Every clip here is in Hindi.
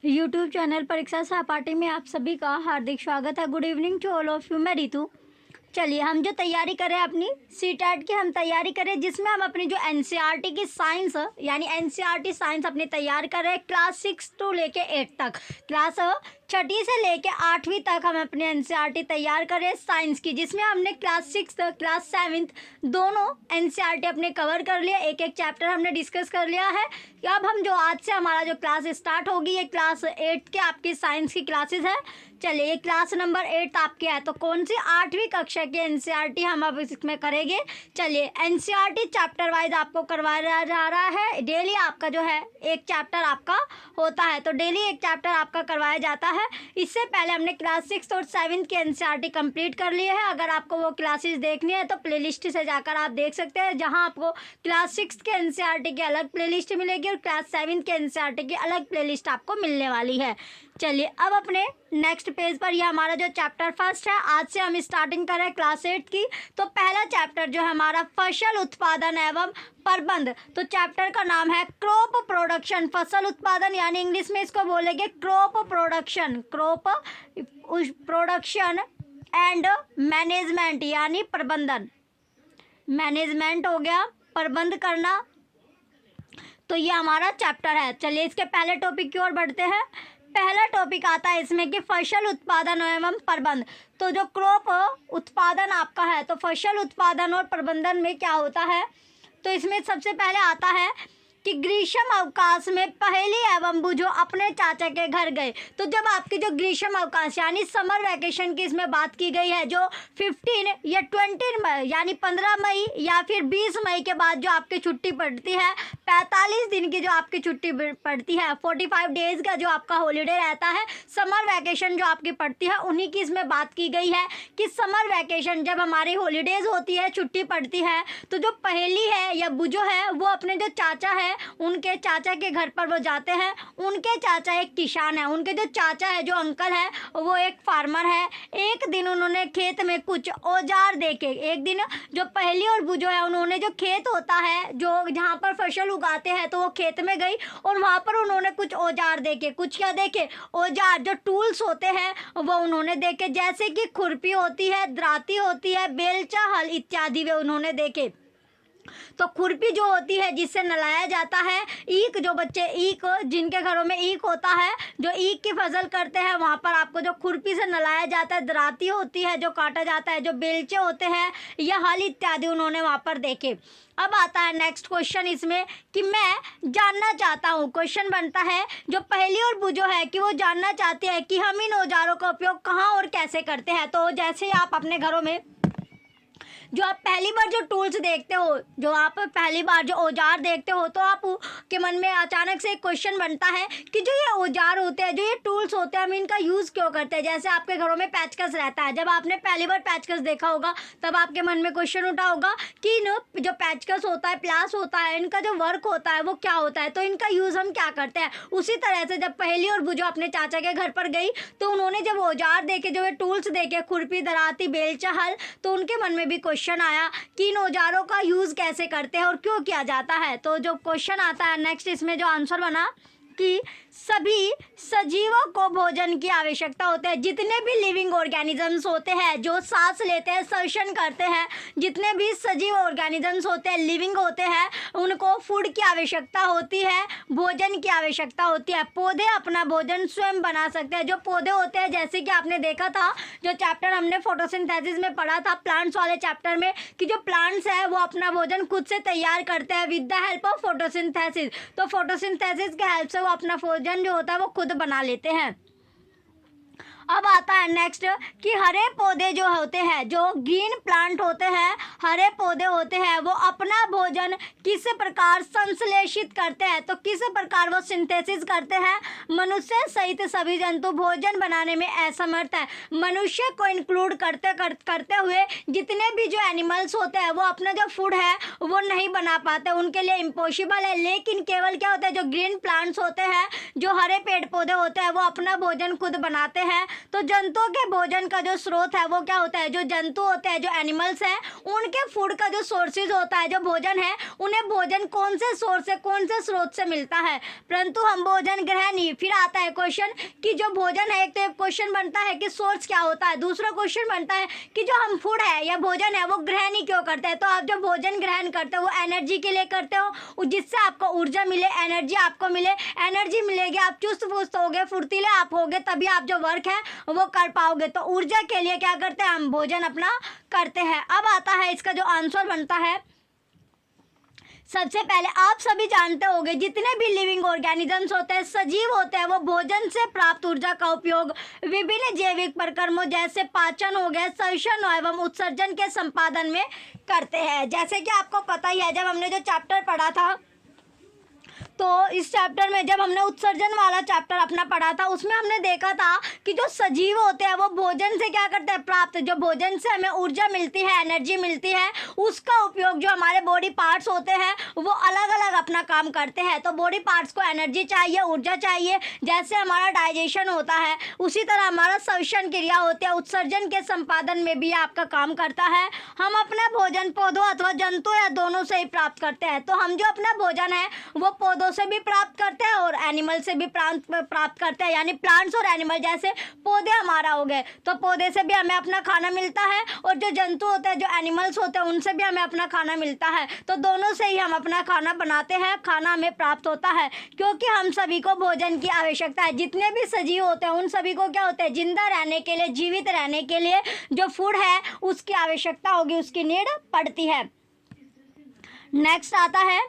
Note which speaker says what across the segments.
Speaker 1: यूट्यूब चैनल परीक्षा सहपाठी में आप सभी का हार्दिक स्वागत है। Good evening to all of you. मैं रितु। चलिए हम जो तैयारी करें अपनी सीटेट की हम तैयारी करें, जिसमें हम अपनी जो एनसीईआरटी की साइंस यानी एनसीईआरटी साइंस अपनी तैयार करें क्लास 6 to लेके 8 तक, क्लास छठी से लेके 8वीं तक हम अपनी एनसीईआरटी तैयार करें साइंस की, जिसमें हमने क्लास 6 क्लास 7 दोनों एनसीईआरटी अपने कवर कर लिया। एक एक चैप्टर हमने डिस्कस कर लिया है। अब हम जो आज से हमारा जो क्लास स्टार्ट होगी, ये क्लास 8 के आपकी साइंस की क्लासेस है। चलिए ये क्लास नंबर 8 आपके है, तो कौन सी 8वीं कक्षा की एनसीईआरटी हम अब इसमें करेंगे। चलिए एनसीईआरटी चैप्टर वाइज आपको करवाया जा रहा है। डेली आपका जो है एक चैप्टर आपका होता है, तो डेली एक चैप्टर आपका करवाया जाता है। इससे पहले हमने क्लास 6 और 7 की एनसीईआरटी कंप्लीट कर ली है। अगर आपको वो क्लासेस देखनी है तो प्लेलिस्ट से जाकर आप देख सकते हैं, जहां आपको क्लास 6 के एनसीईआरटी की अलग प्लेलिस्ट मिलेगी और क्लास 7 के एनसीईआरटी की अलग प्लेलिस्ट आपको मिलने वाली है। चलिए अब अपने नेक्स्ट पेज पर यह हमारा जो चैप्टर फर्स्ट है, आज से हम स्टार्टिंग कर रहे हैं क्लास 8 की। तो पहला चैप्टर जो है हमारा फसल उत्पादन एवं प्रबंध, तो चैप्टर का नाम है क्रॉप प्रोडक्शन। फसल उत्पादन यानी इंग्लिश में इसको बोलेंगे crop production, crop production and management यानी प्रबंधन। मैनेजमेंट हो गया, प्रबंध करना, तो ये हमारा चैप्टर है। चलिए इसके पहले टॉपिक की ओर बढ़ते हैं। पहला टॉपिक आता है इसमें कि फसल उत्पादन एवं प्रबंध। तो जो क्रॉप उत्पादन आपका है, तो फसल उत्पादन और प्रबंधन में क्या होता है, तो इसमें सबसे पहले आता है कि ग्रीष्म अवकाश में पहेली एवं बूझो अपने चाचा के घर गए। तो जब आपकी जो ग्रीष्म अवकाश यानी समर वैकेशन की इसमें बात की गई है, जो 15 या 20 मई यानी 15 मई या फिर 20 मई के बाद जो आपकी छुट्टी पड़ती है, 45 दिन की जो आपकी छुट्टी पड़ती है, 45 डेज का जो आपका हॉलीडे रहता है, समर वैकेशन जो आपकी पड़ती है, उन्हीं की इसमें बात की गई है कि समर वैकेशन जब हमारी हॉलीडेज होती है, छुट्टी पड़ती है, तो जो पहेली है या बूझो है वो अपने जो चाचा है उनके चाचा के घर पर वो जाते हैं। उनके चाचा एक किसान है, उनके जो चाचा है जो अंकल है वो एक फार्मर है। एक दिन उन्होंने खेत में कुछ औजार देखे। एक दिन जो पहेली और बूझो है उन्होंने जो खेत होता है जो जहाँ पर फसल उगाते हैं, तो वो खेत में गई और वहाँ पर उन्होंने कुछ औजार देखे। कुछ क्या देखे? औजार, जो टूल्स होते हैं वो उन्होंने देखे, जैसे कि खुरपी होती है, दराती होती है, बेलचा, हल इत्यादि वे उन्होंने देखे। तो खुरपी जो होती है जिससे नलाया जाता है, ईख, जो बच्चे ईख जिनके घरों में ईख होता है, जो ईख की फसल करते हैं वहाँ पर आपको जो खुरपी से नलाया जाता है, दराती होती है जो काटा जाता है, जो बेलचे होते हैं या हल इत्यादि उन्होंने वहाँ पर देखे। अब आता है नेक्स्ट क्वेश्चन इसमें कि मैं जानना चाहता हूँ। क्वेश्चन बनता है जो पहेली और बूझो है कि वो जानना चाहते हैं कि हम इन औजारों का उपयोग कहाँ और कैसे करते हैं। तो जैसे ही आप अपने घरों में जो आप पहली बार जो टूल्स देखते हो, जो आप पहली बार जो औजार देखते हो, तो आप के मन में अचानक से एक क्वेश्चन बनता है कि जो ये औजार होते हैं, जो ये टूल्स होते हैं, हम इनका यूज़ क्यों करते हैं। जैसे आपके घरों में पैचकस रहता है, जब आपने पहली बार पैचकस देखा होगा तब आपके मन में क्वेश्चन उठा होगा कि जो पैचकस होता है, प्लास होता है, इनका जो वर्क होता है वो क्या होता है, तो इनका यूज़ हम क्या करते हैं। उसी तरह से जब पहेली और बूझो अपने चाचा के घर पर गई तो उन्होंने जब औजार देखे, जो ये टूल्स देखे, खुरपी, दराती, बेलचा, हल, तो उनके मन में भी क्वेश्चन आया कि इन औजारों का यूज कैसे करते हैं और क्यों किया जाता है। तो जो क्वेश्चन आता है नेक्स्ट, इसमें जो आंसर बना कि सभी सजीवों को भोजन की आवश्यकता होती है। जितने भी लिविंग ऑर्गेनिजम्स होते हैं जो सांस लेते हैं, श्वसन करते हैं, जितने भी सजीव ऑर्गेनिजम्स होते हैं, लिविंग होते हैं, उनको फूड की आवश्यकता होती है, भोजन की आवश्यकता होती है। पौधे अपना भोजन स्वयं बना सकते हैं। जो पौधे होते हैं, जैसे कि आपने देखा था जो चैप्टर हमने फोटोसिंथेसिस में पढ़ा था, प्लांट्स वाले चैप्टर में, कि जो प्लांट्स है वो अपना भोजन खुद से तैयार करते हैं with the help of photosynthesis. तो फोटोसिंथेसिस के हेल्प से वो अपना भोजन जो होता है वो खुद बना लेते हैं। अब आता है नेक्स्ट कि हरे पौधे जो होते हैं, जो ग्रीन प्लांट होते हैं, हरे पौधे होते हैं, वो अपना भोजन किस प्रकार संश्लेषित करते हैं। तो किस प्रकार वो सिंथेसिस करते हैं। मनुष्य सहित सभी जंतु भोजन बनाने में असमर्थ है। मनुष्य को इंक्लूड करते हुए जितने भी जो एनिमल्स होते हैं वो अपना जो फूड है वो नहीं बना पाते, उनके लिए इम्पॉसिबल है। लेकिन केवल क्या होता है, जो ग्रीन प्लांट्स होते हैं, जो हरे पेड़ पौधे होते हैं, वो अपना भोजन खुद बनाते हैं। तो जंतुओं के भोजन का जो स्रोत है वो क्या होता है, जो जंतु होते हैं, जो एनिमल्स हैं, उनके फूड का जो सोर्सेज होता है, जो भोजन है, उन्हें भोजन कौन से सोर्स से, कौन से स्रोत से मिलता है, परंतु हम भोजन ग्रहण नहीं। फिर आता है क्वेश्चन कि जो भोजन है, एक तो क्वेश्चन बनता है कि सोर्स क्या होता है, दूसरा क्वेश्चन बनता है कि जो हम फूड है या भोजन है वो ग्रहण ही क्यों करते हैं। तो आप जो भोजन ग्रहण करते हो वो एनर्जी के लिए करते हो, जिससे आपको ऊर्जा मिले, एनर्जी आपको मिले, एनर्जी मिलेगी, आप चुस्त फुस्त होगे, फुर्तीले आप होगे, तभी आप जो वर्क है वो कर पाओगे। तो ऊर्जा के लिए क्या करते हैं, हम भोजन अपना करते हैं। अब आता है इसका जो आंसर बनता है, सबसे पहले आप सभी जानते होंगे जितने भी लिविंग ऑर्गेनिजम्स होते हैं, सजीव होते हैं, वो भोजन से प्राप्त ऊर्जा का उपयोग विभिन्न जैविक प्रक्रमों जैसे पाचन हो गया, श्वसन एवं उत्सर्जन के संपादन में करते हैं। जैसे कि आपको पता ही है, जब हमने जो चैप्टर पढ़ा था, तो इस चैप्टर में जब हमने उत्सर्जन वाला चैप्टर अपना पढ़ा था, उसमें हमने देखा था कि जो सजीव होते हैं वो भोजन से क्या करते हैं, प्राप्त, जो भोजन से हमें ऊर्जा मिलती है, एनर्जी मिलती है, उसका उपयोग जो हमारे बॉडी पार्ट्स होते हैं वो अलग अलग अपना काम करते हैं। तो बॉडी पार्ट्स को एनर्जी चाहिए, ऊर्जा चाहिए, जैसे हमारा डाइजेशन होता है उसी तरह हमारा श्वसन क्रिया होती है, उत्सर्जन के संपादन में भी आपका काम करता है। हम अपना भोजन पौधों अथवा जंतु या दोनों से ही प्राप्त करते हैं। तो हम जो अपना भोजन है वो पौधों से भी प्राप्त करते हैं और एनिमल से भी प्राप्त करते हैं, यानी प्लांट्स और एनिमल, जैसे पौधे हमारा हो गए तो पौधे से भी हमें अपना खाना मिलता है, और जो जंतु होते हैं, जो एनिमल्स होते हैं, उनसे भी हमें अपना खाना मिलता है। तो दोनों से ही हम अपना खाना बनाते हैं, खाना हमें प्राप्त होता है, क्योंकि हम सभी को भोजन की आवश्यकता है। जितने भी सजीव होते हैं उन सभी को क्या होता है, जिंदा रहने के लिए, जीवित रहने के लिए जो फूड है उसकी आवश्यकता होगी, उसकी नीड पड़ती है। नेक्स्ट आता है,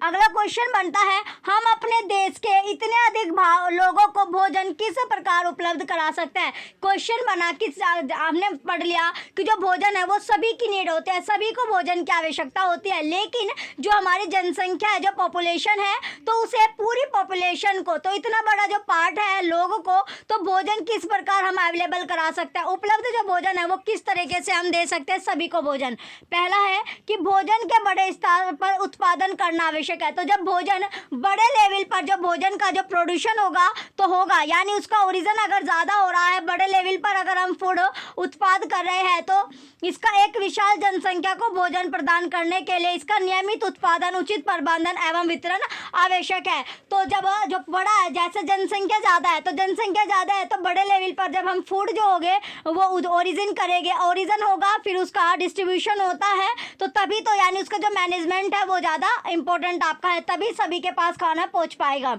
Speaker 1: अगला क्वेश्चन बनता है, हम अपने देश के इतने अधिक लोगों को भोजन किस प्रकार उपलब्ध करा सकते हैं। क्वेश्चन बना कि हमने पढ़ लिया कि जो भोजन है वो सभी की नीड होती है, सभी को भोजन की आवश्यकता होती है, लेकिन जो हमारी जनसंख्या है, जो पॉपुलेशन है, तो उसे पूरी पॉपुलेशन को, तो इतना बड़ा जो पार्ट है लोगों को, तो भोजन किस प्रकार हम अवेलेबल करा सकते हैं, उपलब्ध जो भोजन है वो किस तरीके से हम दे सकते हैं सभी को भोजन। पहला है कि भोजन के बड़े स्तर पर उत्पादन करना आवश्यक है। तो जब भोजन बड़े लेवल पर, जो भोजन का जो प्रोडक्शन होगा तो होगा, यानी उसका ओरिजिन अगर ज़्यादा हो रहा है, बड़े लेवल पर अगर हम फूड उत्पाद कर रहे हैं, तो इसका एक विशाल जनसंख्या को भोजन प्रदान करने के लिए इसका नियमित उत्पादन, उचित प्रबंधन एवं वितरण आवश्यक है। तो जब जो बड़ा है, जैसे जनसंख्या ज़्यादा है, तो जनसंख्या ज़्यादा है तो बड़े लेवल पर जब हम फूड जो होंगे वो ओरिजिन करेंगे, ओरिजिन होगा, फिर उसका डिस्ट्रीब्यूशन होता है, तो तभी तो, यानी उसका जो मैनेजमेंट है वो ज़्यादा इंपॉर्टेंट आपका है, तभी सभी के पास खाना पहुंच पाएगा।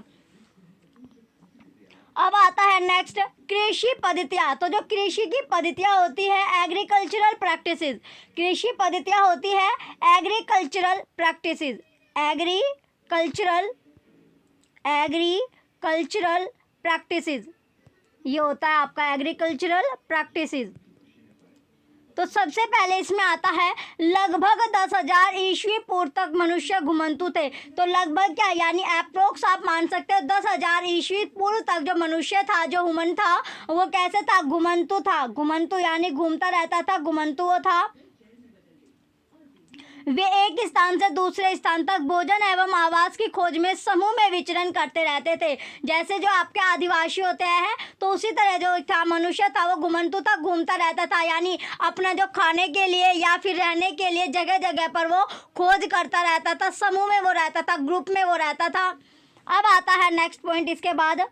Speaker 1: अब आता है नेक्स्ट, कृषि पद्धतियाँ। तो जो कृषि की पद्धतियाँ होती है, एग्रीकल्चरल प्रैक्टिसेस, कृषि पद्धतियाँ होती है एग्रीकल्चरल प्रैक्टिसेस, एग्रीकल्चरल प्रैक्टिसेस, ये होता है आपका एग्रीकल्चरल प्रैक्टिसेस। तो सबसे पहले इसमें आता है लगभग 10,000 ईस्वी पूर्व तक मनुष्य घुमंतु थे। तो लगभग क्या, यानी अप्रोक्स आप मान सकते हो 10,000 ईस्वी पूर्व तक जो मनुष्य था, जो ह्यूमन था, वो कैसे था, घुमंतु था। घुमंतु यानी घूमता रहता था, घुमंतु वो था। वे एक स्थान से दूसरे स्थान तक भोजन एवं आवास की खोज में समूह में विचरण करते रहते थे। जैसे जो आपके आदिवासी होते हैं, तो उसी तरह जो था मनुष्य था वो घुमंतु तक घूमता रहता था, यानी अपना जो खाने के लिए या फिर रहने के लिए जगह जगह पर वो खोज करता रहता था, समूह में वो रहता था, ग्रुप में वो रहता था। अब आता है नेक्स्ट पॉइंट, इसके बाद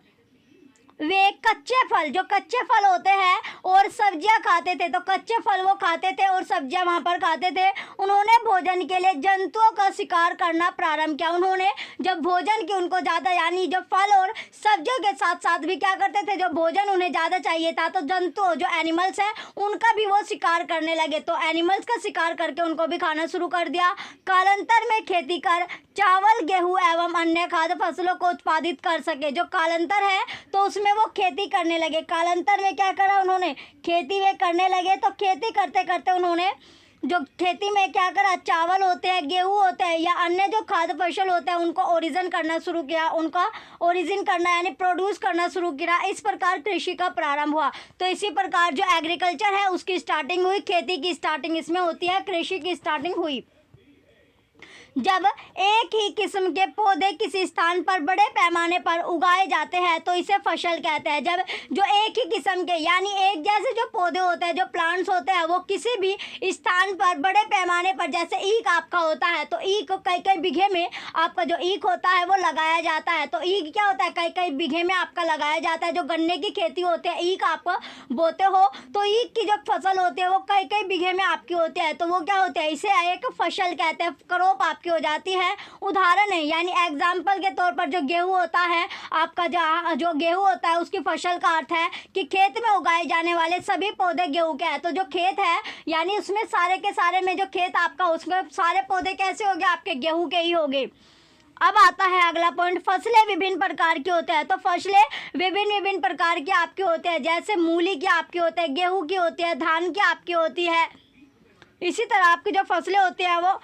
Speaker 1: वे कच्चे फल, जो कच्चे फल होते हैं और सब्जियां खाते थे, तो कच्चे फल वो खाते थे और सब्जियां वहाँ पर खाते थे। उन्होंने भोजन के लिए जंतुओं का शिकार करना प्रारंभ किया। उन्होंने जब भोजन की उनको ज़्यादा, यानी जो फल और सब्जियों के साथ साथ भी क्या करते थे, जो भोजन उन्हें ज़्यादा चाहिए था, तो जंतु जो एनिमल्स हैं उनका भी वो शिकार करने लगे। तो एनिमल्स का शिकार करके उनको भी खाना शुरू कर दिया। कालांतर में खेती कर चावल, गेहूँ एवं अन्य खाद्य फसलों को उत्पादित कर सके। जो कालांतर है तो उसमें वो खेती करने लगे। कालांतर में क्या करा उन्होंने, खेती वे करने लगे। तो खेती करते करते उन्होंने जो खेती में क्या करा, चावल होते हैं, गेहूँ होते हैं या अन्य जो खाद्य फसल होते हैं उनको ओरिजिन करना शुरू किया, उनका ओरिजिन करना यानी प्रोड्यूस करना शुरू किया। इस प्रकार कृषि का प्रारंभ हुआ। तो इसी प्रकार जो एग्रीकल्चर है उसकी स्टार्टिंग हुई, खेती की स्टार्टिंग इसमें होती है, कृषि की स्टार्टिंग हुई। जब एक ही किस्म के पौधे किसी स्थान पर बड़े पैमाने पर उगाए जाते हैं तो इसे फसल कहते हैं। जब जो एक ही किस्म के यानी एक जैसे जो पौधे होते हैं, जो प्लांट्स होते हैं, वो किसी भी स्थान पर बड़े पैमाने पर, जैसे ईख आपका होता है तो ईख कई कई बीघे में आपका जो ईख होता है वो लगाया जाता है। तो ईख क्या होता है, कई कई बीघे में आपका लगाया जाता है। जो गन्ने की खेती होती है, ईख आप बोते हो तो ईख की जो फसल होती है वो कई कई बीघे में आपकी होती है, तो वो क्या होता है, इसे एक फसल कहते हैं, क्रॉप आपकी हो जाती है। उदाहरण है यानी एग्जाम्पल के तौर पर जो गेहूँ होता है आपका, जो गेहूँ होता है उसकी फसल का अर्थ है कि खेत में उगाए जाने वाले सभी पौधे गेहूँ के हैं। तो जो खेत है यानी उसमें सारे के सारे में जो खेत आपका, उसमें सारे पौधे कैसे हो गए, आपके गेहूँ के ही हो गए। अब आता है अगला पॉइंट, फसलें विभिन्न प्रकार की होते हैं। तो फसलें विभिन्न प्रकार की आपकी होते हैं, जैसे मूली की आपकी होती है, गेहूं की होती है, धान की आपकी होती है। इसी तरह आपकी जो फसलें होती हैं वो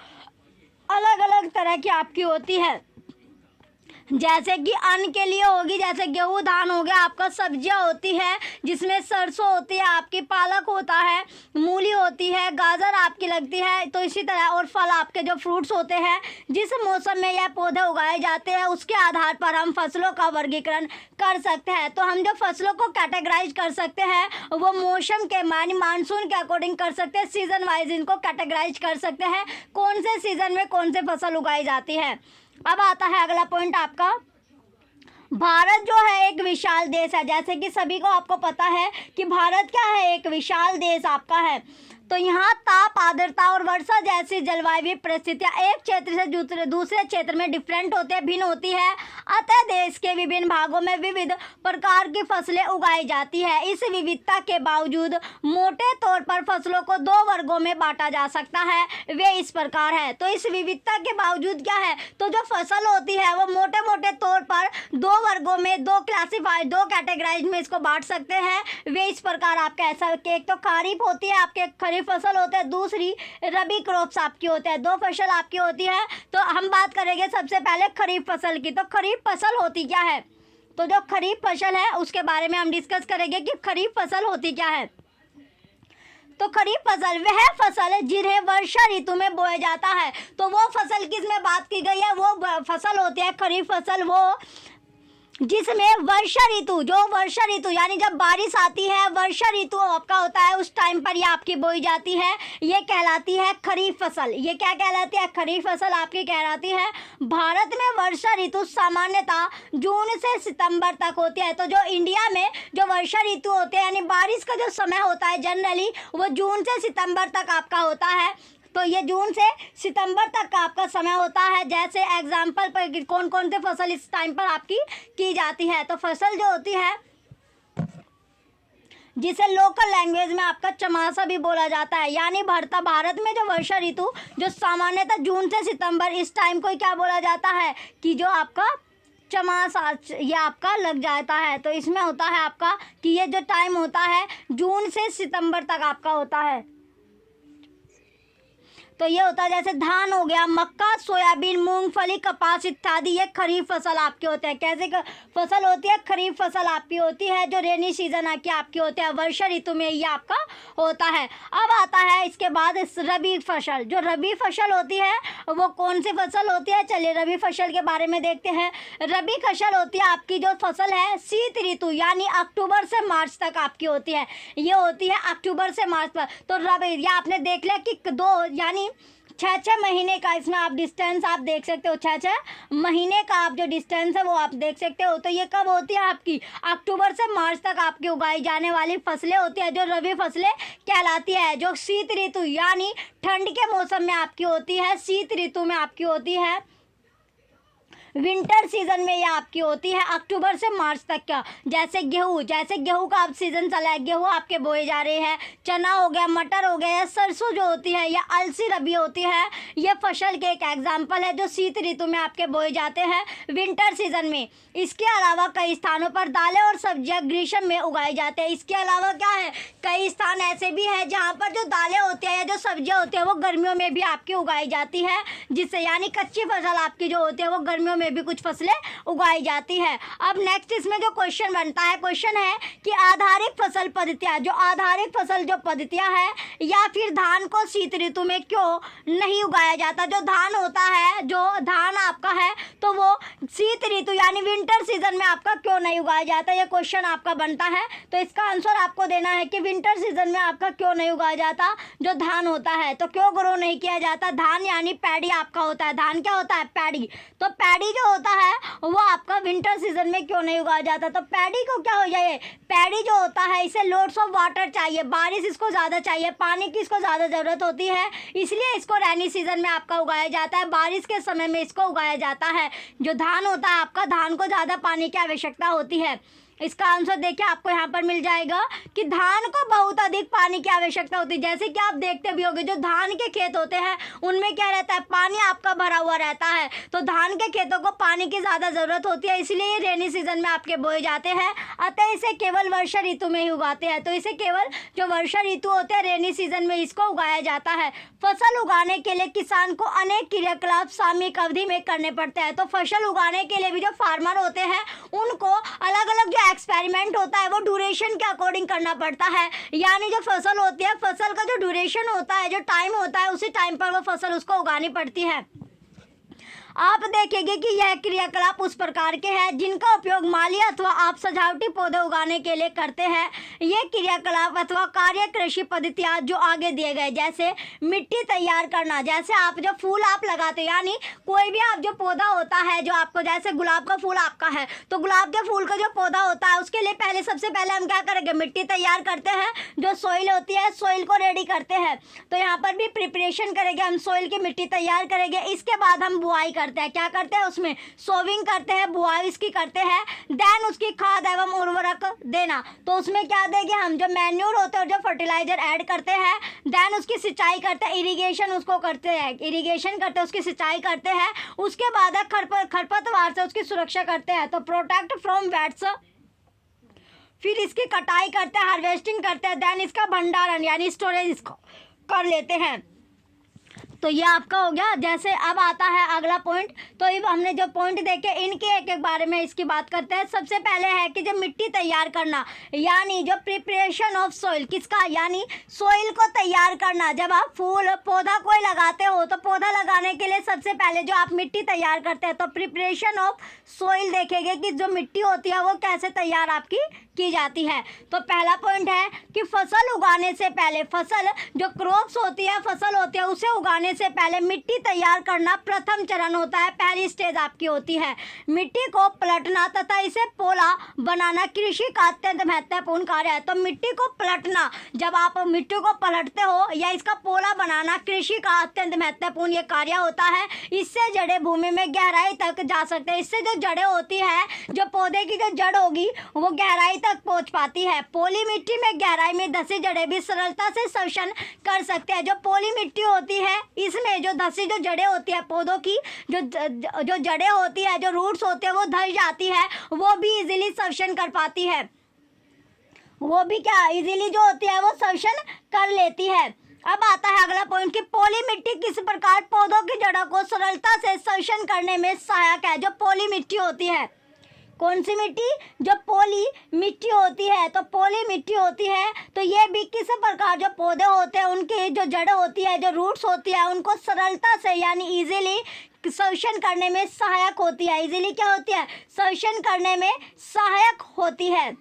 Speaker 1: अलग अलग तरह की आपकी होती है, जैसे कि अन्न के लिए होगी, जैसे गेहूं धान हो गया आपका। सब्जियां होती है जिसमें सरसों होती है आपकी, पालक होता है, मूली होती है, गाजर आपकी लगती है। तो इसी तरह और फल आपके जो फ्रूट्स होते हैं, जिस मौसम में यह पौधे उगाए जाते हैं उसके आधार पर हम फसलों का वर्गीकरण कर सकते हैं। तो हम जो फसलों को कैटेगराइज कर सकते हैं वो मौसम के मानी मानसून के अकॉर्डिंग कर सकते हैं, सीजन वाइज इनको कैटेगराइज कर सकते हैं, कौन से सीजन में कौन से फसल उगाई जाती है। अब आता है अगला पॉइंट आपका, भारत जो है एक विशाल देश है। जैसे कि सभी को आपको पता है कि भारत क्या है, एक विशाल देश आपका है। तो यहाँ ताप, आर्द्रता और वर्षा जैसी जलवायु परिस्थितियाँ एक क्षेत्र से दूसरे क्षेत्र में डिफरेंट होते हैं, भिन्न होती है। अतः देश के विभिन्न भागों में विविध प्रकार की फसलें उगाई जाती है। इस विविधता के बावजूद मोटे तौर पर फसलों को दो वर्गों में बांटा जा सकता है, वे इस प्रकार है। तो इस विविधता के बावजूद क्या है, तो जो फसल होती है वो मोटे मोटे तौर पर दो वर्गों में, दो कैटेगराइज में इसको बांट सकते हैं। वे इस प्रकार आपका ऐसा, एक तो खरीफ होती है आपके, खरीफ फसल होते हैं, दूसरी रबी क्रॉप्स आपकी होते हैं, दो फसल आपकी होती है। तो हम बात करेंगे सबसे पहले खरीफ फसल की। तो खरीफ फसल होती क्या है, तो जो खरीफ फसल है उसके बारे में हम डिस्कस करेंगे कि खरीफ फसल होती क्या है। तो खरीफ फसल वह फसल है जिन्हें वर्षा ऋतु में बोया जाता है। तो वो फसल किसमें बात की गई है, वो फसल होती है खरीफ फसल, वो जिसमें वर्षा ऋतु यानी जब बारिश आती है, वर्षा ऋतु आपका होता है, उस टाइम पर ये आपकी बोई जाती है, ये कहलाती है खरीफ फसल। ये क्या कहलाती है, खरीफ फसल आपकी कहलाती है। भारत में वर्षा ऋतु सामान्यतः जून से सितंबर तक होती है। तो जो इंडिया में जो वर्षा ऋतु होते हैं यानी बारिश का जो समय होता है जनरली वो जून से सितंबर तक आपका होता है। तो ये जून से सितंबर तक का आपका समय होता है। जैसे एग्जाम्पल पर कौन कौन से फसल इस टाइम पर आपकी की जाती है, तो फसल जो होती है जिसे लोकल लैंग्वेज में आपका चमासा भी बोला जाता है, यानी भारत में जो वर्षा ऋतु जो सामान्यतः जून से सितंबर, इस टाइम को क्या बोला जाता है कि जो आपका चमासा ये आपका लग जाता है। तो इसमें होता है आपका कि ये जो टाइम होता है जून से सितंबर तक आपका होता है। तो ये होता है जैसे धान हो गया, मक्का, सोयाबीन, मूंगफली, कपास इत्यादि, ये खरीफ फसल आपके होते हैं। कैसे फसल होती है, खरीफ फसल आपकी होती है, जो रेनी सीजन की आपकी होती है, वर्षा ऋतु में ये आपका होता है। अब आता है इसके बाद रबी फसल। जो रबी फसल होती है वो कौन सी फसल होती है, चलिए रबी फसल के बारे में देखते हैं। रबी फसल होती है आपकी जो फसल है शीत ऋतु यानी अक्टूबर से मार्च तक आपकी होती है। ये होती है अक्टूबर से मार्च तक। तो रबी ये आपने देख लिया कि दो यानी 6 महीने का इसमें आप डिस्टेंस आप देख सकते हो, 6 महीने का आप जो डिस्टेंस है वो आप देख सकते हो। तो ये कब होती है आपकी, अक्टूबर से मार्च तक आपकी उगाई जाने वाली फसलें होती है, जो रबी फसलें कहलाती है। जो शीत ऋतु यानी ठंड के मौसम में आपकी होती है, शीत ऋतु में आपकी होती है, विंटर सीजन में ये आपकी होती है अक्टूबर से मार्च तक का। जैसे गेहूं का अब सीजन चला है, गेहूं आपके बोए जा रहे हैं, चना हो गया, मटर हो गया, या सरसों जो होती है या अलसी रबी होती है, ये फसल के एक एग्जाम्पल है जो शीत ऋतु में आपके बोए जाते हैं विंटर सीजन में। इसके अलावा कई स्थानों पर दालें और सब्जियां ग्रीष्म में उगाई जाते हैं। इसके अलावा क्या है, कई स्थान ऐसे भी हैं जहाँ पर जो दालें होती हैं या जो सब्जियां होती हैं वो गर्मियों में भी आपकी उगाई जाती है, जिससे यानी कच्ची फसल आपकी जो होती है वो गर्मियों में भी कुछ फसलें उगाई जाती है। अब नेक्स्ट इसमें जो क्वेश्चन बनता है, क्वेश्चन है कि आधारित फसल पद्धतियाँ, जो आधारित फसल जो पद्धतियाँ हैं या फिर धान को शीत ऋतु में क्यों नहीं उगाया जाता? जो धान होता है, जो धान आपका है, तो वो शीत ऋतु यानी विंटर सीजन में आपका क्यों नहीं उगाया जाता? ये क्वेश्चन आपका बनता है। तो इसका आंसर आपको देना है कि विंटर सीजन में आपका क्यों नहीं उगाया जाता जो धान होता है। तो क्यों ग्रो नहीं किया जाता? धान यानी पैडी आपका होता है। धान क्या होता है? पैडी। तो पैडी जो होता है वो आपका विंटर सीजन में क्यों नहीं उगाया जाता? तो पैडी को क्या हो जाए, पैडी जो होता है इसे लोड्स ऑफ वाटर चाहिए, बारिश इसको ज़्यादा चाहिए, पानी की इसको ज़्यादा ज़रूरत होती है, इसलिए इसको रैनी सीजन में आपका उगाया जाता है, बारिश के समय में इसको उगाया जाता है। जो धान होता है आपका, धान को ज़्यादा पानी की आवश्यकता होती है। इसका आंसर देखिए आपको यहाँ पर मिल जाएगा कि धान को बहुत अधिक पानी की आवश्यकता होती है। जैसे कि आप देखते भी होंगे जो धान के खेत होते हैं उनमें क्या रहता है, पानी आपका भरा हुआ रहता है। तो धान के खेतों को पानी की ज़्यादा ज़रूरत होती है, इसलिए ये रेनी सीजन में आपके बोए जाते हैं। अतः इसे केवल वर्षा ऋतु में ही उगाते हैं। तो इसे केवल जो वर्षा ऋतु होते हैं रेनी सीजन में इसको उगाया जाता है। फसल उगाने के लिए किसान को अनेक क्रियाकलाप सामयिक अवधि में करने पड़ते हैं। तो फसल उगाने के लिए भी जो फार्मर होते हैं उनको अलग अलग जो एक्सपेरिमेंट होता है वो ड्यूरेशन के अकॉर्डिंग करना पड़ता है। यानी जो फसल होती है, फसल का जो ड्यूरेशन होता है, जो टाइम होता है, उसी टाइम पर वो फसल उसको उगानी पड़ती है। आप देखेंगे कि यह क्रियाकलाप उस प्रकार के हैं जिनका उपयोग माली अथवा आप सजावटी पौधे उगाने के लिए करते हैं। ये क्रियाकलाप अथवा कार्य कृषि पद्धतियाँ जो आगे दिए गए, जैसे मिट्टी तैयार करना, जैसे आप जो फूल आप लगाते हो, यानी कोई भी आप जो पौधा होता है जो आपको, जैसे गुलाब का फूल आपका है, तो गुलाब के फूल का जो पौधा होता है उसके लिए पहले सबसे पहले हम क्या करेंगे, मिट्टी तैयार करते हैं, जो सॉइल होती है सॉइल को रेडी करते हैं। तो यहाँ पर भी प्रिपरेशन करेंगे हम, सॉइल की मिट्टी तैयार करेंगे, इसके बाद हम बुआई करते हैं। क्या करते हैं, उसमें सोविंग करते हैं, बुआई इसकी करते हैं, देन उसकी खाद एवं उर्वरक देना। तो उसमें क्या देंगे हम, जो मैन्योर होते हैं और जो फर्टिलाइजर ऐड करते हैं, देन उसकी सिंचाई करते हैं, इरिगेशन उसको करते हैं, इरिगेशन करते हैं, उसकी सिंचाई करते हैं। उसके बाद खरपतवार से उसकी सुरक्षा करते हैं, तो प्रोटेक्ट फ्रॉम वेट्स। फिर इसकी कटाई करते हैं, हार्वेस्टिंग करते हैं, देन इसका भंडारण यानी स्टोरेज इसको कर लेते हैं। तो ये आपका हो गया। जैसे अब आता है अगला पॉइंट। तो अब हमने जो पॉइंट देखे इनके एक एक बारे में इसकी बात करते हैं। सबसे पहले है कि जो मिट्टी तैयार करना, यानी जो प्रिपरेशन ऑफ सॉइल, किसका, यानी सॉइल को तैयार करना। जब आप फूल पौधा कोई लगाते हो तो पौधा लगाने के लिए सबसे पहले जो आप मिट्टी तैयार करते हैं, तो प्रिपरेशन ऑफ सॉइल देखेंगे कि जो मिट्टी होती है वो कैसे तैयार आपकी की जाती है। तो पहला पॉइंट है कि फसल उगाने से पहले, फसल जो क्रॉप्स होती है, फसल होती है, उसे उगाने से पहले मिट्टी तैयार करना प्रथम चरण होता है, पहली स्टेज आपकी होती है। मिट्टी को पलटना तथा इसे पोला बनाना कृषि का अत्यंत महत्वपूर्ण कार्य है। तो मिट्टी को पलटना, जब आप मिट्टी को पलटते हो या इसका पोला बनाना कृषि का अत्यंत महत्वपूर्ण ये कार्य होता है। इससे जड़ें भूमि में गहराई तक जा सकते हैं। इससे जो जड़ें होती है, जो पौधे की जो जड़ होगी वो गहराई तक पहुंच पाती है। पोली मिट्टी में गहराई में धसी जड़ें भी सरलता से श्वसन कर सकते हैं। जो पोली मिट्टी होती है इसमें जो धसी जो जड़ें होती है पौधों की, जो जड़ें होती है, जो रूट्स होते हैं वो धस जाती है, वो भी इजीली श्वसन कर पाती है, वो भी क्या इजीली जो होती है वो श्वसन कर लेती है। अब आता है अगला पॉइंट कि पोली मिट्टी किस प्रकार पौधों की जड़ों को सरलता से श्वसन करने में सहायक है। जो पोली मिट्टी होती है, कौन सी मिट्टी, जो पोली मिट्टी होती है, तो पोली मिट्टी होती है तो ये भी किस प्रकार जो पौधे होते हैं उनकी जो जड़ होती है, जो रूट्स होती है, उनको सरलता से यानी इजीली श्वसन करने में सहायक होती है। इजीली क्या होती है, श्वसन करने में सहायक होती है।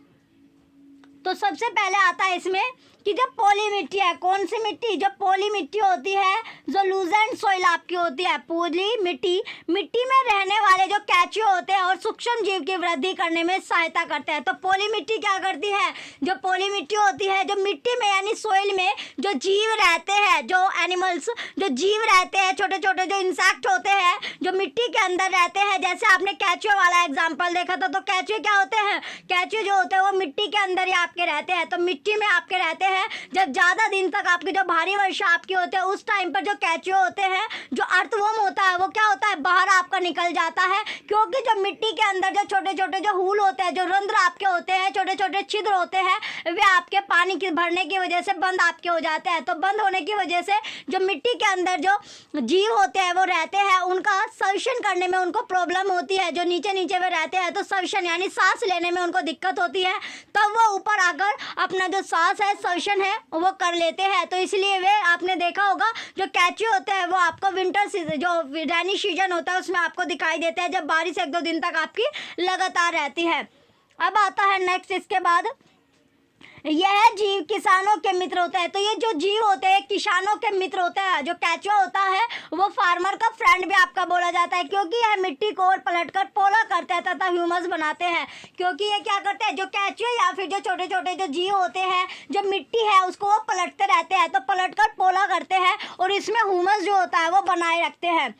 Speaker 1: तो सबसे पहले आता है इसमें कि जो पोली मिट्टी है, कौन सी मिट्टी, जो पोली मिट्टी होती है, जो लूजेंट सॉइल आपकी होती है, पोली मिट्टी, मिट्टी में रहने वाले जो केंचुए होते हैं और सूक्ष्म जीव की वृद्धि करने में सहायता करते हैं। तो पोली मिट्टी क्या करती है, जो पोली मिट्टी होती है, जो मिट्टी में यानी सॉइल में जो जीव रहते हैं, जो एनिमल्स, जो जीव रहते हैं, छोटे छोटे जो इंसेक्ट होते हैं, जो मिट्टी के अंदर रहते हैं। जैसे आपने केंचुए वाला एग्जाम्पल देखा था, तो केंचुए क्या होते हैं, केंचुए जो होते हैं वो मिट्टी के अंदर ही आपके रहते हैं, तो मिट्टी में आपके रहते हैं। जब ज्यादा दिन तक आपकी जो भारी वर्षा आपकी होती है उस टाइम पर जो केंचुए होते हैं, जो अर्थवर्म होता है वो क्या होता है, बाहर आपका निकल जाता है, क्योंकि जो मिट्टी के अंदर जो छोटे छोटे जो हुल होते हैं, जो रंध्र आपके होते हैं, छोटे छोटे छिद्र होते हैं, वे आपके पानी की भरने की वजह से बंद आपके हो जाते हैं। तो बंद होने की वजह से जो मिट्टी के अंदर जो जीव होते हैं वो रहते हैं, उनका श्वसन करने में उनको प्रॉब्लम होती है। जो नीचे नीचे वे रहते हैं तो श्वसन यानी सांस लेने में उनको दिक्कत होती है, तब वो ऊपर आकर अपना जो सांस है, श्वसन है, वो कर लेते हैं। तो इसलिए वे आपने देखा होगा जो कैचुए होते हैं वो आपको विंटर सीजन जो रैनी सीजन होता है उसमें आपको दिखाई देते हैं, जब बारिश 1-2 दिन तक आपकी लगातार रहती है। अब आता है नेक्स्ट, इसके बाद यह जीव किसानों के मित्र होते हैं। तो ये जो जीव होते हैं किसानों के मित्र होते हैं। जो केचुआ होता है वो फार्मर का फ्रेंड भी आपका बोला जाता है, क्योंकि यह मिट्टी को और पलटकर पोला करते हैं तथा ह्यूमस बनाते हैं। क्योंकि ये क्या करते हैं, जो केचुए या फिर जो छोटे छोटे जो जीव होते हैं, जो मिट्टी है उसको वो पलटते रहते हैं, तो पलटकर पोला करते हैं और इसमें ह्यूमस जो होता है वो बनाए रखते हैं।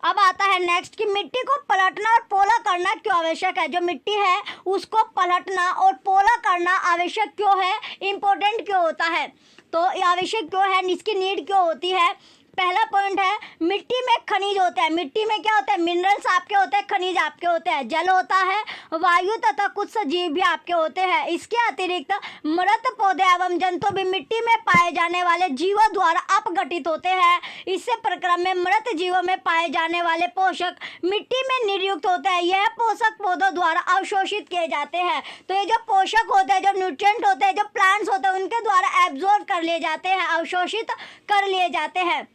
Speaker 1: अब आता है नेक्स्ट कि मिट्टी को पलटना और पोला करना क्यों आवश्यक है। जो मिट्टी है उसको पलटना और पोला करना आवश्यक क्यों है, इम्पोर्टेंट क्यों होता है, तो ये आवश्यक क्यों है, इसकी नीड क्यों होती है। पहला पॉइंट है मिट्टी में खनिज होते हैं। मिट्टी में क्या होता है, मिनरल्स आपके होते हैं, खनिज आपके होते हैं, जल होता है, वायु तथा कुछ सजीव भी आपके होते हैं। इसके अतिरिक्त मृत पौधे एवं जंतु भी मिट्टी में पाए जाने वाले जीवों द्वारा अपघटित होते हैं। इससे प्रक्रम में मृत जीवों में पाए जाने वाले पोषक मिट्टी में निर्युक्त होते हैं। यह पोषक पौधों द्वारा अवशोषित किए जाते हैं। तो ये जो पोषक होते हैं, जो न्यूट्रिएंट होते हैं, जो प्लांट्स होते हैं, उनके द्वारा एब्जॉर्ब कर लिए जाते हैं, अवशोषित कर लिए जाते हैं।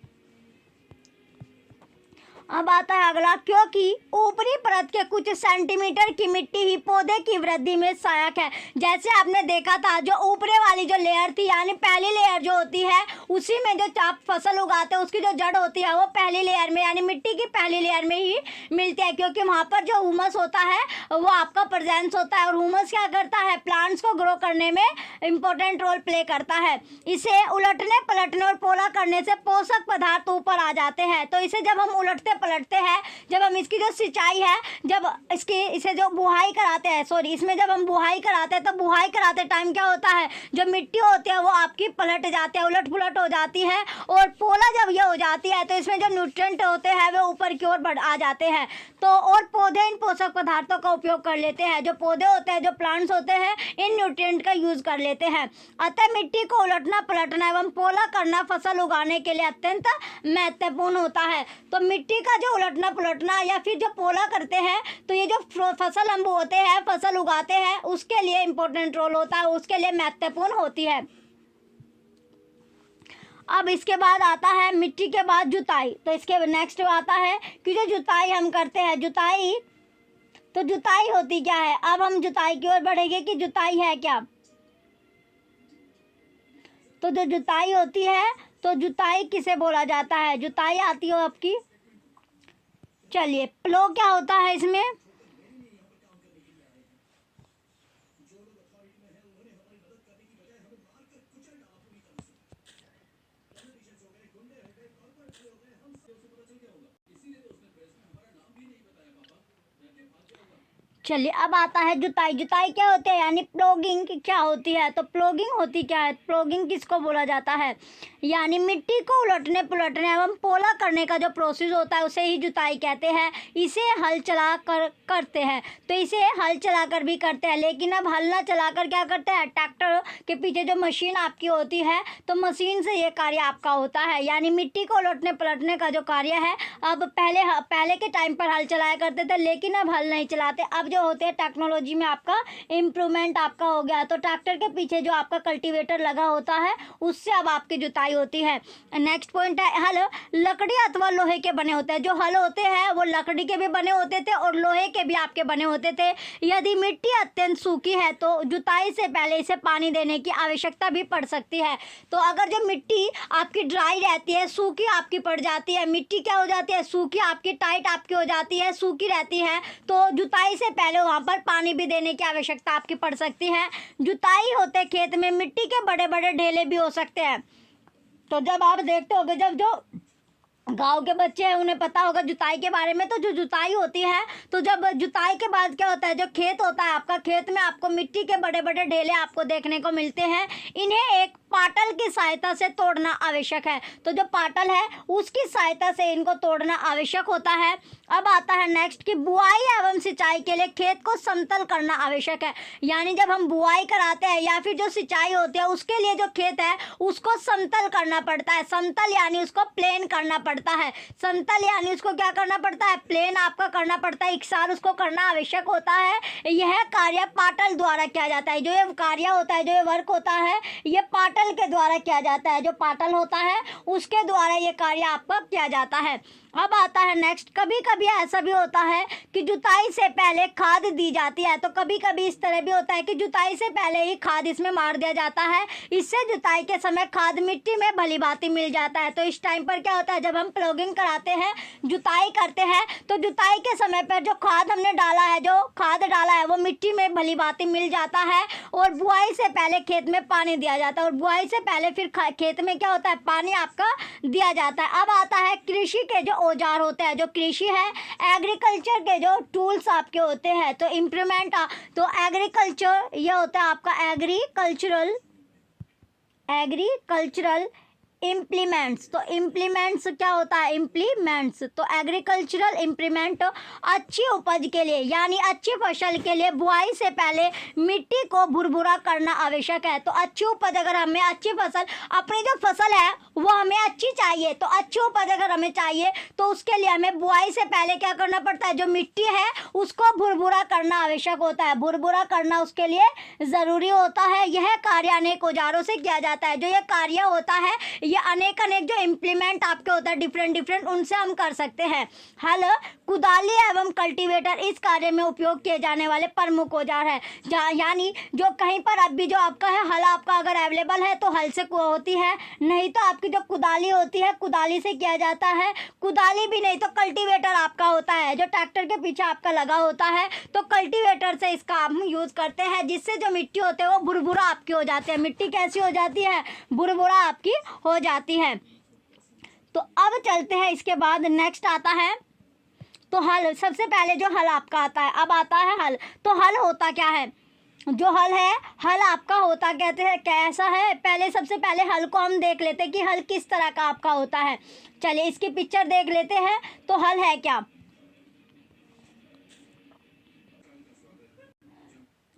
Speaker 1: अब आता है अगला, क्योंकि ऊपरी परत के कुछ सेंटीमीटर की मिट्टी ही पौधे की वृद्धि में सहायक है। जैसे आपने देखा था जो ऊपरी वाली जो लेयर थी, यानी पहली लेयर जो होती है उसी में जो आप फसल उगाते हैं उसकी जो जड़ होती है वो पहली लेयर में यानी मिट्टी की पहली लेयर में ही मिलती है, क्योंकि वहाँ पर जो ह्यूमस होता है वो आपका प्रेजेंस होता है। और ह्यूमस क्या करता है, प्लांट्स को ग्रो करने में इम्पोर्टेंट रोल प्ले करता है। इसे उलटने पलटने और पोला करने से पोषक पदार्थ ऊपर आ जाते हैं। तो इसे जब हम उलटते पलटते हैं, जब हम इसकी जो सिंचाई है, जब इसे जो बुहाई कराते हैं, इसमें जब हम बुहाई कराते हैं तो बुहाई कराते टाइम क्या होता है, जो मिट्टी होती है वो आपकी पलट जाती है, उलट पुलट हो जाती है। और पोला जब ये हो जाती है तो इसमें जो न्यूट्रिएंट होते हैं वो ऊपर की ओर बढ़ आ जाते हैं। तो और पौधे इन पोषक पदार्थों का उपयोग कर लेते हैं। जो पौधे होते हैं, जो प्लांट्स होते हैं, इन न्यूट्रिएंट का यूज कर लेते हैं। अतः मिट्टी को उलटना पलटना एवं पोला करना फसल उगाने के लिए अत्यंत महत्वपूर्ण होता है। तो मिट्टी का जो उलटना पलटना या फिर जो पोला करते हैं, तो ये जो फसल हम बोते हैं, फसल उगाते हैं, उसके लिए इम्पोर्टेंट रोल होता है, उसके लिए महत्वपूर्ण होती है। अब इसके बाद आता है मिट्टी के बाद जुताई। तो इसके नेक्स्ट आता है कि जो जुताई हम करते हैं, जुताई तो जुताई होती क्या है। अब हम जुताई की ओर बढ़ेंगे कि जुताई है क्या। तो जो जुताई होती है, तो जुताई किसे बोला जाता है, जुताई आती हो आपकी। चलिए प्लो क्या होता है इसमें, चलिए अब आता है जुताई। जुताई क्या होती है, यानी प्लोगिंग क्या होती है। तो प्लोगिंग होती क्या है, प्लोगिंग किसको बोला जाता है, यानी मिट्टी को उलटने पुलटने एवं पोला करने का जो प्रोसेस होता है उसे ही जुताई कहते हैं। इसे हल चला कर करते हैं, तो इसे हल चलाकर भी करते हैं, लेकिन अब हल ना चलाकर क्या करते हैं, ट्रैक्टर के पीछे जो मशीन आपकी होती है, तो मशीन से ये कार्य आपका होता है। यानी मिट्टी को उलटने पलटने का जो कार्य है, अब पहले के टाइम पर हल चलाया करते थे, लेकिन अब हल नहीं चलाते। अब जो होते हैं टेक्नोलॉजी में आपका इम्प्रूवमेंट आपका हो गया, तो ट्रैक्टर के पीछे जो आपका कल्टीवेटर लगा होता है उससे अब आपकी जुताई होती है। नेक्स्ट पॉइंट है हल। लकड़ी अथवा लोहे के बने होते हैं। जो हल होते हैं वो लकड़ी के भी बने होते थे और लोहे के भी आपके बने होते थे। यदि मिट्टी अत्यंत सूखी है तो जुताई से पहले इसे पानी देने की आवश्यकता भी पड़ सकती है। तो अगर जो मिट्टी आपकी ड्राई रहती है, सूखी आपकी पड़ जाती है, मिट्टी क्या हो जाती है, सूखी आपकी, टाइट आपकी हो जाती है, सूखी रहती है, तो जुताई से पहले वहाँ पर पानी भी देने की आवश्यकता आपकी पड़ सकती है। जुताई होते खेत में मिट्टी के बड़े बड़े ढेले भी हो सकते हैं। तो जब आप देखते होगे, जब जो गांव के बच्चे हैं उन्हें पता होगा जुताई के बारे में, तो जो जुताई होती है, तो जब जुताई के बाद क्या होता है, जो खेत होता है आपका, खेत में आपको मिट्टी के बड़े बड़े ढेले आपको देखने को मिलते हैं। इन्हें एक पाटल की सहायता से तोड़ना आवश्यक है। तो जो पाटल है उसकी सहायता से इनको तोड़ना आवश्यक होता है। अब आता है नेक्स्ट कि बुआई एवं सिंचाई के लिए खेत को समतल करना आवश्यक है। यानी जब हम बुआई कराते हैं या फिर जो सिंचाई होती है उसके लिए जो खेत है उसको समतल करना पड़ता है। समतल यानी उसको प्लेन करना पड़ता है। समतल यानी उसको क्या करना पड़ता है, प्लेन आपका करना पड़ता है, इकसार उसको करना आवश्यक होता है। यह कार्य पाटल द्वारा किया जाता है। जो ये कार्य होता है, जो ये वर्क होता है, ये पाटल के द्वारा किया जाता है। जो पाटल होता है उसके द्वारा ये कार्य आपका किया जाता है। अब आता है नेक्स्ट, कभी कभी ऐसा भी होता है कि जुताई से पहले खाद दी जाती है। तो कभी कभी इस तरह भी होता है कि जुताई से पहले ही खाद इसमें मार दिया जाता है। इससे जुताई के समय खाद मिट्टी में भली भांति मिल जाता है। तो इस टाइम पर क्या होता है, जब हम प्लॉगिंग कराते हैं, जुताई करते हैं, तो जुताई के समय पर जो खाद हमने डाला है, जो खाद डाला है वो मिट्टी में भली भांति मिल जाता है। और बुआई से पहले खेत में पानी दिया जाता है और बुआई से पहले फिर खेत में क्या होता है, पानी आपका दिया जाता है। अब आता है कृषि के जो औजार होते हैं, जो कृषि है, एग्रीकल्चर के जो टूल्स आपके होते हैं, तो इम्प्लीमेंट, तो एग्रीकल्चर ये होता है आपका एग्रीकल्चरल इम्प्लीमेंट्स। तो इम्प्लीमेंट्स क्या होता है, इम्प्लीमेंट्स। तो एग्रीकल्चरल इम्प्लीमेंट अच्छी उपज के लिए यानी अच्छी फसल के लिए बुआई से पहले मिट्टी को भुरभुरा करना आवश्यक है। तो अच्छी उपज, अगर हमें अच्छी फसल, अपनी जो फसल है वो हमें अच्छी चाहिए, तो अच्छी उपज अगर हमें चाहिए तो उसके लिए हमें बुआई से पहले क्या करना पड़ता है, जो मिट्टी है उसको भुरभुरा करना आवश्यक होता है। भुरभुरा करना उसके लिए ज़रूरी होता है। यह कार्य अनेक औजारों से किया जाता है। जो यह कार्य होता है, ये अनेक जो इम्प्लीमेंट आपके होता है डिफरेंट, उनसे हम कर सकते हैं। हल, कुदाली एवं कल्टीवेटर इस कार्य में उपयोग किए जाने वाले प्रमुख औजार है। यानी जो कहीं पर अभी जो आपका है, हल आपका अगर अवेलेबल है तो हल से होती है, नहीं तो आपकी जो कुदाली होती है, कुदाली से किया जाता है। कुदाली भी नहीं तो कल्टीवेटर आपका होता है, जो ट्रैक्टर के पीछे आपका लगा होता है। तो कल्टीवेटर से इसका हम यूज़ करते हैं, जिससे जो मिट्टी होते हैं वो भुरभुरा आपकी हो जाती है। मिट्टी कैसी हो जाती है, भुरभुरा आपकी हो जाती है। तो अब चलते हैं, इसके बाद नेक्स्ट आता है तो हल। सबसे पहले जो हल आपका आता है, अब आता है हल। तो हल होता क्या है, जो हल है, हल आपका होता कहते हैं कैसा है, पहले सबसे पहले हल को हम देख लेते हैं कि हल किस तरह का आपका होता है। चलिए इसकी पिक्चर देख लेते हैं। तो हल है क्या,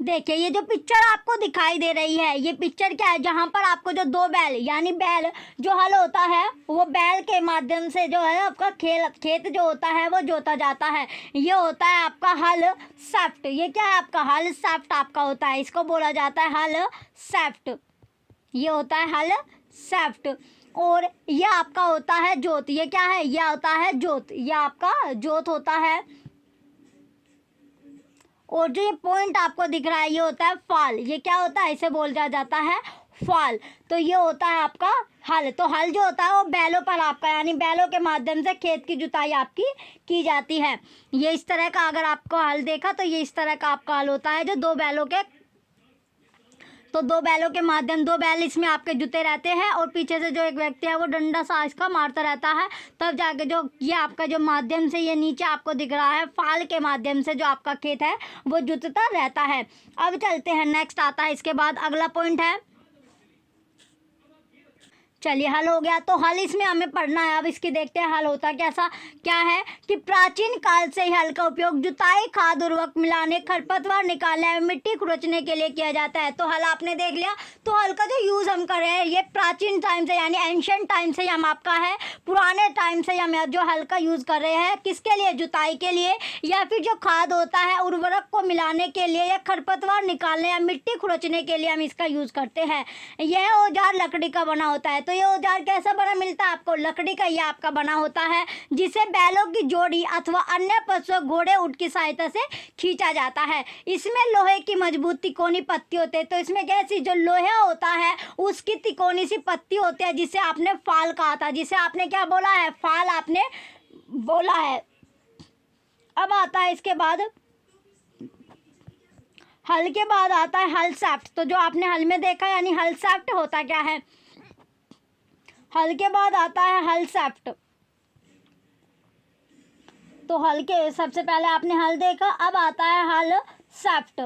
Speaker 1: देखिए ये जो पिक्चर आपको दिखाई दे रही है, ये पिक्चर क्या है, जहाँ पर आपको जो दो बैल, यानी बैल जो हल होता है वो बैल के माध्यम से जो है आपका खेत जो होता है वो जोता जाता है। ये होता है आपका हल सैफ्ट। ये क्या है आपका, हल सैफ्ट आपका होता है, इसको बोला जाता है हल सैफ्ट। ये होता है हल सैफ्ट। और ये आपका होता है जोत। ये क्या है, ये होता है जोत, ये आपका जोत होता है। और जो ये पॉइंट आपको दिख रहा है ये होता है फाल। ये क्या होता है, इसे बोला जाता है फाल। तो ये होता है आपका हल। तो हल जो होता है वो बैलों पर आपका, यानी बैलों के माध्यम से खेत की जुताई आपकी की जाती है। ये इस तरह का, अगर आपको हल देखा तो ये इस तरह का आपका हल होता है, जो दो बैलों के माध्यम, दो बैल इसमें आपके जुते रहते हैं और पीछे से जो एक व्यक्ति है वो डंडा सा इसका मारता रहता है, तब जाके जो ये आपका जो माध्यम से ये नीचे आपको दिख रहा है फाल के माध्यम से जो आपका खेत है वो जुतता रहता है। अब चलते हैं, नेक्स्ट आता है इसके बाद अगला पॉइंट है। चलिए हल हो गया। तो हल इसमें हमें पढ़ना है। अब इसकी देखते हैं हल होता कैसा क्या है, कि प्राचीन काल से ही हल का उपयोग जुताई, खाद, उर्वरक मिलाने, खरपतवार निकालने और मिट्टी खुरचने के लिए किया जाता है। तो हल आपने देख लिया। तो हल का जो यूज़ हम कर रहे हैं ये प्राचीन टाइम से, यानी एंशिएंट टाइम से हम आपका है, पुराने टाइम से हम जो हल का यूज़ कर रहे हैं, किसके लिए, जुताई के लिए, या फिर जो खाद होता है उर्वरक को मिलाने के लिए, या खरपतवार निकालने या मिट्टी खुरचने के लिए हम इसका यूज़ करते हैं। यह औजार लकड़ी का बना होता है। तो ये औजार कैसा बना मिलता है आपको, लकड़ी का ये आपका बना होता है, जिसे बैलों की जोड़ी अथवा अन्य पशु, घोड़े, ऊंट की सहायता से खींचा जाता है। इसमें लोहे की मजबूत तिकोनी पत्ती होते हैं। तो इसमें कैसी, जो लोहा होता है उसकी तिकोनी सी पत्ती होती है, जिसे आपने फाल कहा था, जिसे आपने क्या बोला है, फाल आपने बोला है। अब आता है इसके बाद, हल के बाद आता है हल सैफ्ट। तो जो आपने हल में देखा, यानी हल सैफ्ट होता क्या है, हल के बाद आता है हल सैफ्ट। तो हल के सबसे पहले आपने हल देखा, अब आता है हल सैफ्ट।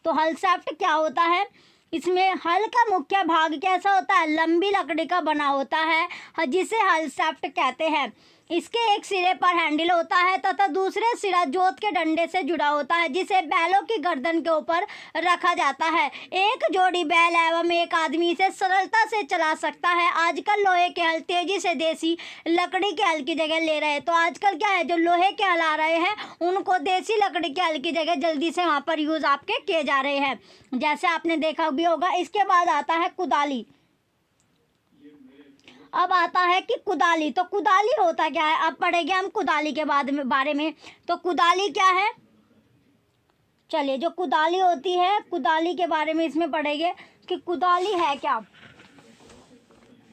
Speaker 1: तो हल सैफ्ट क्या होता है, इसमें हल का मुख्य भाग कैसा होता है, लंबी लकड़ी का बना होता है जिसे हल शाफ्ट कहते हैं। इसके एक सिरे पर हैंडल होता है तथा दूसरे सिरा जोत के डंडे से जुड़ा होता है जिसे बैलों की गर्दन के ऊपर रखा जाता है। एक जोड़ी बैल एवं एक आदमी इसे सरलता से चला सकता है। आजकल लोहे के हल तेजी से देसी लकड़ी के हल की जगह ले रहे हैं। तो आजकल क्या है, जो लोहे के हल आ रहे हैं उनको देसी लकड़ी के हल की जगह जल्दी से वहाँ पर यूज़ आपके किए जा रहे हैं, जैसे आपने देखा भी होगा। इसके बाद आता है कुदाली। अब आता है कि कुदाली, तो कुदाली होता क्या है, अब पढ़ेंगे हम कुदाली के बारे में। तो कुदाली क्या है, चलिए जो कुदाली होती है कुदाली के बारे में इसमें पढ़ेंगे कि कुदाली है क्या।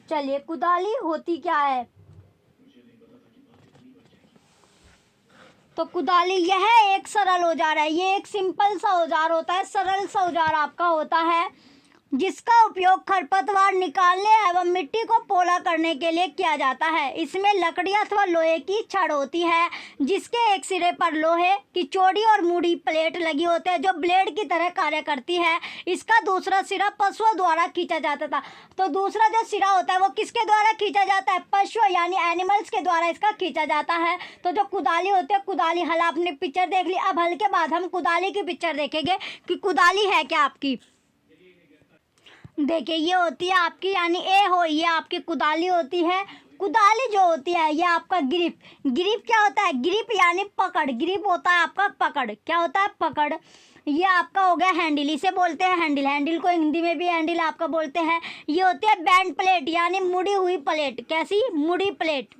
Speaker 1: चलिए कुदाली होती क्या है, तो कुदाली यह एक सरल औजार है। ये एक सिंपल सा औजार होता है, सरल सा औजार आपका होता है जिसका उपयोग खरपतवार निकालने एवं मिट्टी को पोला करने के लिए किया जाता है। इसमें लकड़ी अथवा लोहे की छड़ होती है जिसके एक सिरे पर लोहे की चौड़ी और मुड़ी प्लेट लगी होती है जो ब्लेड की तरह कार्य करती है। इसका दूसरा सिरा पशुओं द्वारा खींचा जाता था। तो दूसरा जो सिरा होता है वो किसके द्वारा खींचा जाता है, पशुओं यानी एनिमल्स के द्वारा इसका खींचा जाता है। तो जो कुदाली होती है, कुदाली हल आपने पिक्चर देख ली। अब हल के बाद हम कुदाली की पिक्चर देखेंगे कि कुदाली है क्या आपकी। देखिए ये होती है आपकी, यानी ए हो, ये आपकी कुदाली होती है। कुदाली जो होती है ये आपका ग्रिप। ग्रिप क्या होता है, ग्रिप यानी पकड़। ग्रिप होता है आपका पकड़। क्या होता है, पकड़। ये आपका हो गया हैंडल, इसे बोलते हैं हैंडल। हैंडल को हिंदी में भी हैंडल आपका बोलते हैं। ये होती है बैंड प्लेट यानी मुड़ी हुई प्लेट। कैसी, मुड़ी प्लेट।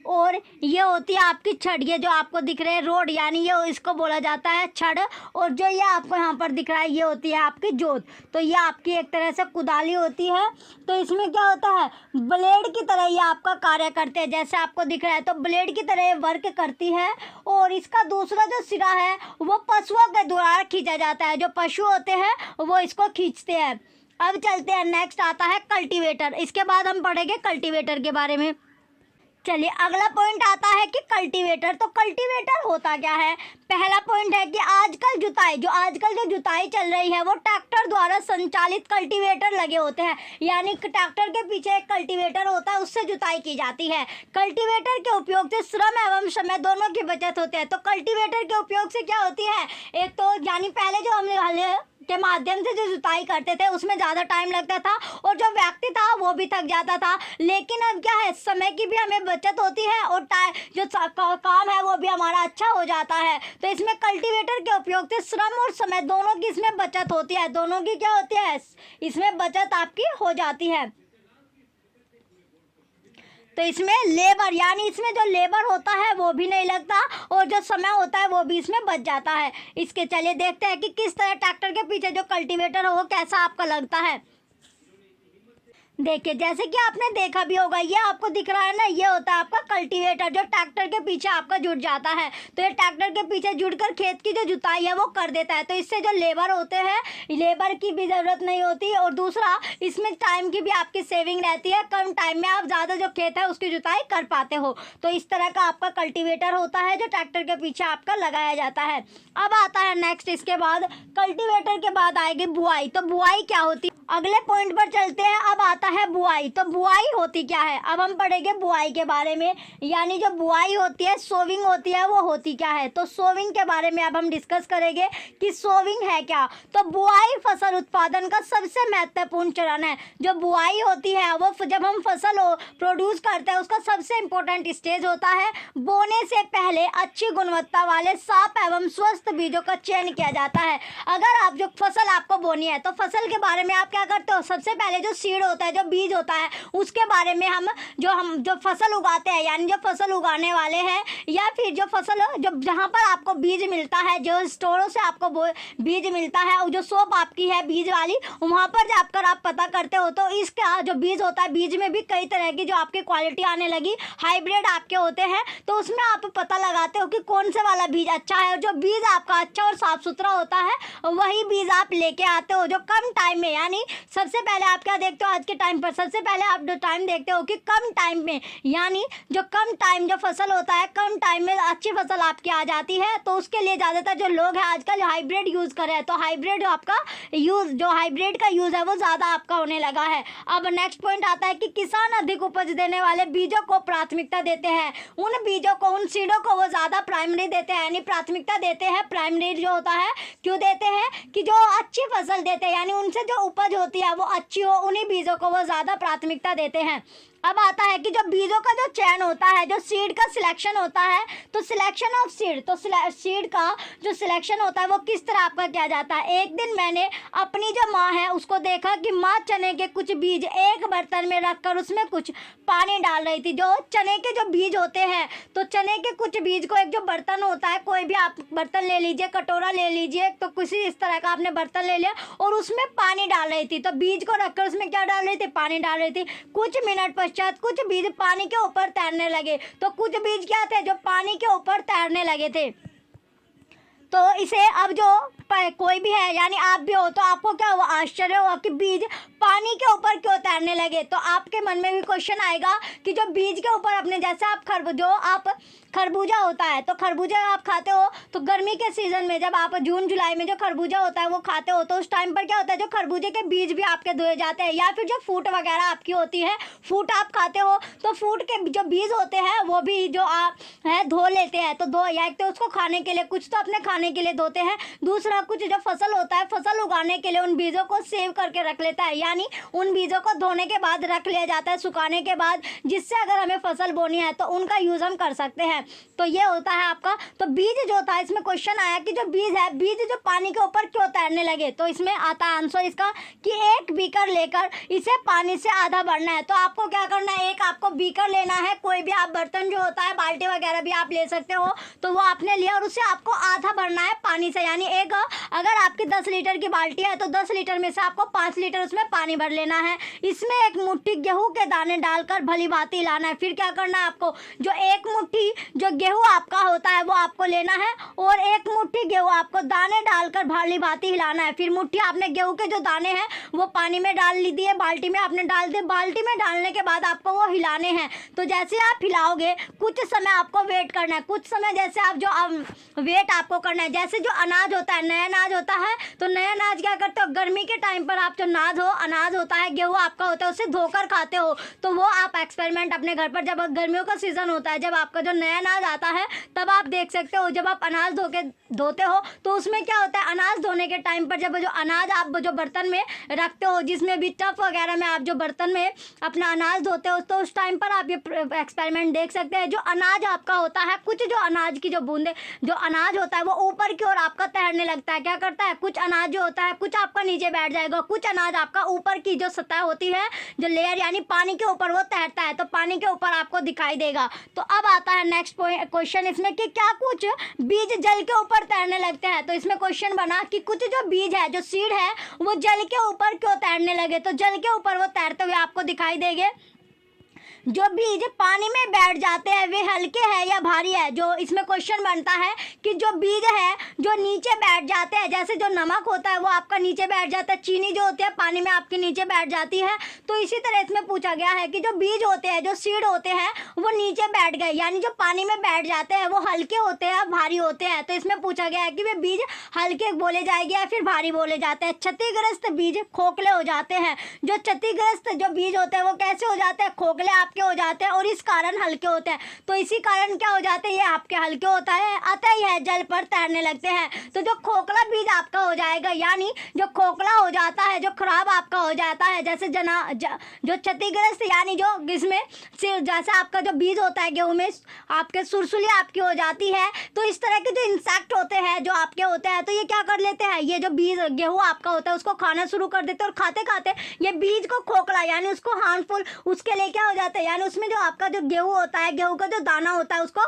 Speaker 1: और ये होती है आपकी छड़, ये जो आपको दिख रहे हैं रोड, यानी ये इसको बोला जाता है छड़। और जो ये आपको यहाँ पर दिख रहा है ये होती है आपकी जोत। तो ये आपकी एक तरह से कुदाली होती है। तो इसमें क्या होता है, ब्लेड की तरह ये आपका कार्य करते हैं, जैसे आपको दिख रहा है। तो ब्लेड की तरह ये वर्क करती है। और इसका दूसरा जो सिरा है वो पशुओं के द्वारा खींचा जाता है। जो पशु होते हैं वो इसको खींचते हैं। अब चलते हैं, नेक्स्ट आता है कल्टीवेटर। इसके बाद हम पढ़ेंगे कल्टीवेटर के बारे में। चलिए अगला पॉइंट आता है कि कल्टीवेटर। तो कल्टीवेटर होता क्या है, पहला पॉइंट है कि आजकल जो जुताई चल रही है वो ट्रैक्टर द्वारा संचालित कल्टीवेटर लगे होते हैं। यानी ट्रैक्टर के पीछे एक कल्टीवेटर होता है, उससे जुताई की जाती है। कल्टीवेटर के उपयोग से श्रम एवं समय दोनों की बचत होती है। तो कल्टीवेटर के उपयोग से क्या होती है, एक तो यानी पहले जो हम हल के माध्यम से जो जुताई करते थे उसमें ज़्यादा टाइम लगता था और जो व्यक्ति था वो भी थक जाता था। लेकिन अब क्या है, समय की भी हमें बचत होती है और जो काम है वो भी हमारा अच्छा हो जाता है। तो इसमें कल्टीवेटर के उपयोग से श्रम और समय दोनों की इसमें बचत होती है। दोनों की क्या होती है, इसमें बचत आपकी हो जाती है। तो इसमें लेबर, यानी इसमें जो लेबर होता है वो भी नहीं लगता और जो समय होता है वो भी इसमें बच जाता है। इसके चलिए देखते हैं कि किस तरह ट्रैक्टर के पीछे जो कल्टीवेटर हो वो कैसा आपका लगता है। देखिए जैसे कि आपने देखा भी होगा, ये आपको दिख रहा है ना, ये होता है आपका कल्टीवेटर जो ट्रैक्टर के पीछे आपका जुड़ जाता है। तो ये ट्रैक्टर के पीछे जुड़कर खेत की जो जुताई है वो कर देता है। तो इससे जो लेबर होते हैं, लेबर की भी ज़रूरत नहीं होती। और दूसरा, इसमें टाइम की भी आपकी सेविंग रहती है। कम टाइम में आप ज़्यादा जो खेत है उसकी जुताई कर पाते हो। तो इस तरह का आपका कल्टीवेटर होता है जो ट्रैक्टर के पीछे आपका लगाया जाता है। अब आता है नेक्स्ट, इसके बाद कल्टीवेटर के बाद आएगी बुआई। तो बुआई क्या होती है, अगले पॉइंट पर चलते हैं। अब आता है बुआई। तो बुआई होती क्या है, अब हम पढ़ेंगे बुआई के बारे में। यानी जो बुआई होती है, सोविंग होती है, वो होती क्या है। तो सोविंग के बारे में अब हम डिस्कस करेंगे कि सोविंग है क्या। तो बुआई फसल उत्पादन का सबसे महत्वपूर्ण चरण है। जो बुआई होती है वो जब हम फसल प्रोड्यूस करते हैं उसका सबसे इम्पोर्टेंट स्टेज होता है। बोने से पहले अच्छी गुणवत्ता वाले साफ एवं स्वस्थ बीजों का चयन किया जाता है। अगर आप जो फसल आपको बोनी है तो फसल के बारे में आप क्या करते हो, सबसे पहले जो सीड होता है, जो बीज होता है, उसके बारे में हम जो फसल उगाते हैं, यानी जो फसल उगाने वाले हैं या फिर जो फसल जो जहाँ पर आपको बीज मिलता है, जो स्टोरों से आपको बीज मिलता है, जो शॉप आपकी है बीज वाली, वहाँ पर जाकर आप पता करते हो। तो इसका जो बीज होता है, बीज में भी कई तरह की जो आपकी क्वालिटी आने लगी, हाइब्रिड आपके होते हैं। तो उसमें आप पता लगाते हो कि कौन से वाला बीज अच्छा है। और जो बीज आपका अच्छा और साफ सुथरा होता है वही बीज आप लेके आते हो, जो कम टाइम में, यानी सबसे पहले आप क्या देखते हो आज के टाइम पर, सबसे पहले आप जो टाइम देखते हो कि कम टाइम में, यानी जो कम टाइम जो फसल होता है कम टाइम में अच्छी फसल आपकी आ जाती है। तो उसके लिए ज़्यादातर जो लोग हैं आजकल हाइब्रिड यूज़ कर रहे हैं, तो हाइब्रिड आपका यूज़, जो हाइब्रिड का यूज़ है वो ज़्यादा आपका होने लगा है। अब नेक्स्ट पॉइंट आता है कि किसान अधिक उपज देने वाले बीजों को प्राथमिकता देते हैं। उन बीजों को, उन सीडों को वो ज़्यादा प्राइमरी देते हैं, यानी प्राथमिकता देते हैं। प्राइमरी जो होता है क्यों देते हैं कि जो अच्छी फसल देते हैं, यानी उनसे जो उपज होती है वो अच्छी हो, उन्हीं बीजों को वो ज़्यादा प्राथमिकता देते हैं। अब आता है कि जो बीजों का जो चयन होता है, जो सीड का सिलेक्शन होता है, तो सिलेक्शन ऑफ सीड, तो सीड का जो सिलेक्शन होता है वो किस तरह आपका किया जाता है। एक दिन मैंने अपनी जो माँ है उसको देखा कि माँ चने के कुछ बीज एक बर्तन में रखकर उसमें कुछ पानी डाल रही थी। जो चने के जो बीज होते हैं, तो चने के कुछ बीज को एक जो बर्तन होता है, कोई भी आप बर्तन ले लीजिए, कटोरा ले लीजिए, तो किसी इस तरह का आपने बर्तन ले लिया और उसमें पानी डाल रही थी। तो बीज को रखकर उसमें क्या डाल रही थी, पानी डाल रही थी। कुछ मिनट पश्चात कुछ बीज पानी के ऊपर तैरने लगे। तो कुछ बीज क्या थे, जो पानी के ऊपर तैरने लगे थे। तो इसे अब जो कोई भी है, यानी आप भी हो, तो आपको क्या हुआ, आश्चर्य हुआ कि बीज पानी के ऊपर क्यों तैरने लगे। तो आपके मन में भी क्वेश्चन आएगा कि जो बीज के ऊपर अपने, जैसे आप खरबूजा होता है, तो खरबूजा आप खाते हो, तो गर्मी के सीज़न में जब आप जून जुलाई में जो खरबूजा होता है वो खाते हो, तो उस टाइम पर क्या होता है, जो खरबूजे के बीज भी आपके धोए जाते हैं। या फिर जो फूट वगैरह आपकी होती है, फूट आप खाते हो, तो फूट के जो बीज होते हैं वो भी जो आप है धो लेते हैं। तो धो, या एक तो उसको खाने के लिए, कुछ तो अपने खाने के लिए धोते हैं, दूसरा कुछ जो फसल होता है, फसल उगाने के लिए उन बीजों को सेव करके रख लेता है, यानी उन बीजों को धोने के बाद रख लिया जाता है सुखाने के बाद, जिससे अगर हमें फसल बोनी है तो उनका यूज़ हम कर सकते हैं। तो ये होता है आपका। तो बीज जो था, इसमें क्वेश्चन आया कि जो बीज है, बीज जो पानी के ऊपर क्यों तैरने लगे। तो इसमें आता है आंसर इसका कि एक बीकर लेकर इसे पानी से आधा भरना है। तो आपको क्या करना है, एक आपको बीकर लेना है, कोई भी आप बर्तन जो होता है, बाल्टी वगैरह भी आप ले सकते हो, तो वो आपने लिया और उसे आपको आधा भरना है पानी से। यानी एक, अगर आपकी 10 लीटर की बाल्टी है तो 10 लीटर में से आपको 5 लीटर उसमें पानी भर लेना है। इसमें एक मुट्ठी गेहूं के दाने डालकर भली भांति हिलाना है। फिर क्या करना है आपको, जो एक मुट्ठी जो गेहूं आपका होता है वो आपको लेना है और एक मुट्ठी गेहूं आपको दाने डालकर भली भांति हिलाना है। फिर मुट्ठी आपने गेहूं के जो दाने हैं वो पानी में डाल ली दिए, बाल्टी में आपने डाल दिए। बाल्टी में डालने के बाद आपको वो हिलाने हैं। तो जैसे आप हिलाओगे, कुछ समय आपको वेट करना है, कुछ समय जैसे आप जो वेट आपको करना है। जैसे जो अनाज होता है, नया अनाज होता है, तो नया अनाज क्या करते हो, गर्मी के टाइम पर आप जो अनाज होता है, गेहूं आपका होता है, उसे धोकर खाते हो। तो वो आप एक्सपेरिमेंट अपने घर पर, जब गर्मियों का सीज़न होता है, जब आपका जो नया अनाज आता है, तब आप देख सकते हो, जब आप अनाज धोते हो तो उसमें क्या होता है, अनाज धोने के टाइम पर जब जो अनाज आप जो बर्तन में रखते हो, जिसमें भी टफ वगैरह में आप जो बर्तन में अपना अनाज धोते हो, तो उस टाइम पर आप ये एक्सपेरिमेंट देख सकते हैं। जो अनाज आपका होता है, कुछ जो अनाज की जो बूंदे, जो अनाज होता है वो ऊपर की ओर आपका तैरने लगता है। क्या करता है, कुछ अनाज जो होता है, कुछ आपका नीचे बैठ जाएगा, कुछ अनाज आपका ऊपर की जो सतह होती है, जो लेयर, यानी पानी के ऊपर वो तैरता है, तो पानी के ऊपर आपको दिखाई देगा। तो अब आता है नेक्स्ट क्वेश्चन इसमें कि क्या कुछ बीज जल के ऊपर तैरने लगते हैं। तो इसमें क्वेश्चन बना कि कुछ जो बीज है, जो सीड है, वो जल के ऊपर क्यों तैरने लगे। तो जल के ऊपर वो तैरते हुए आपको दिखाई देंगे। जो बीज पानी में बैठ जाते हैं वे हल्के हैं या भारी है। जो इसमें क्वेश्चन बनता है कि जो बीज है जो नीचे बैठ जाते हैं, जैसे जो नमक होता है वो आपका नीचे बैठ जाता है, चीनी जो होती है पानी में आपके नीचे बैठ जाती है, तो इसी तरह इसमें पूछा गया है कि जो बीज होते हैं, जो सीड होते हैं, वो नीचे बैठ गए, यानी जो पानी में बैठ जाते हैं वो हल्के होते हैं, भारी होते हैं। तो इसमें पूछा गया है कि वे बीज हल्के बोले जाएंगे या फिर भारी बोले जाते हैं। क्षतिग्रस्त बीज खोखले हो जाते हैं। जो क्षतिग्रस्त जो बीज होते हैं वो कैसे हो जाते हैं, खोखले आपके हो जाते हैं और इस कारण हल्के होते हैं। तो इसी कारण क्या हो जाते हैं, ये आपके हल्के होता है, अतः यह जल पर तैरने लगते हैं। तो जो खोखला बीज आपका हो जाएगा, यानी जो खोखला हो जाता है, जो खराब आपका हो जाता है, जैसे जो क्षतिग्रस्त, यानी जो इसमें जैसे आपका जो बीज होता है गेहूं में, आपके सुरसुली आपकी हो जाती है। तो इस तरह के जो इंसेक्ट होते हैं जो आपके होते हैं, तो ये क्या कर लेते हैं, ये जो बीज गेहूं आपका होता है उसको खाना शुरू कर देते हैं और खाते खाते ये बीज को खोखला, यानी उसको हार्मफुल, उसके लिए क्या हो जाता है, यानी उसमें जो आपका जो गेहूँ होता है, गेहूँ का जो दाना होता है उसको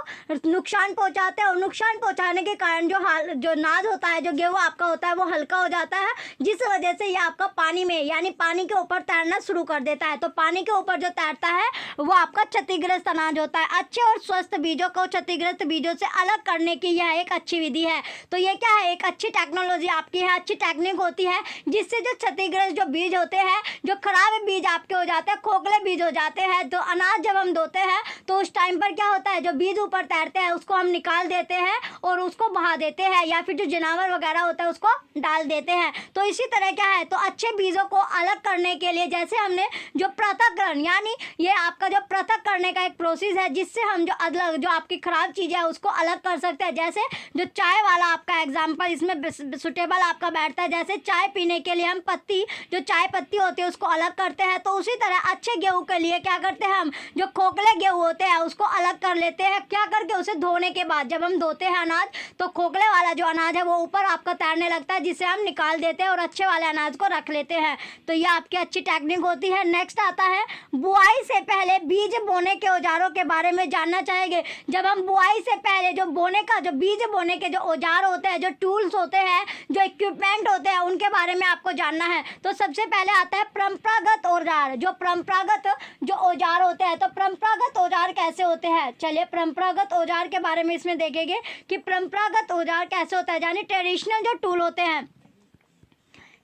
Speaker 1: नुकसान पहुंचाते हैं, और नुकसान पहुंचाने के कारण जो अनाज होता है, जो गेहूँ आपका होता है वो हल्का हो जाता है, जिस वजह से ये आपका पानी में यानी पानी के ऊपर तैरना शुरू कर देता है। तो पानी के ऊपर जो तैरता है वो आपका क्षतिग्रस्त अनाज होता है। अच्छे और स्वस्थ बीजों को क्षतिग्रस्त बीजों से अलग करने की यह एक अच्छी विधि है। तो ये क्या है, एक अच्छी टेक्नोलॉजी आपकी है, अच्छी टेक्निक होती है, जिससे जो क्षतिग्रस्त जो बीज होते हैं, जो खराब बीज आपके हो जाते हैं, खोखले बीज हो जाते हैं, तो अनाज जब हम धोते हैं तो उस टाइम पर क्या होता है, जो बीज ऊपर तैरते हैं उसको हम निकाल देते हैं और उसको बहा देते हैं, या फिर जो जानवर वगैरह होता है उसको डाल देते हैं। तो इसी तरह क्या है, तो अच्छे बीजों को अलग करने के लिए जैसे हमने जो पृथक्करण, यानी ये आपका जो पृथक करने का एक प्रोसेस है, जिससे हम जो अलग जो आपकी खराब चीज़ है उसको अलग कर सकते हैं। जैसे जो चाय वाला आपका एग्जाम्पल इसमें सुटेबल आपका बैठता है। जैसे चाय पीने के लिए हम पत्ती, जो चाय पत्ती होती है उसको अलग करते हैं, तो उसी तरह अच्छे गेहूँ के लिए क्या करते हैं, हम जो खोखले गेहूँ होते हैं उसको अलग कर लेते हैं। क्या करके, उसे धोने के बाद जब हम धोते हैं अनाज, तो खोखले वाला जो अनाज है वो ऊपर आपका तैरने लगता है, जिसे हम निकाल देते हैं और अच्छे वाले अनाज को रख लेते हैं। तो ये आपकी अच्छी टेक्निक होती है। नेक्स्ट आता है बुआई से पहले बीज बोने के औजारों के बारे में जानना चाहेंगे। जब हम बुआई से पहले जो बोने का, जो बीज बोने के जो औजार होते हैं, जो टूल्स होते हैं, जो इक्विपमेंट होते हैं, उनके बारे में आपको जानना है। तो सबसे पहले आता है परंपरागत औजार। जो परंपरागत जो औजार होते हैं, तो परंपरागत औजार कैसे होते हैं, चलिए परंपरागत औजार के बारे में इसमें देखेंगे कि परंपरागत औजार कैसे होता है, यानी ट्रेडिशनल जो टूल होते हैं।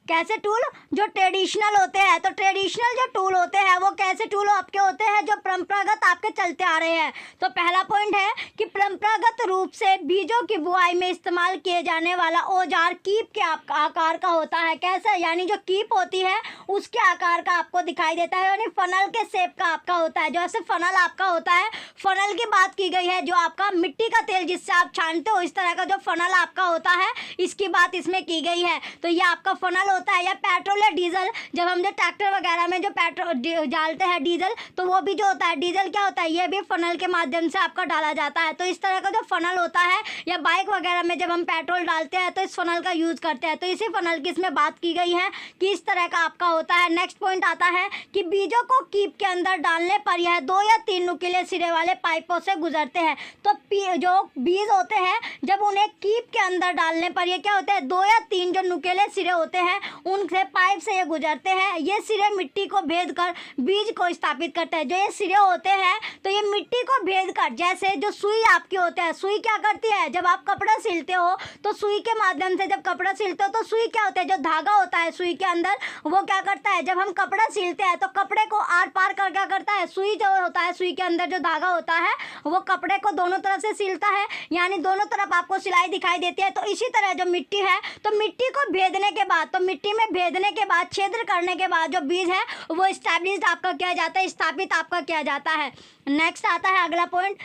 Speaker 1: कैसे टूल, जो ट्रेडिशनल होते हैं, तो ट्रेडिशनल जो टूल होते हैं वो कैसे टूल आपके होते हैं, जो परंपरागत आपके चलते आ रहे हैं। तो पहला पॉइंट है कि परंपरागत रूप से बीजों की बुआई में इस्तेमाल किए जाने वाला औजार कीप के आकार का होता है। कैसा, यानी जो कीप होती है उसके आकार का आपको दिखाई देता है, यानी फनल के शेप का आपका होता है। जैसे फनल आपका होता है, फनल की बात की गई है, जो आपका मिट्टी का तेल जिससे आप छानते हो, इस तरह का जो फनल आपका होता है, इसकी बात इसमें की गई है। तो ये आपका फनल होता है। या पेट्रोल या डीजल, जब हम जो ट्रैक्टर वगैरह में जो पेट्रोल डालते हैं डीजल, तो वो भी जो होता है डीजल क्या होता है, ये भी फनल के माध्यम से आपका डाला जाता है। तो इस तरह का जो फनल होता है, या बाइक वगैरह में जब हम पेट्रोल डालते हैं तो इस फनल का यूज़ करते हैं। तो इसी फनल की इसमें बात की गई है कि इस तरह का आपका होता है। नेक्स्ट पॉइंट आता है कि बीजों को कीप के अंदर डालने पर यह 2 या 3 नुकीले सिरे वाले पाइपों से गुजरते हैं। तो जो बीज होते हैं, जब उन्हें कीप के अंदर डालने पर ये क्या होता है, 2 या 3 जो नुकीले सिरे होते हैं उनसे पाइप से ये गुजरते हैं। ये सिरे मिट्टी को भेद कर बीज को स्थापित करते हैं। जो ये सिरे होते हैं, तो ये मिट्टी को भेद कर, जैसे जो सुई आपकी होता है, सुई क्या करती है, जब आप कपड़ा सिलते हो तो सुई के माध्यम से जब कपड़ा सिलते हो तो सुई क्या होता है, जो धागा होता है सुई के अंदर, वो क्या करता है, जब हम कपड़ा सिलते हैं तो कपड़े को आर पार कर क्या करता है, सुई जो होता है, सुई के अंदर जो धागा होता है वो कपड़े को दोनों तरफ से सिलता है, यानी दोनों तरफ आपको सिलाई दिखाई देती है। तो इसी तरह जो मिट्टी है, तो मिट्टी को भेदने के बाद, तो मिट्टी में भेदने के बाद, छेद करने के बाद जो बीज है वो स्टैब्लिश्ड आपका किया जाता है, स्थापित आपका किया जाता है। नेक्स्ट आता है अगला पॉइंट,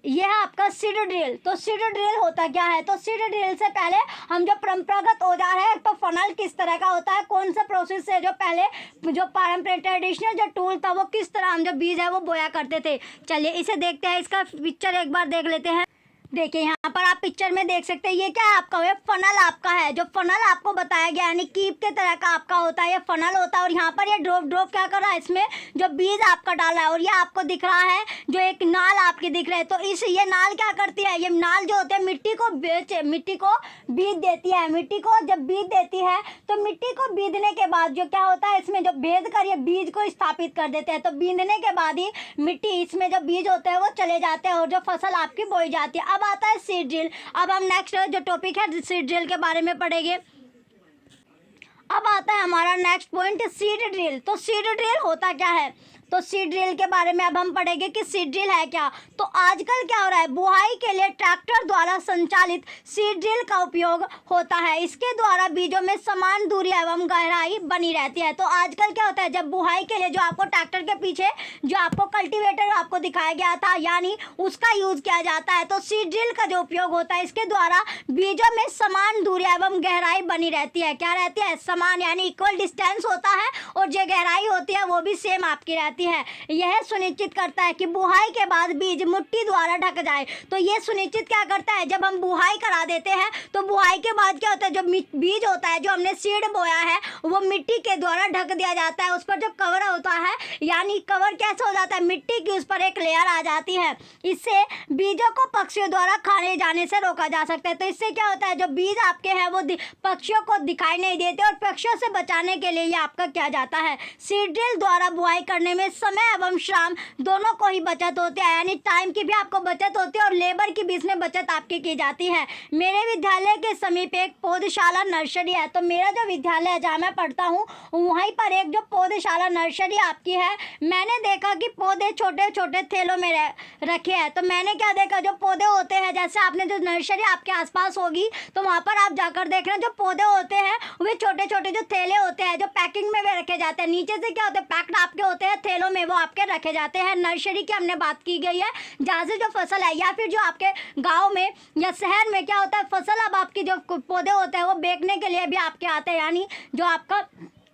Speaker 1: यह है आपका सीड ड्रिल। तो सीड ड्रिल होता क्या है, तो सीड ड्रिल से पहले हम जो परंपरागत औजार है, तो फनल किस तरह का होता है, कौन सा प्रोसेस से जो पहले जो पारंपरिक ट्रेडिशनल जो टूल था वो किस तरह हम जो बीज है वो बोया करते थे। चलिए इसे देखते हैं, इसका पिक्चर एक बार देख लेते हैं। देखिए यहाँ पर आप पिक्चर में देख सकते हैं, ये क्या है आपका, ये फनल आपका है। जो फनल आपको बताया गया यानी कीप के तरह का आपका होता है, ये फनल होता है। और यहाँ पर ये ड्रॉप क्या कर रहा है, इसमें जो बीज आपका डाला है, और ये आपको दिख रहा है जो एक नाल आपकी दिख रही है। तो ये नाल क्या करती है, ये नाल जो होते हैं मिट्टी को बीज देती है। मिट्टी को जब बीज देती है तो मिट्टी को बीजने के बाद जो क्या होता है, इसमें जो भेद कर ये बीज को स्थापित कर देते हैं। तो बीजने के बाद ही मिट्टी, इसमें जो बीज होते हैं वो चले जाते हैं और जो फसल आपकी बोई जाती है। अब आता है सीड ड्रिल। अब हम नेक्स्ट जो टॉपिक है सीड ड्रिल के बारे में पढ़ेंगे। अब आता है हमारा नेक्स्ट पॉइंट, सीड ड्रिल। तो सीड ड्रिल होता क्या है, तो सीड ड्रिल के बारे में अब हम पढ़ेंगे कि सीड ड्रिल है क्या। तो आजकल क्या हो रहा है, बुआई के लिए ट्रैक्टर द्वारा संचालित सीड ड्रिल का उपयोग होता है। इसके द्वारा बीजों में समान दूरी एवं गहराई बनी रहती है। तो आजकल क्या होता है, जब बुआई के लिए जो आपको ट्रैक्टर के पीछे जो आपको कल्टीवेटर आपको दिखाया गया था, यानी उसका यूज़ किया जाता है। तो सीड ड्रिल का जो उपयोग होता है, इसके द्वारा बीजों में समान दूरी एवं गहराई बनी रहती है। क्या रहती है, समान, यानी इक्वल डिस्टेंस होता है, और जो गहराई होती है वो भी सेम आपकी रहती है। जाती है। यह सुनिश्चित करता है कि बुआई के बाद बीज मिट्टी द्वारा ढक जाए। तो ये सुनिश्चित क्या करता है, जब हम बुआई करा देते हैं तो बुआई के बाद क्या होता है, जो बीज होता है, जो हमने सीड बोया है, वो मिट्टी के द्वारा ढक दिया जाता है। उस पर जो कवर होता है, यानी कवर कैसे हो जाता है, मिट्टी की उस पर एक लेयर आ जाती है। इससे बीजों को पक्षियों द्वारा खाने जाने से रोका जा सकता है। तो इससे क्या होता है, जो बीज आपके हैं वो पक्षियों को दिखाई नहीं देते और पक्षियों से बचाने के लिए ये आपका किया जाता है। सीड ड्रिल द्वारा बुआई करने में समय एवं श्रम दोनों को ही बचत होती है, यानी टाइम की भी आपको बचत होती है और लेबर की भी इसमें बचत आपकी की जाती है। मेरे विद्यालय के समीप एक पौधशाला नर्सरी है। तो मेरा जो विद्यालय है जहाँ मैं पढ़ता हूँ वहीं पर एक जो पौधशाला नर्सरी आपकी है, मैंने देखा कि पौधे छोटे छोटे थैलों में रखे हैं। तो मैंने क्या देखा, जो पौधे होते हैं, जैसे आपने जो नर्सरी आपके आसपास होगी तो वहाँ पर आप जाकर देखना, जो पौधे होते हैं वे छोटे छोटे जो थैले होते हैं, जो पैकिंग में वे रखे जाते हैं, नीचे से क्या होते हैं, पैक्ड आपके होते हैं थैलों में, वो आपके रखे जाते हैं। नर्सरी की हमने बात की गई है, जहाँ से जो फसल है या फिर जो आपके गाँव में या शहर में क्या होता है, फसल अब आपकी जो पौधे होते हैं वो बेचने के लिए भी आपके आते हैं, यानी जो आपका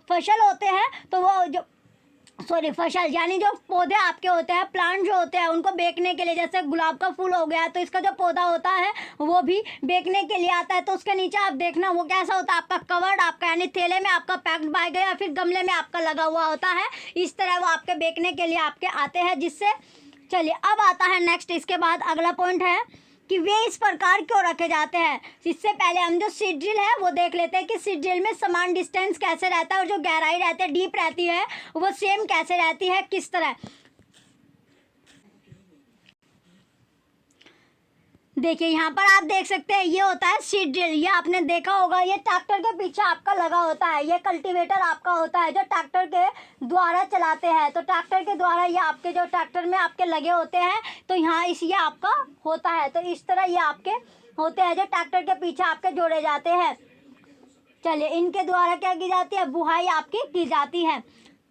Speaker 1: फसल होते हैं तो वो जो फसल यानी जो पौधे आपके होते हैं, प्लांट जो होते हैं, उनको बेचने के लिए, जैसे गुलाब का फूल हो गया तो इसका जो पौधा होता है वो भी बेचने के लिए आता है। तो उसके नीचे आप देखना वो कैसा होता है, आपका कवर्ड आपका, यानी थैले में आपका पैक्ड बाय गया या फिर गमले में आपका लगा हुआ होता है। इस तरह वो आपके बेचने के लिए आपके आते हैं, जिससे चलिए अब आता है नेक्स्ट, इसके बाद अगला पॉइंट है कि वे इस प्रकार क्यों रखे जाते हैं। इससे पहले हम जो सीड ड्रिल है वो देख लेते हैं कि सीड ड्रिल में समान डिस्टेंस कैसे रहता है और जो गहराई रहती है, डीप रहती है, वो सेम कैसे रहती है, किस तरह। देखिए यहाँ पर आप देख सकते हैं ये होता है सीड ड्रिल। ये आपने देखा होगा, ये ट्रैक्टर के पीछे आपका लगा होता है। ये कल्टीवेटर आपका होता है जो ट्रैक्टर के द्वारा चलाते हैं। तो ट्रैक्टर के द्वारा ये आपके जो ट्रैक्टर में आपके लगे होते हैं, तो यहाँ ये आपका होता है। तो इस तरह ये आपके होते हैं जो ट्रैक्टर के पीछे आपके जोड़े जाते हैं। चलिए इनके द्वारा क्या की जाती है, बुआई आपकी की जाती है।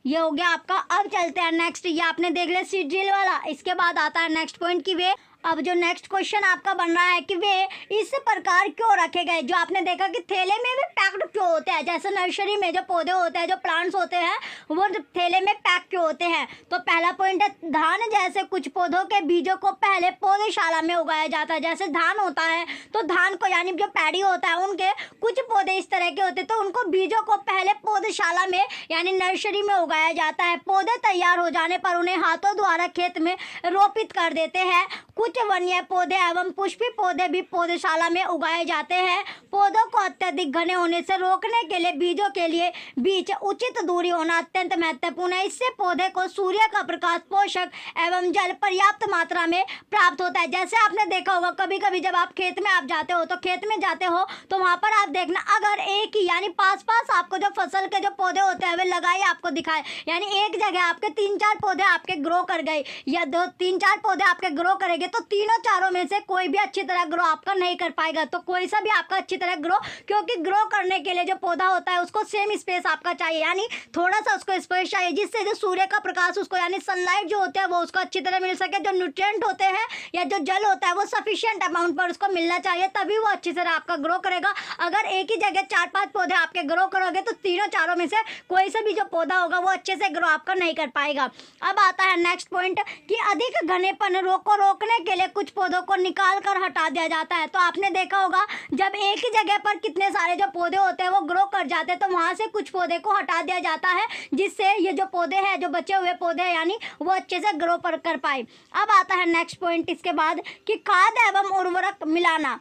Speaker 1: ये हो गया आपका। अब चलते हैं नेक्स्ट, ये आपने देख लिया सीड ड्रिल वाला। इसके बाद आता है नेक्स्ट पॉइंट की वे, अब जो नेक्स्ट क्वेश्चन आपका बन रहा है कि वे इस प्रकार क्यों रखे गए। जो आपने देखा कि थैले में भी पैक्ड क्यों होते हैं, जैसे नर्सरी में जो पौधे होते हैं, जो प्लांट्स होते हैं, वो थैले में पैक क्यों होते हैं। तो पहला पॉइंट है, धान जैसे कुछ पौधों के बीजों को पहले पौधशाला में उगाया जाता है। जैसे धान होता है तो धान को, यानी जो पैडी होता है, उनके कुछ पौधे इस तरह के होते हैं, तो उनको बीजों को पहले पौधशाला में यानी नर्सरी में उगाया जाता है। पौधे तैयार हो जाने पर उन्हें हाथों द्वारा खेत में रोपित कर देते हैं। कुछ वन्य पौधे एवं पुष्पी पौधे भी पौधशाला में उगाए जाते हैं। पौधों को अत्यधिक घने होने से रोकने के लिए बीजों के लिए बीच उचित दूरी होना अत्यंत महत्वपूर्ण है। इससे पौधे को सूर्य का प्रकाश, पोषक एवं जल पर्याप्त मात्रा में प्राप्त होता है। जैसे आपने देखा होगा कभी कभी जब आप खेत में आप जाते हो, तो खेत में जाते हो तो वहाँ पर आप देखना, अगर एक ही यानी पास पास आपको जो फसल के जो पौधे होते हैं वे लगाए आपको दिखाए, यानी एक जगह आपके 3-4 पौधे आपके ग्रो कर गए या 2-3-4 पौधे आपके ग्रो करेंगे, तो तीनों चारों में से कोई भी अच्छी तरह ग्रो आपका नहीं कर पाएगा। तो कोई सा भी आपका अच्छी तरह ग्रो, क्योंकि ग्रो करने के लिए जो पौधा होता है उसको सेम स्पेस आपका चाहिए, यानी थोड़ा सा उसको स्पेस चाहिए, जिससे जो सूर्य का प्रकाश उसको, यानी सनलाइट जो होता है वो उसको अच्छी तरह मिल सके। जो न्यूट्रिएंट होते हैं या जो जल होता है वो सफिशिएंट अमाउंट पर उसको मिलना चाहिए, तभी वो अच्छी तरह आपका ग्रो करेगा। अगर एक ही जगह 4-5 पौधे आपके ग्रो करोगे तो तीनों चारों में से कोई सा भी जो पौधा होगा वो अच्छे से ग्रो आपका नहीं कर पाएगा। अब आता है नेक्स्ट पॉइंट कि अधिक घनेपन को रोकने के लिए कुछ पौधों को निकाल कर हटा दिया जाता है। तो आपने देखा होगा जब एक ही जगह पर कितने सारे जो पौधे होते हैं वो ग्रो कर जाते हैं, तो वहां से कुछ पौधे को हटा दिया जाता है, जिससे ये जो पौधे हैं, जो बचे हुए पौधे हैं, यानी वो अच्छे से ग्रो कर पाए। अब आता है नेक्स्ट पॉइंट इसके बाद कि खाद एवं उर्वरक मिलाना,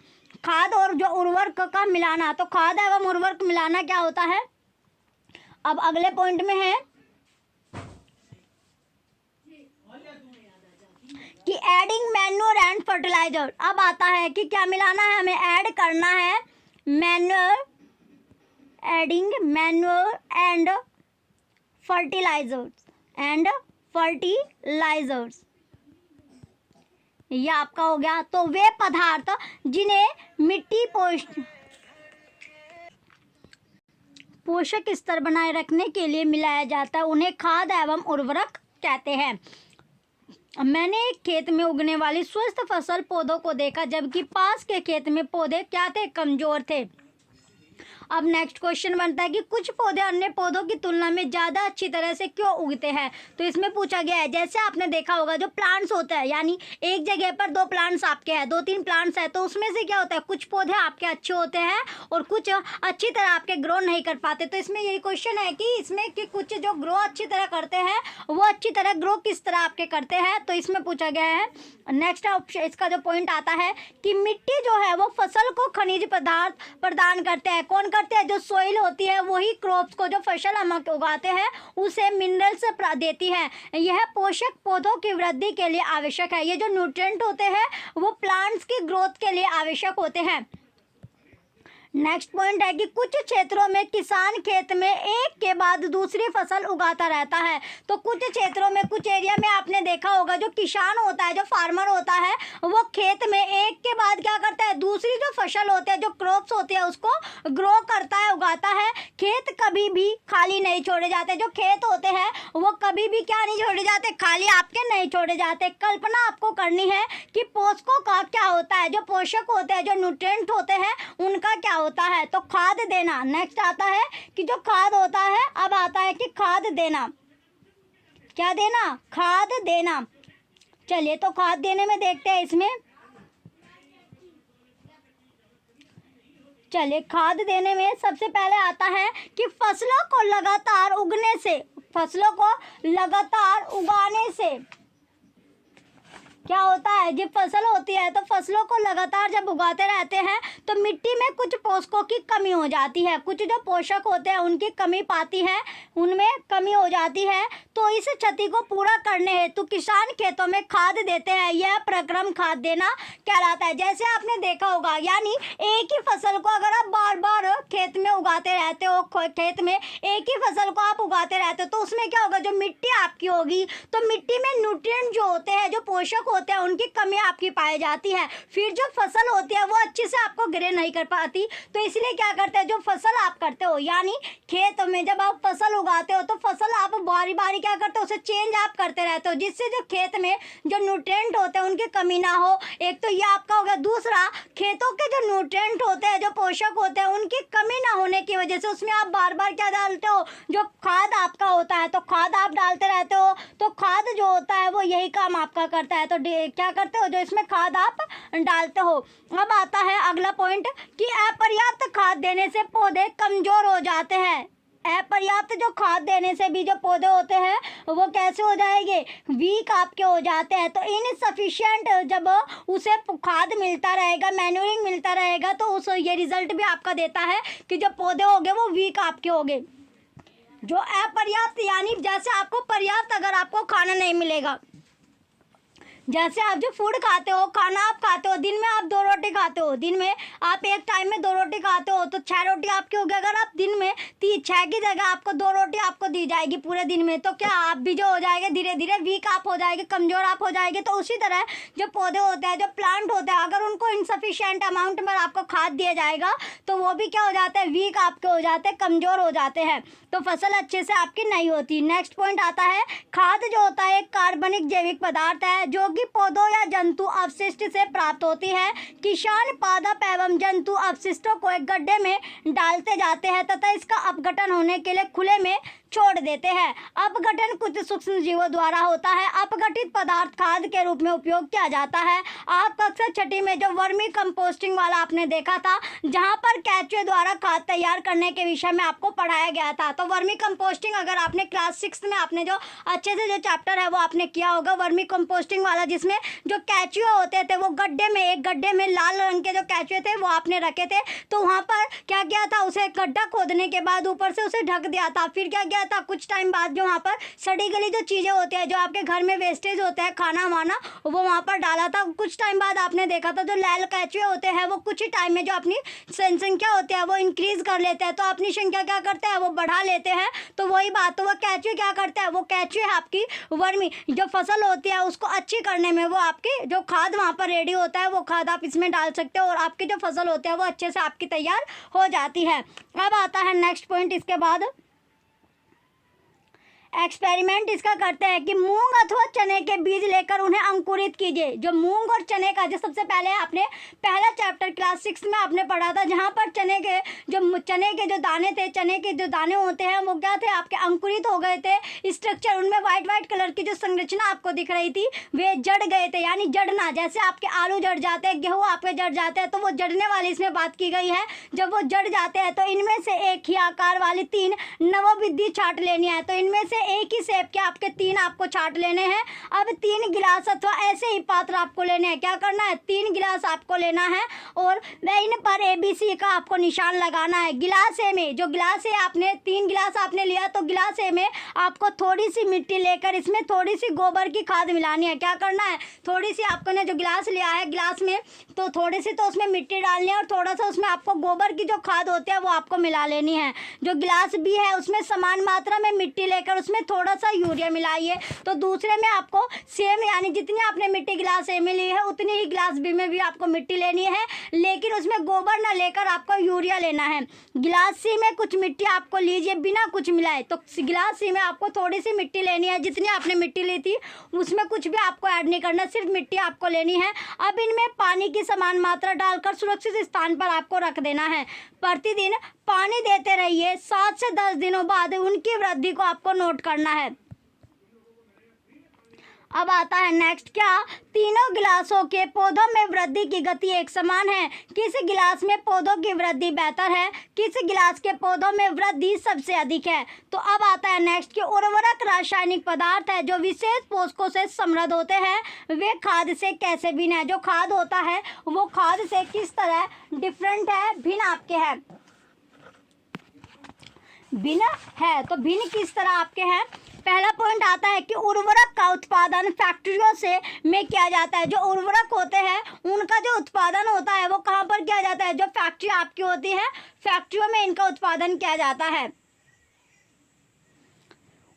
Speaker 1: खाद और जो उर्वरक का मिलाना। तो खाद एवं उर्वरक मिलाना क्या होता है, अब अगले पॉइंट में है कि एडिंग मैन्योर एंड फर्टिलाइजर। अब आता है कि क्या मिलाना है, हमें ऐड करना है manure, adding manure and fertilisers ये आपका हो गया। तो वे पदार्थ जिन्हें मिट्टी पोषक स्तर बनाए रखने के लिए मिलाया जाता है उन्हें खाद एवं उर्वरक कहते हैं। मैंने एक खेत में उगने वाली स्वस्थ फसल पौधों को देखा, जबकि पास के खेत में पौधे क्या थे, कमजोर थे। अब नेक्स्ट क्वेश्चन बनता है कि कुछ पौधे अन्य पौधों की तुलना में ज़्यादा अच्छी तरह से क्यों उगते हैं। तो इसमें पूछा गया है, जैसे आपने देखा होगा जो प्लांट्स होता है, यानी एक जगह पर दो प्लांट्स आपके हैं, 2-3 प्लांट्स हैं, तो उसमें से क्या होता है, कुछ पौधे आपके अच्छे होते हैं और कुछ अच्छी तरह आपके ग्रो नहीं कर पाते। तो इसमें यही क्वेश्चन है कि इसमें कि कुछ जो ग्रो अच्छी तरह करते हैं वो अच्छी तरह ग्रो किस तरह आपके करते हैं। तो इसमें पूछा गया है, नेक्स्ट ऑप्शन इसका जो पॉइंट आता है कि मिट्टी जो है वो फसल को खनिज पदार्थ प्रदान करते हैं। कौन करते हैं, जो सोइल होती है वही क्रॉप्स को, जो फसल हम उगाते हैं उसे मिनरल्स देती है। यह पोषक पौधों की वृद्धि के लिए आवश्यक है। ये जो न्यूट्रिएंट होते हैं वो प्लांट्स की ग्रोथ के लिए आवश्यक होते हैं। नेक्स्ट पॉइंट है कि कुछ क्षेत्रों में किसान खेत में एक के बाद दूसरी फसल उगाता रहता है। तो कुछ क्षेत्रों में, कुछ एरिया में आपने देखा होगा जो किसान होता है, जो फार्मर होता है, वो खेत में एक के बाद क्या करता है, दूसरी जो फसल होती है, जो क्रॉप्स होती है उसको ग्रो करता है, उगाता है। खेत कभी भी खाली नहीं छोड़े जाते। जो खेत होते हैं वो कभी भी क्या नहीं छोड़े जाते, खाली आपके नहीं छोड़े जाते। कल्पना आपको करनी है कि पोषकों का क्या होता है, जो पोषक होते हैं, जो न्यूट्रिएंट होते हैं, उनका क्या होता है। तो खाद देना। नेक्स्ट आता है कि जो खाद होता है, अब आता है कि खाद देना। क्या देना, खाद देना। चलिए तो खाद देने में देखते हैं इसमें, चलिए खाद देने में सबसे पहले आता है कि फसलों को लगातार उगने से, फसलों को लगातार उगाने से क्या होता है, जब फसल होती है तो फसलों को लगातार जब उगाते रहते हैं तो मिट्टी में कुछ पोषकों की कमी हो जाती है। कुछ जो पोषक होते हैं उनकी कमी पाती है, उनमें कमी हो जाती है। तो इस क्षति को पूरा करने हेतु किसान खेतों में खाद देते हैं। यह प्रक्रम खाद देना कहलाता है। जैसे आपने देखा होगा, यानी एक ही फसल को अगर आप बार बार खेत में उगाते रहते हो, खेत में एक ही फसल को आप उगाते रहते हो, तो उसमें क्या होगा, जो मिट्टी आपकी होगी तो मिट्टी में न्यूट्रिएंट जो होते हैं, जो पोषक होते हैं, उनकी कमी आपकी पाई जाती है। फिर जो फसल होती है वो अच्छे से आपको ग्रे नहीं कर पाती। तो इसलिए क्या करते हैं, जो फसल आप करते हो, यानी खेत में जब आप फसल उगाते हो तो फसल आप बारी बारी क्या करते हो, उसे चेंज आप करते रहते हो, जिससे जो खेत में जो न्यूट्रिएंट होते हैं उनकी कमी ना हो। एक तो ये आपका हो गया। दूसरा, खेतों के जो न्यूट्रिएंट होते हैं, जो पोषक होते हैं, उनकी कमी ना होने की वजह से उसमें आप बार बार क्या डालते हो, जो खाद आपका होता है, तो खाद आप डालते रहते हो। तो खाद जो होता है वो यही काम आपका करता है। तो क्या करते हो, जो इसमें खाद आप डालते हो। अब आता है अगला पॉइंट कि अपर्याप्त खाद देने से पौधे कमजोर हो जाते हैं। अपर्याप्त जो खाद देने से भी जो पौधे होते हैं वो कैसे हो जाएंगे, वीक आपके हो जाते हैं। तो इनसफिशिएंट जब उसे खाद मिलता रहेगा, मैन्यूरिंग मिलता रहेगा, तो उस ये रिजल्ट भी आपका देता है कि जो पौधे होंगे वो वीक आपके होंगे। जो अपर्याप्त, यानी जैसे आपको पर्याप्त अगर आपको खाना नहीं मिलेगा, जैसे आप जो फूड खाते हो, खाना आप खाते हो, दिन में आप 2 रोटी खाते हो, दिन में आप एक टाइम में 2 रोटी खाते हो, तो 6 रोटी आपकी होगी। अगर आप दिन में 6 की जगह आपको 2 रोटी आपको दी जाएगी पूरे दिन में, तो क्या आप भी जो हो जाएंगे, धीरे धीरे वीक आप हो जाएंगे, कमज़ोर आप हो जाएंगे। तो उसी तरह जो पौधे होते हैं, जो प्लांट होते हैं, अगर उनको इनसफिशिएंट अमाउंट में आपको खाद दिया जाएगा तो वो भी क्या हो जाता है, वीक आपके हो जाते हैं, कमज़ोर हो जाते हैं, तो फसल अच्छे से आपकी नहीं होती। नेक्स्ट पॉइंट आता है, खाद जो होता है एक कार्बनिक जैविक पदार्थ है जो कि पौधों या जंतु अपशिष्ट से प्राप्त होती है। किसान पादप एवं जंतु अपशिष्टों को एक गड्ढे में डालते जाते हैं तथा इसका अपघटन होने के लिए खुले में छोड़ देते हैं। अपघटन कुछ सूक्ष्म जीवों द्वारा होता है। अपघटित पदार्थ खाद के रूप में उपयोग किया जाता है। आप कक्षा 6 में जो वर्मी कंपोस्टिंग वाला आपने देखा था, जहां पर केंचुए द्वारा खाद तैयार करने के विषय में आपको पढ़ाया गया था। तो वर्मी कंपोस्टिंग अगर आपने क्लास 6 में आपने जो अच्छे से जो चैप्टर है वो आपने किया होगा, वर्मी कंपोस्टिंग वाला, जिसमें जो केंचुए होते थे वो एक गड्ढे में लाल रंग के जो केंचुए थे वो आपने रखे थे। तो वहाँ पर क्या किया था, उसे गड्ढा खोदने के बाद ऊपर से उसे ढक दिया था। फिर क्या किया था, कुछ टाइम बाद जो वहाँ पर सड़ी गली जो चीज़ें होती है, जो आपके घर में वेस्टेज होता है खाना वाना, वो वहाँ पर डाला था। कुछ टाइम बाद आपने देखा था जो लाल केंचुए होते हैं वो कुछ ही टाइम में जो अपनी संख्या होती है वो इंक्रीज कर लेते हैं। तो अपनी संख्या क्या करते हैं, वो बढ़ा लेते हैं। तो वही बात, तो वो केंचुए क्या करते हैं, वो केंचुए आपकी वर्मी जो फसल होती है उसको अच्छी करने में, वो आपकी जो खाद वहाँ पर रेडी होता है वो खाद आप इसमें डाल सकते हो और आपकी जो फसल होती है वो अच्छे से आपकी तैयार हो जाती है। अब आता है नेक्स्ट पॉइंट इसके बाद, एक्सपेरिमेंट इसका करते हैं कि मूंग अथवा चने के बीज लेकर उन्हें अंकुरित कीजिए। जो मूंग और चने का, जो सबसे पहले आपने पहला चैप्टर क्लास 6 में आपने पढ़ा था, जहाँ पर चने के जो दाने थे, चने के जो दाने होते हैं वो क्या थे, आपके अंकुरित हो गए थे। स्ट्रक्चर उनमें वाइट कलर की जो संरचना आपको दिख रही थी वे जड़ गए थे, यानी जड़ना, जैसे आपके आलू जड़ जाते हैं, गेहूँ आपके जड़ जाते हैं, तो वो जड़ने वाली इसमें बात की गई है। जब वो जड़ जाते हैं तो इनमें से एक ही आकार वाली 3 नवोविद्धि छाट लेनी है। तो इनमें से एक ही शेप के आपके 3 आपको छाट लेने हैं। अब 3 गिलास अथवा ऐसे ही पात्र आपको लेने हैं। क्या करना है, 3 गिलास आपको लेना है और इन पर ABC का आपको निशान लगाना है। गिलास ए में, जो गिलास ए आपने 3 गिलास आपने लिया, तो गिलास ए में आपको थोड़ी सी मिट्टी लेकर इसमें थोड़ी सी गोबर की खाद मिलानी है। क्या करना है, थोड़ी सी आपको ने जो गिलास लिया है, गिलास में तो थोड़ी सी तो उसमें मिट्टी डालनी है और थोड़ा सा उसमें आपको गोबर की जो खाद होती है वो आपको मिला लेनी है। जो गिलास बी है उसमें समान मात्रा में मिट्टी लेकर उसमें थोड़ा सा यूरिया मिलाइए। तो दूसरे में आपको सेम, यानी जितनी आपने मिट्टी गिलास ए में ली है उतनी ही गिलास बी में भी आपको मिट्टी लेनी है, लेकिन उसमें गोबर ना लेकर आपको यूरिया लेना है। गिलास सी में कुछ मिट्टी आपको लीजिए बिना कुछ मिलाए। तो गिलास सी में आपको थोड़ी सी मिट्टी लेनी है, जितनी आपने मिट्टी ली थी उसमें कुछ भी आपको ऐड नहीं करना, सिर्फ मिट्टी आपको लेनी है। अब इनमें पानी की समान मात्रा डालकर सुरक्षित स्थान पर आपको रख देना है। प्रतिदिन पानी देते रहिए। 7 से 10 दिनों बाद उनकी वृद्धि को आपको नोट करना है। अब आता है नेक्स्ट, क्या तीनों गिलासों के पौधों में वृद्धि की गति एक समान है? किस गिलास में पौधों की वृद्धि बेहतर है? किस गिलास के पौधों में वृद्धि सबसे अधिक है? तो अब आता है नेक्स्ट कि उर्वरक रासायनिक पदार्थ है जो विशेष पोषकों से समृद्ध होते हैं, वे खाद से कैसे भिन्न है? जो खाद होता है वो खाद से किस तरह डिफरेंट है, भिन्न आपके है, भिन्न है। तो भिन्न किस तरह आपके हैं? पहला पॉइंट आता है कि उर्वरक का उत्पादन फैक्ट्रियों से में किया जाता है। जो उर्वरक होते हैं उनका जो उत्पादन होता है वो कहाँ पर किया जाता है? जो फैक्ट्री आपकी होती है, फैक्ट्रियों में इनका उत्पादन किया जाता है।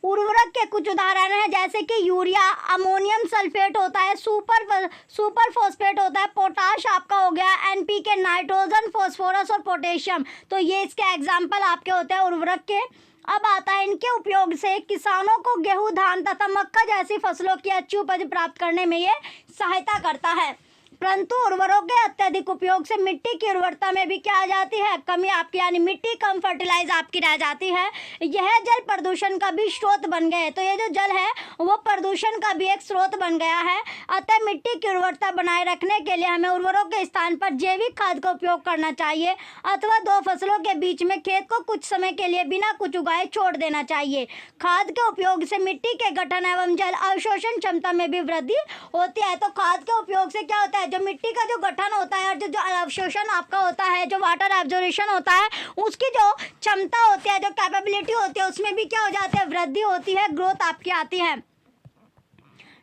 Speaker 1: उर्वरक के कुछ उदाहरण हैं, जैसे कि यूरिया, अमोनियम सल्फेट होता है, सुपर फॉस्फेट होता है, पोटाश आपका हो गया, NPK, नाइट्रोजन, फॉस्फोरस और पोटेशियम। तो ये इसके एग्जाम्पल आपके होते हैं उर्वरक के। अब आता है इनके उपयोग से किसानों को गेहूं, धान तथा मक्का जैसी फसलों की अच्छी उपज प्राप्त करने में ये सहायता करता है। परंतु उर्वरकों के अत्यधिक उपयोग से मिट्टी की उर्वरता में भी क्या आ जाती है? कमी आपकी, यानी मिट्टी कम फर्टिलाइज आपकी रह जाती है। यह जल प्रदूषण का भी स्रोत बन गए। तो ये जो जल है वो प्रदूषण का भी एक स्रोत बन गया है। अतः मिट्टी की उर्वरता बनाए रखने के लिए हमें उर्वरकों के स्थान पर जैविक खाद का उपयोग करना चाहिए अथवा 2 फसलों के बीच में खेत को कुछ समय के लिए बिना कुछ उगाए छोड़ देना चाहिए। खाद के उपयोग से मिट्टी के गठन एवं जल अवशोषण क्षमता में भी वृद्धि होती है। तो खाद के उपयोग से क्या होता है, जो मिट्टी का जो गठन होता है और जो अवशोषण आपका होता है, जो वाटर एब्जॉर्प्शन होता है, उसकी जो क्षमता होती है, जो कैपेबिलिटी होती है, उसमें भी क्या हो जाता है, वृद्धि होती है, ग्रोथ आपकी आती है।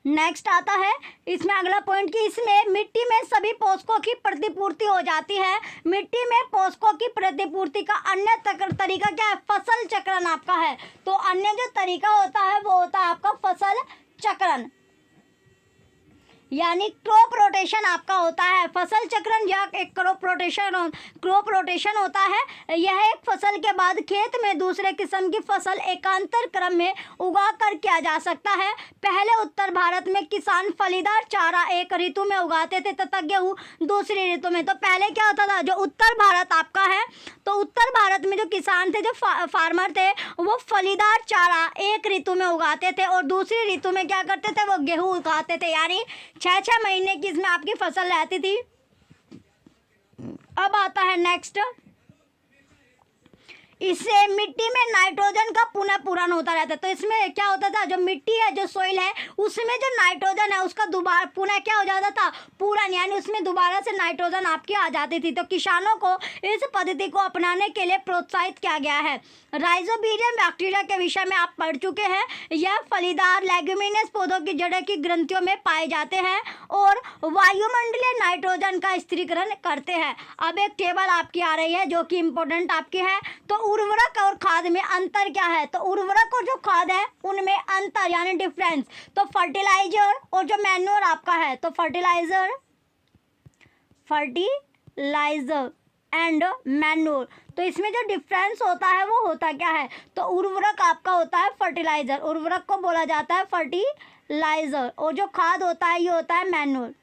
Speaker 1: नेक्स्ट आता है इसमें अगला पॉइंट कि इसमें मिट्टी में सभी पोषकों की प्रतिपूर्ति हो जाती है। मिट्टी में पोषकों की प्रतिपूर्ति का अन्य तरीका क्या है? फसल चक्रण आपका है। तो अन्य जो तरीका होता है वो होता है आपका फसल चक्रण, यानी क्रॉप रोटेशन आपका होता है। फसल चक्रण या एक क्रॉप रोटेशन होता है। यह एक फसल के बाद खेत में दूसरे किस्म की फसल एकांतर क्रम में उगा कर किया जा सकता है। पहले उत्तर भारत में किसान फलीदार चारा एक ऋतु में उगाते थे तथा गेहूँ दूसरी ऋतु में। तो पहले क्या होता था, जो उत्तर भारत आपका है, तो उत्तर भारत में जो किसान थे, जो फार्मर थे, वो फलीदार चारा एक ऋतु में उगाते थे और दूसरी ऋतु में क्या करते थे, वो गेहूँ उगाते थे, यानी 6-6 महीने की इसमें आपकी फसल रहती थी। अब आता है नेक्स्ट, इससे मिट्टी में नाइट्रोजन का पुनः पूरण होता रहता है। तो इसमें क्या होता था, जो मिट्टी है, जो सोइल है, उसमें जो नाइट्रोजन है उसका दोबारा पुनः क्या हो जाता था, पूरण, यानी उसमें दोबारा से नाइट्रोजन आपकी आ जाती थी। तो किसानों को इस पद्धति को अपनाने के लिए प्रोत्साहित किया गया है। राइजोबियम बैक्टीरिया के विषय में आप पढ़ चुके हैं। यह फलीदार लेग्यूमिनस पौधों की जड़ की ग्रंथियों में पाए जाते हैं और वायुमंडलीय नाइट्रोजन का स्थिरीकरण करते हैं। अब एक टेबल आपकी आ रही है जो कि इम्पोर्टेंट आपकी है। तो उर्वरक और खाद में अंतर क्या है? तो उर्वरक और जो खाद है उनमें अंतर, यानी डिफरेंस। तो फर्टिलाइजर और जो मैन्योर आपका है, तो फर्टिलाइजर एंड मैन्योर। तो इसमें जो डिफरेंस होता है वो होता क्या है, तो उर्वरक आपका होता है फर्टिलाइजर, उर्वरक को बोला जाता है फर्टिलाइजर, और जो खाद होता है ये होता है मैन्योर।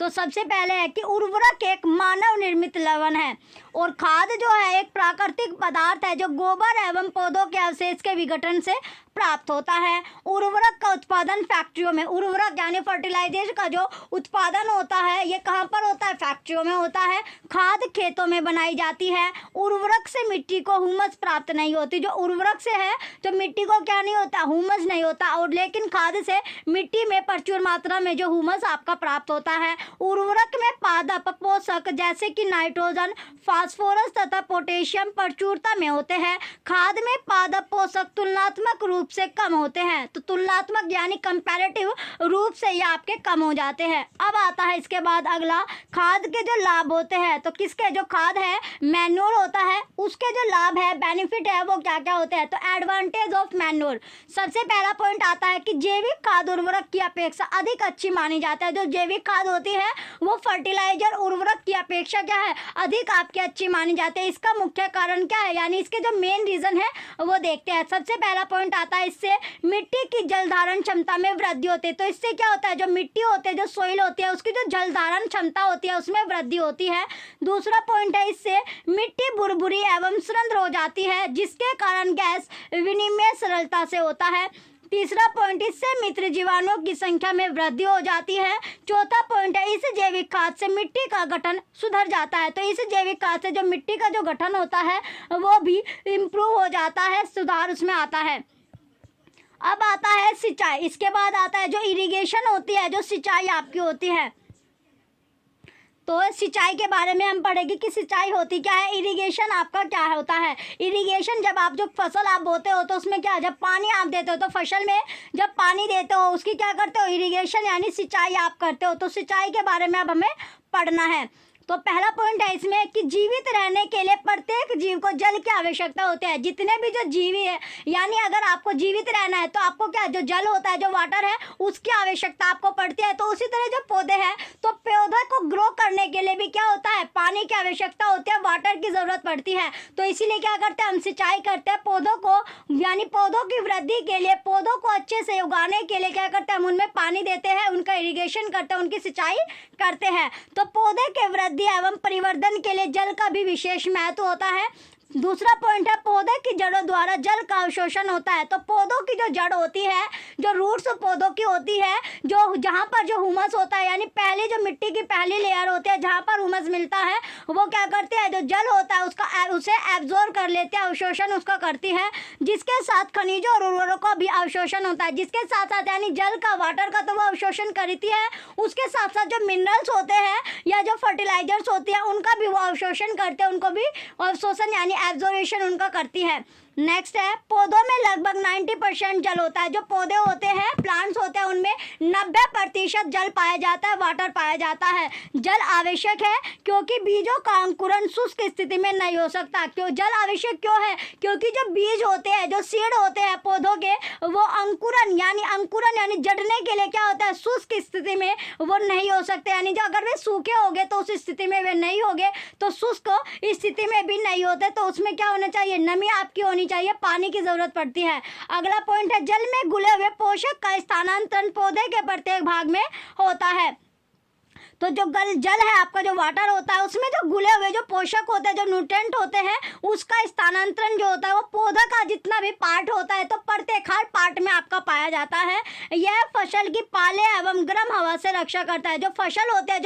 Speaker 1: तो सबसे पहले है कि उर्वरक एक मानव निर्मित लवण है और खाद जो है एक प्राकृतिक पदार्थ है जो गोबर एवं पौधों के अवशेष के विघटन से प्राप्त होता है। उर्वरक का उत्पादन फैक्ट्रियों में, उर्वरक यानी फर्टिलाइजर का जो उत्पादन होता है ये कहाँ पर होता है, फैक्ट्रियों में होता है। खाद खेतों में बनाई जाती है। उर्वरक से मिट्टी को हुमस प्राप्त नहीं होती, जो उर्वरक से है तो मिट्टी को क्या नहीं होता, हुमस नहीं होता, और लेकिन खाद से मिट्टी में प्रचुर मात्रा में जो हुमस आपका प्राप्त होता है। उर्वरक में पादप पोषक जैसे कि नाइट्रोजन, फास्फोरस तथा पोटेशियम प्रचुरता में होते हैं। खाद में पादप पोषक तुलनात्मक रूप से कम होते हैं, तो तुलनात्मक यानी कंपैरेटिव रूप से ये आपके कम हो जाते हैं। अब आता है इसके बाद अगला, खाद के जो लाभ होते हैं, तो किसके जो खाद है मैन्योर होता है उसके जो लाभ है, बेनिफिट है, वो क्या क्या होते हैं, तो एडवांटेज ऑफ मैन्योर। सबसे पहला पॉइंट आता है कि जैविक खाद उर्वरक की अपेक्षा अधिक अच्छी मानी जाती है। जो जैविक खाद होती है वो फर्टिलाइजर उर्वरक की अपेक्षा क्या है, अधिक आपकी अच्छी मानी जाती है। इसका मुख्य कारण क्या है, यानी इसके जो मेन रीजन है वो देखते हैं। सबसे पहला पॉइंट आता है इससे मिट्टी की जल धारण क्षमता में वृद्धि होती है। तो इससे क्या होता है, जो मिट्टी होती है, जो सोइल होती है, उसकी जो जल धारण क्षमता होती है उसमें वृद्धि होती है। दूसरा पॉइंट है इससे मिट्टी भुरभुरी एवं सरंध्र हो जाती है जिसके कारण गैस विनिमय सरलता से होता है। तीसरा पॉइंट, इससे मित्र जीवाणुओं की संख्या में वृद्धि हो जाती है। चौथा पॉइंट है, इस जैविक खाद से मिट्टी का गठन सुधर जाता है। तो इस जैविक खाद से जो मिट्टी का जो गठन होता है वो भी इम्प्रूव हो जाता है, सुधार उसमें आता है। अब आता है सिंचाई, इसके बाद आता है जो इरिगेशन होती है, जो सिंचाई आपकी होती है। तो सिंचाई के बारे में हम पढ़ेंगे कि सिंचाई होती क्या है, इरिगेशन आपका क्या होता है। इरिगेशन जब आप जो फसल आप बोते हो तो उसमें क्या, जब पानी आप देते हो तो फसल में जब पानी देते हो उसकी क्या करते हो, इरिगेशन यानी सिंचाई आप करते हो। तो सिंचाई के बारे में अब हमें पढ़ना है। तो पहला पॉइंट है इसमें कि जीवित रहने के लिए प्रत्येक जीव को जल की आवश्यकता होती है। जितने भी जो जीवी है, यानी अगर आपको जीवित रहना है तो आपको क्या, जो जल होता है, जो वाटर है, उसकी आवश्यकता आपको पड़ती है। तो उसी तरह जो पौधे हैं, तो पौधे को ग्रो करने के लिए भी क्या होता है, पानी की आवश्यकता होती है, वाटर की जरूरत पड़ती है। तो इसीलिए क्या करते हैं, हम सिंचाई करते हैं पौधों को, यानी पौधों की वृद्धि के लिए, पौधों को अच्छे से उगाने के लिए क्या करते हैं, हम उनमें पानी देते हैं, उनका इरिगेशन करते हैं, उनकी सिंचाई करते हैं। तो पौधे के वृद्धि एवं परिवर्धन के लिए जल का भी विशेष महत्व होता है। दूसरा पॉइंट है, पौधे की जड़ों द्वारा जल का अवशोषण होता है। तो पौधों की जो जड़ होती है, जो रूट्स पौधों की होती है, जो जहाँ पर जो हुमस होता है, यानी पहली जो मिट्टी की पहली लेयर होती है जहाँ पर हुमस मिलता है, वो क्या करती है, जो जल होता है उसका उसे एब्जॉर्ब कर लेते हैं, अवशोषण उसका करती है, जिसके साथ खनिजों और उर्वरकों का भी अवशोषण होता है। जिसके साथ साथ यानी जल का, वाटर का तो वो अवशोषण करती है, उसके साथ साथ जो मिनरल्स होते हैं या जो फर्टिलाइजर्स होती है उनका भी वो अवशोषण करते हैं, उनको भी अवशोषण यानी एब्जॉर्प्शन उनका करती है। नेक्स्ट है, पौधों में लगभग 90% जल होता है। जो पौधे होते हैं, प्लांट्स होते हैं, उनमें 90% जल पाया जाता है, वाटर पाया जाता है। जल आवश्यक है क्योंकि बीजों का अंकुरण शुष्क स्थिति में नहीं हो सकता। क्यों जल आवश्यक क्यों है, क्योंकि जो बीज होते हैं, जो सीड होते हैं पौधों के, वो अंकुरण यानी जड़ने के लिए क्या होता है, शुष्क स्थिति में वो नहीं हो सकते। यानी जो अगर वे सूखे होंगे तो उस स्थिति में वे नहीं होंगे, तो शुष्क स्थिति में भी नहीं होते। तो उसमें क्या होना चाहिए, नमी आपकी होनी चाहिए, पानी की जरूरत पड़ती है। अगला पॉइंट है, जल में घुले हुए पोषक का स्थानांतरण पौधे के प्रत्येक भाग में होता है। तो जो जल है आपका, जो वाटर होता है, उसमें जो घुले हुए जो पोषक होते हैं, जो न्यूट्रिएंट होते हैं, उसका स्थानांतरण जो होता है वो पौधा का जितना भी पार्ट होता है, तो प्रत्येक हर पार्ट में आपका पाया जाता है। यह फसल की पाले एवं गर्म हवा से रक्षा करता है। जो फसल होते हैं,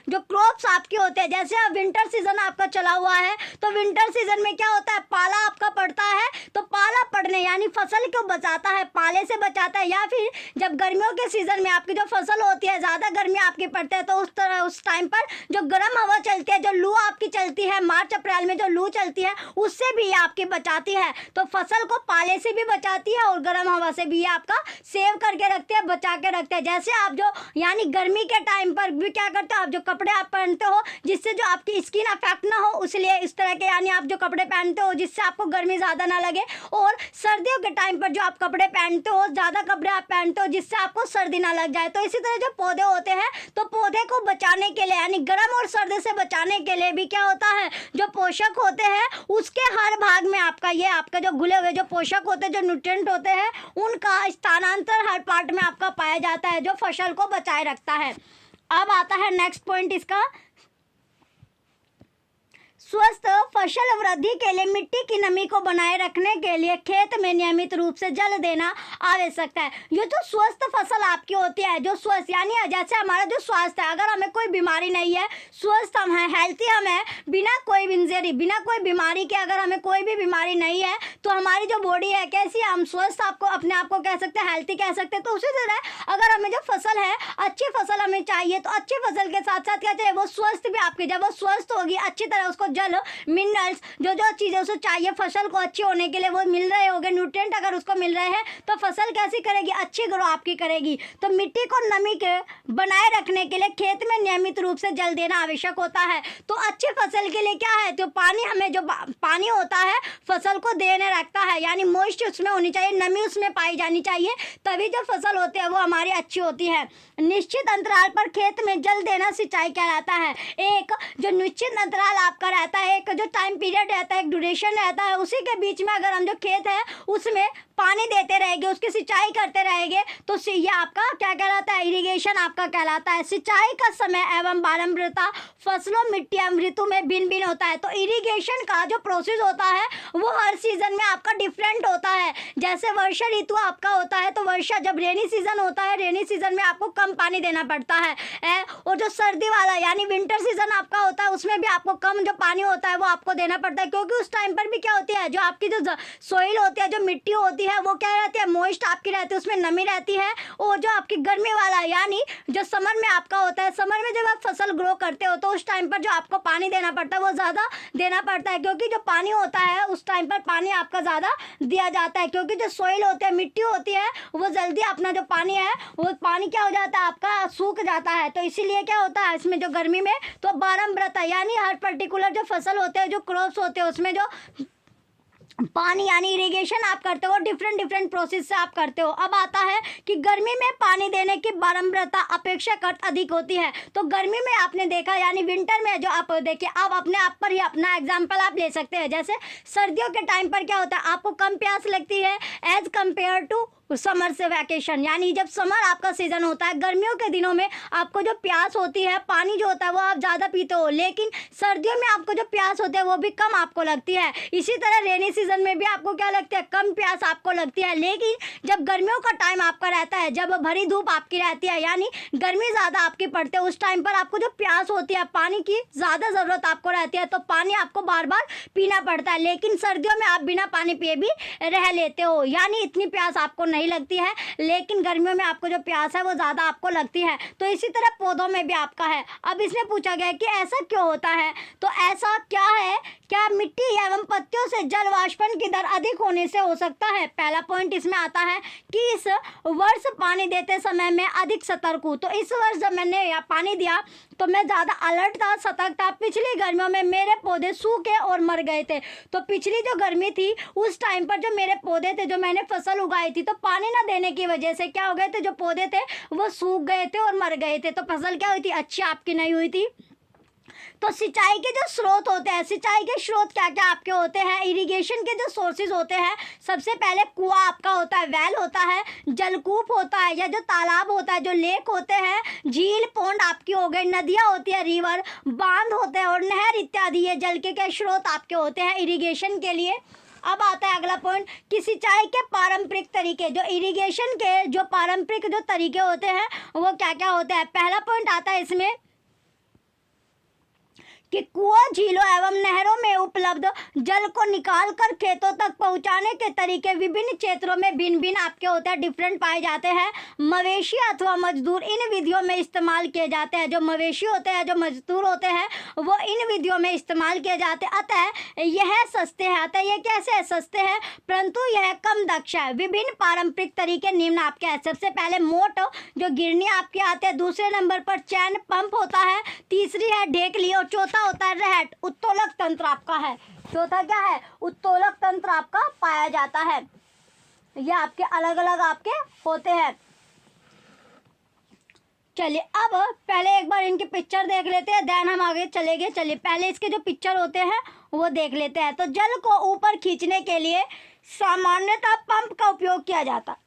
Speaker 1: जो क्रॉप्स आपकी होते हैं, जैसे अब विंटर सीजन आपका चला हुआ है, तो विंटर सीजन में क्या होता है, पाला आपका पड़ता है। तो पाला पड़ने यानी फसल को बचाता है, पाले से बचाता है। या फिर जब गर्मियों के सीजन में आपकी जो फसल होती है, ज़्यादा गर्मी आपकी पड़ती है, तो उस टाइम पर जो गर्म हवा चलती है, जो लू आपकी चलती है, मार्च अप्रैल में जो लू चलती है, उससे भी ये आपकी बचाती है। तो फसल को पाले से भी बचाती है और गर्म हवा से भी आपका सेव करके रखते हैं, बचा के रखते हैं। जैसे आप जो यानी गर्मी के टाइम पर भी क्या करते हो, आप जो कपड़े आप पहनते हो जिससे जो आपकी स्किन अफेक्ट ना हो, इसलिए इस तरह के यानी आप जो कपड़े पहनते हो जिससे आपको गर्मी ज़्यादा ना लगे। और सर्दियों के टाइम पर जो आप कपड़े पहनते हो, ज़्यादा कपड़े आप पहनते हो जिससे आपको सर्दी ना लग जाए। तो इसी तरह जो पौधे होते हैं, तो पौधे को बचाने के लिए यानी गर्म और सर्दी से बचाने के लिए भी क्या होता है, जो पोषक होते हैं उसके हर भाग में आपका ये आपका जो घुले हुए जो पोषक होते हैं, जो न्यूट्रिएंट होते हैं, उनका स्थानांतर हर पार्ट में आपका पाया जाता है, जो फसल को बचाए रखता है। अब आता है नेक्स्ट पॉइंट इसका, स्वस्थ फसल वृद्धि के लिए मिट्टी की नमी को बनाए रखने के लिए खेत में नियमित रूप से जल देना आवश्यक है। ये जो स्वस्थ फसल आपकी होती है, जो स्वस्थ यानी जैसे हमारा जो स्वास्थ्य है, अगर हमें कोई बीमारी नहीं है, स्वस्थ हम हैं, हेल्थी हम हैं, बिना कोई इंजरी, बिना कोई बीमारी के अगर हमें कोई भी बीमारी नहीं है तो हमारी जो बॉडी है कैसी है, हम स्वस्थ आपको अपने आप को कह सकते हैं, हेल्थी कह सकते हैं। तो उसी तरह अगर हमें जो फसल है, अच्छी फसल हमें चाहिए, तो अच्छी फसल के साथ साथ क्या चाहिए, वो स्वस्थ भी आपकी, जब वो स्वस्थ होगी अच्छी तरह उसको जल मिनरल्स जो जो चीज़ें उसे चाहिए फसल को अच्छी होने के लिए वो मिल रहे होंगे, न्यूट्रिएंट अगर उसको मिल रहे हैं तो फसल कैसी करेगी, अच्छी ग्रो आपकी करेगी। तो मिट्टी को नमी के बनाए रखने के लिए खेत में नियमित रूप से जल देना आवश्यक होता है। तो अच्छी फसल के लिए क्या है, तो पानी हमें जो पानी होता है फसल को देने रखता है, यानी मॉइस्ट उसमें होनी चाहिए, नमी उसमें पाई जानी चाहिए, तभी जो फसल होती है वो हमारी अच्छी होती है। निश्चित अंतराल पर खेत में जल देना सिंचाई कहलाता है। एक जो निश्चित अंतराल आपका रहता है, एक जो टाइम पीरियड रहता है, एक ड्यूरेशन रहता है, उसी के बीच में अगर हम जो खेत है उसमें पानी देते रहेंगे, उसकी सिंचाई करते रहेंगे, तो ये आपका क्या कहलाता है, इरिगेशन आपका कहलाता है। सिंचाई का समय एवं बारंबारता फसलों, मिट्टी एवं ऋतु में भिन्न भिन्न होता है। तो इरिगेशन का जो प्रोसेस होता है वो हर सीजन में आपका डिफरेंट होता है। जैसे वर्षा ऋतु आपका होता है, तो वर्षा जब रेनी सीजन होता है, रेनी सीजन में आपको कम पानी देना पड़ता है। और जो सर्दी वाला यानी विंटर सीजन आपका होता है, उसमें भी आपको कम जो पानी होता है वो आपको देना पड़ता है, क्योंकि उस टाइम पर भी क्या होती है, जो आपकी जो सोइल होती है, जो मिट्टी होती है, वो क्या रहती है, मॉइस्ट आपकी रहती है, उसमें नमी रहती है। और जो आपकी गर्मी वाला यानी जो समर में आपका होता है, समर में जब आप फसल ग्रो करते हो तो उस टाइम पर जो आपको पानी देना पड़ता है वो ज़्यादा देना पड़ता है, क्योंकि जो पानी होता है उस टाइम पर पानी आपका ज़्यादा दिया जाता है, क्योंकि जो सोइल होती है, मिट्टी होती है, वो जल्दी अपना जो पानी है वो पानी क्या हो जाता है, आपका सूख जाता है। तो इसीलिए क्या होता है इसमें जो गर्मी में तो बारंबारता यानी हर पर्टिकुलर जो फसल होते हैं, जो क्रॉप्स होते हैं, उसमें जो पानी यानी इरिगेशन आप करते हो, डिफरेंट प्रोसेस से आप करते हो। अब आता है कि गर्मी में पानी देने की बारंबारता अपेक्षाकृत अधिक होती है। तो गर्मी में आपने देखा यानी विंटर में जो आप देखिए, आप अपने आप पर ही अपना एग्जांपल आप ले सकते हैं। जैसे सर्दियों के टाइम पर क्या होता है, आपको कम प्यास लगती है एज कम्पेयर टू समर से वैकेशन, यानी जब समर आपका सीजन होता है, गर्मियों के दिनों में आपको जो प्यास होती है, पानी जो होता है वो आप ज़्यादा पीते हो, लेकिन सर्दियों में आपको जो प्यास होती है वो भी कम आपको लगती है। इसी तरह रेनी सीजन में भी आपको क्या लगती है, कम प्यास आपको लगती है। लेकिन जब गर्मियों का टाइम आपका रहता है, जब भरी धूप आपकी रहती है, यानी गर्मी ज़्यादा आपकी पड़ती है, उस टाइम पर आपको जो प्यास होती है, पानी की ज़्यादा ज़रूरत आपको रहती है, तो पानी आपको बार बार पीना पड़ता है। लेकिन सर्दियों में आप बिना पानी पिए भी रह लेते हो, यानी इतनी प्यास आपको नहीं लगती है, लेकिन गर्मियों में आपको जो प्यास है वो ज़्यादा आपको लगती है। तो इसी तरह पौधों में भी आपका है। अब इसमें पूछा गया है कि ऐसा क्यों होता है, तो ऐसा क्या है, क्या मिट्टी एवं पत्तियों से जल वाष्पन की दर अधिक होने से हो सकता है। पहला पॉइंट इसमें आता है कि इस वर्ष पानी देते समय मैं अधिक सतर्क हूँ। तो इस वर्ष जब मैंने पानी दिया तो मैं ज़्यादा अलर्ट था, सतर्क था। पिछली गर्मियों में मेरे पौधे सूखे और मर गए थे। तो पिछली जो गर्मी थी उस टाइम पर जो मेरे पौधे थे, जो मैंने फसल उगाई थी, तो पानी ना देने की वजह से क्या हो गए थे, जो पौधे थे वो सूख गए थे और मर गए थे। तो फसल क्या हुई थी, अच्छी आपकी नहीं हुई थी। तो सिंचाई के जो स्रोत होते हैं, सिंचाई के स्रोत क्या क्या आपके होते हैं, इरिगेशन के जो सोर्सेज होते हैं, सबसे पहले कुआं आपका होता है, वेल होता है, जलकूप होता है या जो तालाब होता है, जो लेक होते हैं, झील पौंड आपकी हो गई, नदियाँ होती है, रिवर, बांध होते हैं और नहर इत्यादि ये जल के स्रोत आपके होते हैं इरिगेशन के लिए। अब आता है अगला पॉइंट कि सिंचाई के पारंपरिक तरीके, जो इरिगेशन के जो पारंपरिक जो तरीके होते हैं वो क्या क्या होते हैं। पहला पॉइंट आता है इसमें कि कुओं, झीलों एवं नहरों में उपलब्ध जल को निकालकर खेतों तक पहुंचाने के तरीके विभिन्न क्षेत्रों में भिन्न भिन्न आपके होते हैं, डिफरेंट पाए जाते हैं। मवेशी अथवा मजदूर इन विधियों में इस्तेमाल किए जाते हैं। जो मवेशी होते हैं, जो मजदूर होते हैं, वो इन विधियों में इस्तेमाल किए जाते हैं। अतः यह सस्ते हैं। अतः ये कैसे है, सस्ते हैं, परंतु यह कम दक्ष है। विभिन्न पारंपरिक तरीके निम्न आपके हैं। सबसे पहले मोट जो गिरनी आपके आते हैं, दूसरे नंबर पर चैन पंप होता है, तीसरी है ढेकली और चौथा होता है रहट। उत्तोलक तंत्र आपका है, चौथा क्या है, उत्तोलक तंत्र आपका पाया जाता है। ये आपके अलग अलग आपके होते हैं। चलिए अब पहले एक बार इनकी पिक्चर देख लेते हैं, देन हम आगे चलेंगे। चलिए पहले इसके जो पिक्चर होते हैं वो देख लेते हैं। तो जल को ऊपर खींचने के लिए सामान्यतः पंप का उपयोग किया जाता है।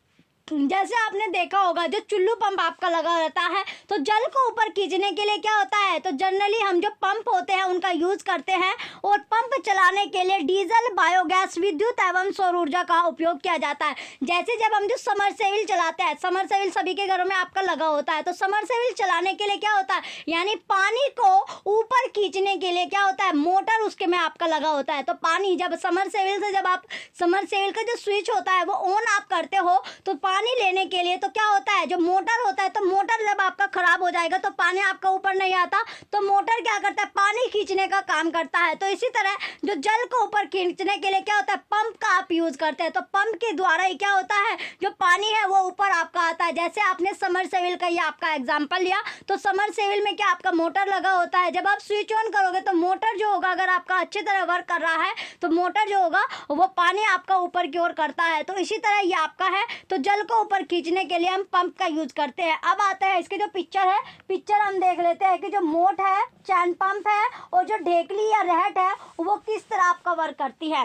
Speaker 1: जैसे आपने देखा होगा जो चुल्लू पंप आपका लगा रहता है, तो जल को ऊपर खींचने के लिए क्या होता है, तो जनरली हम जो पंप होते हैं उनका यूज़ करते हैं। और पंप चलाने के लिए डीजल, बायोगैस, विद्युत एवं सौर ऊर्जा का उपयोग किया जाता है। जैसे जब हम जो समरसेबिल चलाते हैं, समरसेबिल सभी के घरों में आपका लगा होता है, तो समरसेबिल चलाने के लिए क्या होता है, यानी पानी को ऊपर खींचने के लिए क्या होता है, मोटर उसके में आपका लगा होता है। तो पानी जब समरसेबिल से जब आप समरसेबिल का जो स्विच होता है वो ऑन आप करते हो, तो पानी लेने के लिए तो क्या होता है, जो मोटर होता है, तो मोटर जब आपका खराब हो जाएगा तो पानी आपका ऊपर नहीं आता, तो मोटर क्या करता है, पानी खींचने का काम करता है। तो इसी तरह जो जल को ऊपर खींचने के लिए क्या होता है, पंप का आप यूज़ करते हैं। तो पंप के द्वारा ही क्या होता है, जो पानी है वो ऊपर आपका आता है। जैसे आपने समरसेबिल का ये आपका एग्जाम्पल लिया, तो समरसेबिल में क्या आपका मोटर लगा होता है। जब आप स्विच ऑन करोगे तो मोटर जो होगा, अगर आपका अच्छी तरह वर्क कर रहा है तो मोटर जो होगा वो पानी आपका ऊपर की ओर करता है। तो इसी तरह ये आपका है, तो जल को ऊपर खींचने के लिए हम पंप का यूज करते हैं। अब आता है इसके जो पिक्चर है, पिक्चर हम देख लेते हैं कि जो मोट है, चैन पंप है, और जो ढेकली या रहट है वो किस तरह आपका वर्क करती है।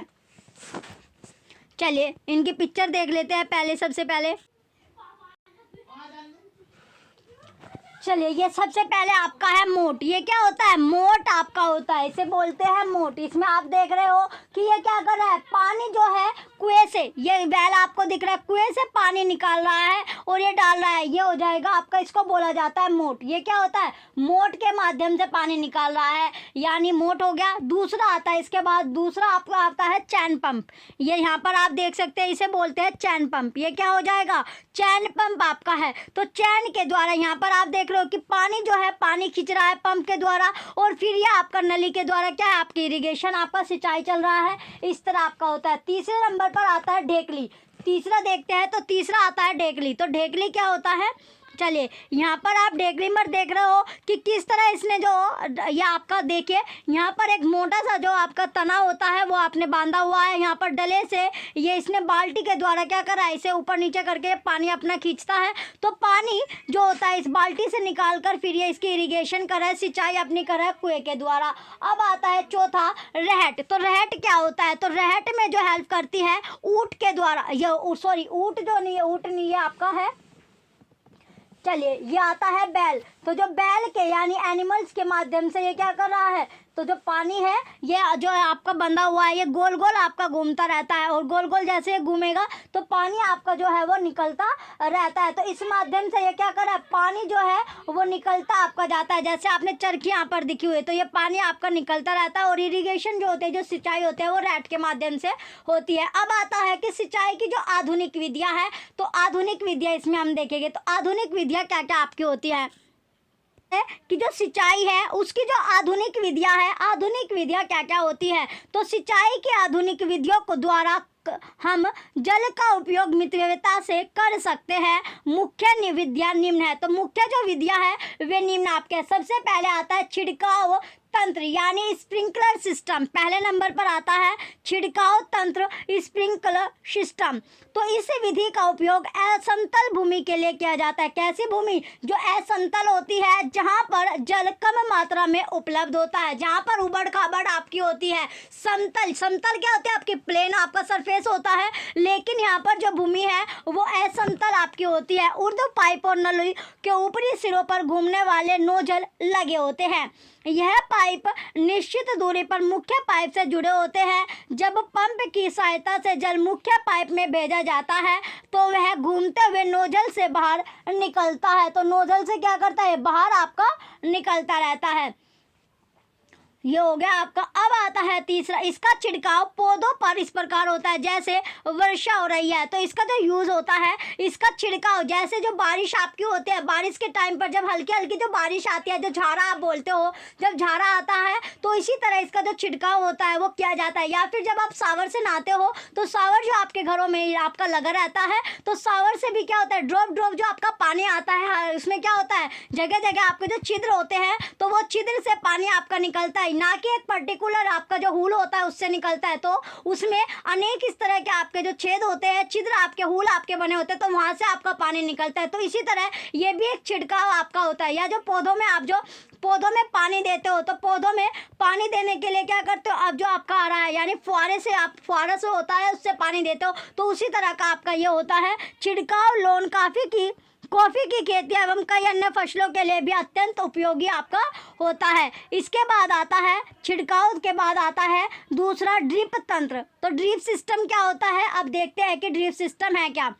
Speaker 1: चलिए इनकी पिक्चर देख लेते हैं पहले, सबसे पहले। चलिए ये सबसे पहले आपका है मोट। ये क्या होता है, मोट आपका होता है, इसे बोलते हैं मोट। इसमें आप देख रहे हो कि ये क्या कर रहा है, पानी जो है कुएं से, ये बैल आपको दिख रहा है, कुएं से पानी निकाल रहा है और ये डाल रहा है, ये हो जाएगा आपका, इसको बोला जाता है मोट। ये क्या होता है, मोट के माध्यम से पानी निकाल रहा है, यानी मोट हो गया। दूसरा आता है इसके बाद, दूसरा आपका आता है चैन पंप। ये यहाँ पर आप देख सकते हैं, इसे बोलते हैं चैन पंप। ये क्या हो जाएगा, चैन पंप आपका है। तो चैन के द्वारा यहाँ पर आप देख रहे हो कि पानी जो है, पानी खींच रहा है पंप के द्वारा, और फिर ये आपका नली के द्वारा क्या है, आपकी इरिगेशन, आपका सिंचाई चल रहा है। इस तरह आपका होता है। तीसरे नंबर पर आता है ढेकली। तीसरा देखते हैं, तो तीसरा आता है ढेकली। तो ढेकली क्या होता है, चलिए यहाँ पर आप ढेकली में देख रहे हो कि किस तरह इसने जो, ये आपका देखिए यहाँ पर एक मोटा सा जो आपका तना होता है वो आपने बांधा हुआ है यहाँ पर डले से। ये इसने बाल्टी के द्वारा क्या करा है, इसे ऊपर नीचे करके पानी अपना खींचता है। तो पानी जो होता है इस बाल्टी से निकाल कर फिर ये इसकी इरिगेशन कर रहा है, सिंचाई अपनी कर रहा है कुएं के द्वारा। अब आता है चौथा रहट। तो रहट क्या होता है, तो रहट में जो हेल्प करती है ऊँट के द्वारा, ये सॉरी ऊँट जो नहीं है, ऊँट नहीं है आपका है, चलिए ये आता है बैल। तो जो बैल के यानी एनिमल्स के माध्यम से ये क्या कर रहा है, तो जो पानी है ये जो है आपका बंधा हुआ है, ये गोल गोल आपका घूमता रहता है, और गोल गोल जैसे घूमेगा तो पानी आपका जो है वो निकलता रहता है। तो इस माध्यम से ये क्या कर रहा है, पानी जो है वो निकलता आपका जाता है। जैसे आपने चरखी यहाँ पर दिखी हुई है, तो ये पानी आपका निकलता रहता है। और इरिगेशन जो होते हैं, जो सिंचाई होते हैं, वो रैट के माध्यम से होती है। अब आता है कि सिंचाई की जो आधुनिक विधियाँ है, तो आधुनिक विधियाँ इसमें हम देखेंगे। तो आधुनिक विधियाँ क्या क्या आपकी होती है, कि जो सिंचाई है उसकी जो आधुनिक विधियां है, आधुनिक विधियां क्या क्या होती है। तो सिंचाई की आधुनिक विधियों को द्वारा हम जल का उपयोग मितव्ययता से कर सकते हैं। मुख्य विधियां निम्न है। तो मुख्य जो विधियां है वे निम्न आपके, सबसे पहले आता है छिड़काव तंत्र यानी स्प्रिंकलर सिस्टम। पहले नंबर पर आता है छिड़काव तंत्र, स्प्रिंकलर सिस्टम। तो इस विधि का उपयोग असमतल भूमि के लिए किया जाता है। कैसी भूमि, जो असमतल होती है, जहां पर जल कम मात्रा में उपलब्ध होता है, जहां पर उबड़ खाबड़ आपकी होती है। समतल, समतल क्या होती है, आपकी प्लेन आपका सरफेस होता है, लेकिन यहाँ पर जो भूमि है वो असमतल आपकी होती है। ऊर्ध्व पाइप और नली के ऊपरी सिरों पर घूमने वाले नोजल लगे होते हैं। यह पाइप निश्चित दूरी पर मुख्य पाइप से जुड़े होते हैं। जब पंप की सहायता से जल मुख्य पाइप में भेजा जाता है तो वह घूमते हुए नोजल से बाहर निकलता है। तो नोजल से क्या करता है, बाहर आपका निकलता रहता है। ये हो गया आपका। अब आता है तीसरा, इसका छिड़काव पौधों पर इस प्रकार होता है, जैसे वर्षा हो रही है तो इसका जो यूज़ होता है, इसका छिड़काव जैसे जो बारिश आपकी होती है, बारिश के टाइम पर जब हल्की हल्की जो बारिश आती है, जो झारा आप बोलते हो, जब झारा आता है तो इसी तरह इसका जो छिड़काव होता है वो किया जाता है। या फिर जब आप शावर से नहाते हो तो शावर जो आपके घरों में आपका लगा रहता है, तो शावर से भी क्या होता है, ड्रॉप ड्रॉप जो आपका पानी आता है, उसमें क्या होता है, जगह जगह आपके जो छिद्र होते हैं तो वो छिद्र से पानी आपका निकलता है। ही, ना कि एक पर्टिकुलर आपका जो हुल होता है उससे निकलता है। तो उसमें अनेक इस तरह के आपके जो छेद होते हैं, छिद्र आपके, हुल आपके बने होते हैं, तो वहाँ से आपका पानी निकलता है। तो इसी तरह ये भी एक छिड़काव आपका होता है। या जो पौधों में आप जो पौधों में पानी देते हो, तो पौधों में पानी देने के लिए क्या करते हो, अब जो आपका आ रहा है यानी फुहारे से, आप फुहारा से होता है उससे पानी देते हो, तो उसी तरह का आपका ये होता है छिड़काव। लोन कॉफ़ी की खेती एवं कई अन्य फसलों के लिए भी अत्यंत उपयोगी आपका होता है। इसके बाद आता है छिड़काव के बाद आता है दूसरा ड्रिप तंत्र। तो ड्रिप सिस्टम क्या होता है, अब देखते हैं कि ड्रिप सिस्टम है क्या।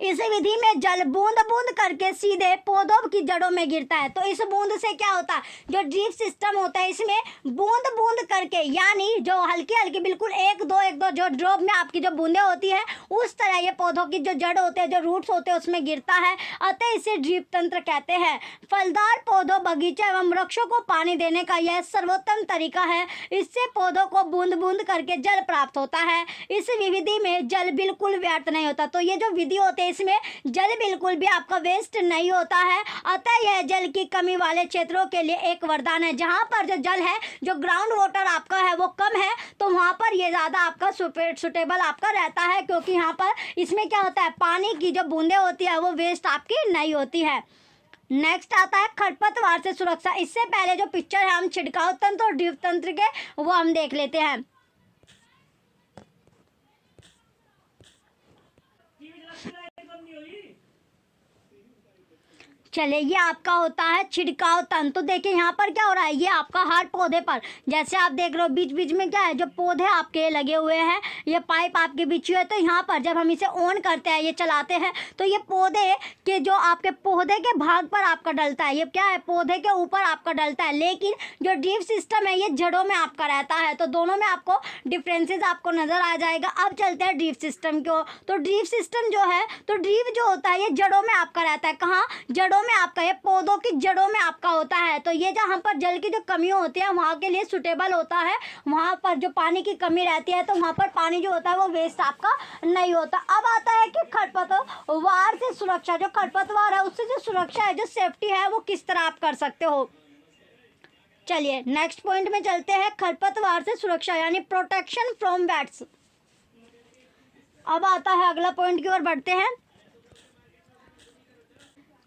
Speaker 1: इस विधि में जल बूंद बूंद करके सीधे पौधों की जड़ों में गिरता है। तो इस बूंद से क्या होता है, जो ड्रिप सिस्टम होता है इसमें बूंद बूंद करके, यानी जो हल्की हल्की बिल्कुल एक दो जो ड्रॉप में आपकी जो बूंदें होती है, उस तरह ये पौधों की जो जड़ होते हैं, जो रूट्स होते हैं, उसमें गिरता है। अतः इसे ड्रिप तंत्र कहते हैं। फलदार पौधों, बगीचे एवं वृक्षों को पानी देने का यह सर्वोत्तम तरीका है। इससे पौधों को बूंद बूंद करके जल प्राप्त होता है। इस विधि में जल बिल्कुल व्यर्थ नहीं होता। तो ये जो विधि होते हैं इसमें जल बिल्कुल भी आपका वेस्ट नहीं होता है। अतः यह जल की कमी वाले क्षेत्रों के लिए एक वरदान है। जहाँ पर जो जल है, जो ग्राउंड वाटर आपका है वो कम है, तो वहाँ पर ये ज़्यादा आपका सुटेबल आपका रहता है, क्योंकि यहाँ पर इसमें क्या होता है, पानी की जो बूंदें होती है वो वेस्ट आपकी नहीं होती है। नेक्स्ट आता है खरपतवार से सुरक्षा। इससे पहले जो पिक्चर है हम छिड़काव तंत्र और ड्रिप तंत्र के, वो हम देख लेते हैं। चलिए, ये आपका होता है छिड़काव तंत्र। तो देखिए यहाँ पर क्या हो रहा है, ये आपका हर पौधे पर, जैसे आप देख रहे हो बीच बीच में क्या है, जो पौधे आपके लगे हुए हैं, ये पाइप आपके बिछी हुई है। तो यहाँ पर जब हम इसे ऑन करते हैं, ये चलाते हैं, तो ये पौधे के जो आपके पौधे के भाग पर आपका डलता है, ये क्या है, पौधे के ऊपर आपका डलता है। लेकिन जो ड्रिप सिस्टम है ये जड़ों में आपका रहता है। तो दोनों में आपको डिफरेंसेस आपको नजर आ जाएगा। अब चलते हैं ड्रिप सिस्टम को। तो ड्रिप सिस्टम जो है, तो ड्रिप जो होता है ये जड़ों में आपका रहता है। कहाँ, जड़ों में आपका, ये पौधों की जड़ों में आपका होता है। तो ये जहाँ पर जल की जो कमी होती है वहाँ के लिए सुटेबल होता है। वहाँ पर जो पानी की कमी रहती है तो वहाँ पर पानी जो होता है वो वेस्ट आपका नहीं होता। अब आता है कि खरपतवार से सुरक्षा। जो खरपतवार है उससे जो सुरक्षा है, जो सेफ्टी है, वो किस तरह आप कर सकते हो। चलिए नेक्स्ट पॉइंट में चलते हैं, खरपतवार से सुरक्षा यानी प्रोटेक्शन फ्रॉम वेट्स। अब आता है अगला पॉइंट की ओर बढ़ते हैं।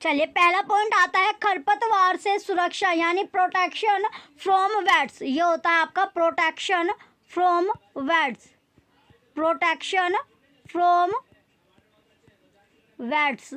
Speaker 1: चलिए, पहला पॉइंट आता है खरपतवार से सुरक्षा यानी प्रोटेक्शन फ्रॉम वेट्स। ये होता है आपका protection from weeds, protection from weeds.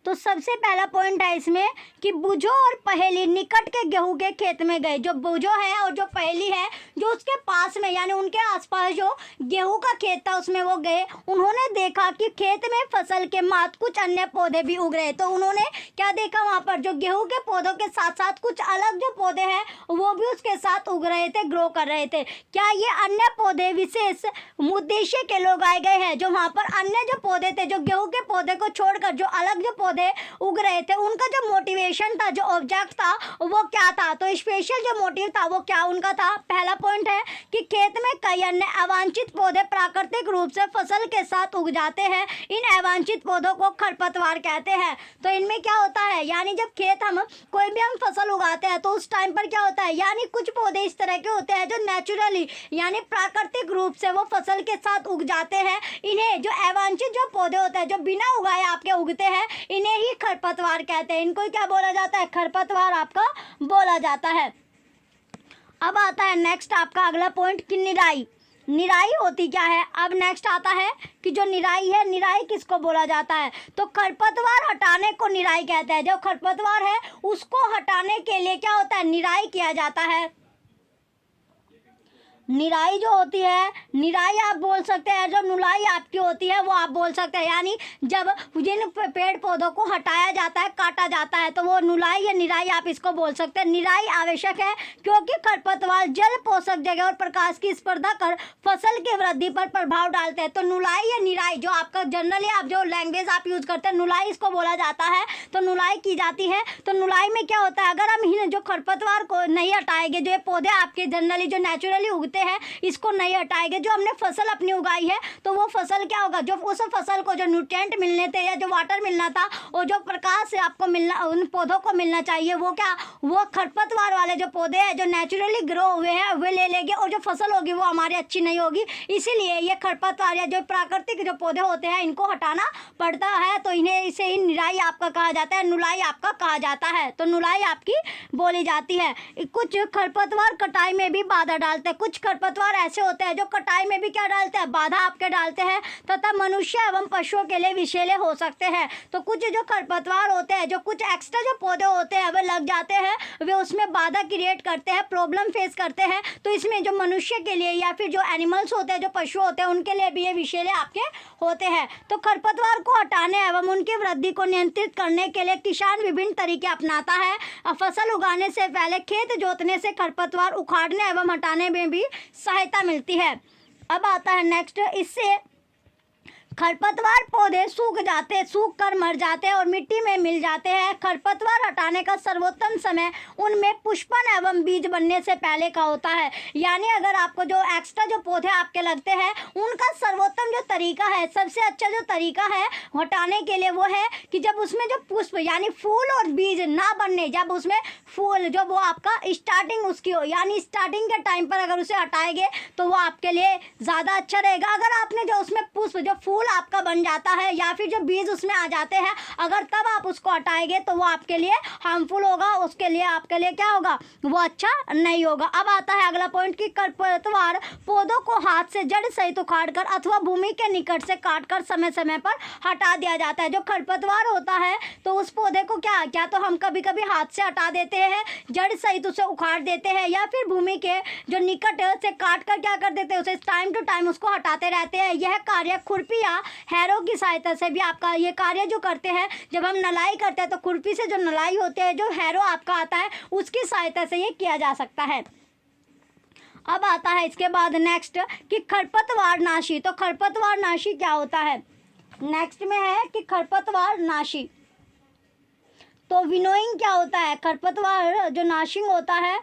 Speaker 1: तो सबसे पहला पॉइंट है इसमें कि बुझो और पहेली निकट के गेहूं के खेत में गए। जो बुझो है और जो पहेली है, जो उसके पास में यानी उनके आसपास जो गेहूं का खेत था उसमें वो गए। उन्होंने देखा कि खेत में फसल के मात कुछ अन्य पौधे भी उग रहे। तो उन्होंने क्या देखा, वहाँ पर जो गेहूं के पौधों के साथ साथ कुछ अलग जो पौधे हैं वो भी उसके साथ उग रहे थे, ग्रो कर रहे थे। क्या ये अन्य पौधे विशेष उद्देश्य के लोग आए गए हैं? जो वहाँ पर अन्य जो पौधे थे, जो गेहूं के पौधे को छोड़कर जो अलग जो पौधे उग रहे थे, उनका जो मोटिवेशन था, जो ऑब्जेक्ट था, वो क्या था? तो स्पेशल जो मोटिव था वो क्या उनका था? पहला पॉइंट है कि खेत में कई अन्य अवांछित पौधे प्राकृतिक रूप से फसल के साथ उग जाते हैं। इन अवांछित पौधों को खरपतवार कहते हैं। तो इनमें क्या होता है, यानी जब खेत हम कोई भी हम फसल उगाते हैं तो उस टाइम पर क्या होता है, यानी कुछ पौधे इस तरह के होते हैं जो नेचुरली यानी प्राकृतिक रूप से वो फसल के साथ उग जाते हैं। इन्हें जो अवांछित जो पौधे होते हैं, जो बिना उगाए आपके उगते हैं, इन्हें ही खरपतवार कहते हैं। इनको क्या बोला जाता है? खरपतवार आपका बोला जाता है। अब आता है नेक्स्ट आपका अगला पॉइंट कि निराई। निराई होती क्या है? अब नेक्स्ट आता है कि जो निराई है, निराई किसको बोला जाता है? तो खरपतवार हटाने को निराई कहते हैं। जो खरपतवार है उसको हटाने के लिए क्या होता है? निराई किया जाता है। निराई जो होती है, निराई आप बोल सकते हैं, जो नुलाई आपकी होती है वो आप बोल सकते हैं। यानी जब जिन पेड़ पौधों को हटाया जाता है, काटा जाता है, तो वो नुलाई या निराई आप इसको बोल सकते हैं। निराई आवश्यक है क्योंकि खरपतवार जल, पोषक जगह और प्रकाश की स्पर्धा कर फसल की वृद्धि पर प्रभाव डालते हैं। तो नुलाई या निराई जो आपका जनरली आप जो लैंग्वेज आप यूज करते हैं, नुलाई इसको बोला जाता है। तो नुलाई की जाती है। तो नुलाई में क्या होता है, अगर हम जो खरपतवार को नहीं हटाएंगे, जो ये पौधे आपके जनरली जो नेचुरली उगते होते हैं इसको नहीं हटाएंगे, जो हमने फसल अपनी उगाई है तो वो फसल क्या होगा, जो उस फसल को जो न्यूट्रिएंट मिलने थे या जो वाटर मिलना था और जो प्रकाश आपको मिलना उन पौधों को मिलना चाहिए, वो क्या, वो खरपतवार वाले जो पौधे हैं जो नेचुरली ग्रो हुए हैं वे ले लेंगे और जो फसल होगी वो हमारी अच्छी नहीं होगी। इसीलिए ये खरपतवार या जो प्राकृतिक जो पौधे होते हैं इनको हटाना पड़ता है। तो इन्हें इसे ही निराई आपका कहा जाता है, नुलाई आपका कहा जाता है। तो नुलाई आपकी बोली जाती है। कुछ खरपतवार कटाई में भी बाधा डालते हैं। कुछ खरपतवार ऐसे होते हैं जो कटाई में भी क्या डालते हैं, बाधा आपके डालते हैं तथा मनुष्य एवं पशुओं के लिए विषैले हो सकते हैं। तो कुछ जो खरपतवार होते हैं, जो कुछ एक्स्ट्रा जो पौधे होते हैं वे लग जाते हैं, वे उसमें बाधा क्रिएट करते हैं, प्रॉब्लम फेस करते हैं। तो इसमें जो मनुष्य के लिए या फिर जो एनिमल्स होते हैं, जो पशु होते हैं, उनके लिए भी ये विषैले आपके होते हैं। तो खरपतवार को हटाने एवं उनकी वृद्धि को नियंत्रित करने के लिए किसान विभिन्न तरीके अपनाता है। फसल उगाने से पहले खेत जोतने से खरपतवार उखाड़ने एवं हटाने में भी सहायता मिलती है। अब आता है नेक्स्ट, इससे खरपतवार पौधे सूख कर मर जाते हैं और मिट्टी में मिल जाते हैं। खरपतवार हटाने का सर्वोत्तम समय उनमें पुष्पन एवं बीज बनने से पहले का होता है। यानी अगर आपको जो एक्स्ट्रा जो पौधे आपके लगते हैं उनका सर्वोत्तम जो तरीका है, सबसे अच्छा जो तरीका है हटाने के लिए वो है कि जब उसमें जो पुष्प यानी फूल और बीज ना बनने, जब उसमें फूल जो वो आपका स्टार्टिंग उसकी हो, यानी स्टार्टिंग के टाइम पर अगर उसे हटाएंगे तो वो आपके लिए ज़्यादा अच्छा रहेगा। अगर आपने जो उसमें पुष्प जो फूल आपका बन जाता है या फिर जो बीज उसमें आ जाते हैं, अगर तब आप उसको हटाएंगे तो वो आपके लिए हार्मफुल होगा, उसके लिए आपके लिए क्या होगा, वो अच्छा नहीं होगा। अब आता है अगला पॉइंट कि खरपतवार पौधों को हाथ से जड़ सहित उखाड़कर अथवा भूमि के निकट से काटकर समय समय पर हटा दिया जाता है। जो खरपतवार होता है तो उस पौधे को क्या तो हम कभी कभी हाथ से हटा देते हैं, जड़ सहित उसे उखाड़ देते हैं, या फिर भूमि के जो निकट से काट कर क्या कर देते हैं, उसे टाइम टू टाइम उसको हटाते रहते हैं। यह कार्य खुरपी या हैरो की सहायता से भी आपका ये कार्य जो करते हैं, जब हम नलाई करते हैं तो खुरपी से जो नलाई होती है, जो हैरो आपका आता है उसकी सहायता से ये किया जा सकता है। अब आता है इसके बाद नेक्स्ट कि खरपतवार नाशी। तो खरपतवार नाशी क्या होता है, नेक्स्ट में है कि खरपतवार नाशी। तो विनोइंग क्या होता है, खरपतवार जो नाशिंग होता है,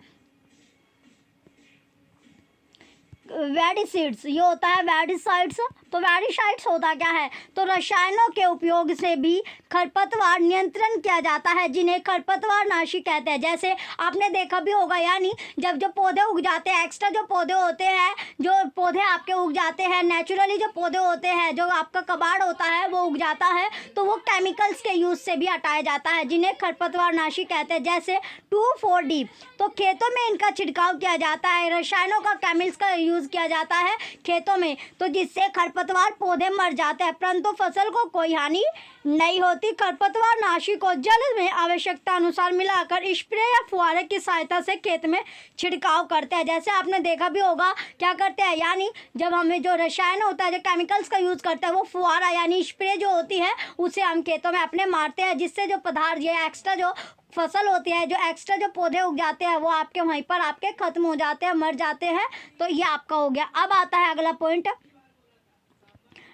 Speaker 1: वेडिसाइड्स ये होता है, वेडिसाइड्स। तो वेडिसाइड्स होता क्या है, तो रसायनों के उपयोग से भी खरपतवार नियंत्रण किया जाता है, जिन्हें खरपतवार नाशी कहते हैं। जैसे आपने देखा भी होगा, यानी जब जो पौधे उग जाते हैं, एक्स्ट्रा जो पौधे होते हैं, जो पौधे आपके उग जाते हैं, नेचुरली जो पौधे होते हैं, जो आपका कबाड़ होता है वो उग जाता है, तो वो केमिकल्स के यूज़ से भी हटाया जाता है, जिन्हें खरपतवार नाशी कहते हैं। जैसे 2,4-D। तो खेतों में इनका छिड़काव किया जाता है, रसायनों का केमिकल्स का यूज़ किया जाता है खेतों में, तो जिससे खरपतवार पौधे मर जाते हैं, परंतु फसल को कोई हानि नहीं होती। खरपतवार नाशी को जल में आवश्यकता अनुसार मिलाकर स्प्रे या फुहारे की सहायता से खेत में छिड़काव करते हैं। जैसे आपने देखा भी होगा क्या करते हैं, यानी जब हमें जो रसायन होता है, जो केमिकल्स का यूज़ करते हैं, वो फुहारा यानी स्प्रे जो होती है उसे हम खेतों में अपने मारते हैं, जिससे जो पदार्थ ये एक्स्ट्रा जो फसल होती है, जो एक्स्ट्रा जो पौधे उग जाते हैं, वो आपके वहीं पर आपके खत्म हो जाते हैं, मर जाते हैं। तो ये आपका हो गया। अब आता है अगला पॉइंट,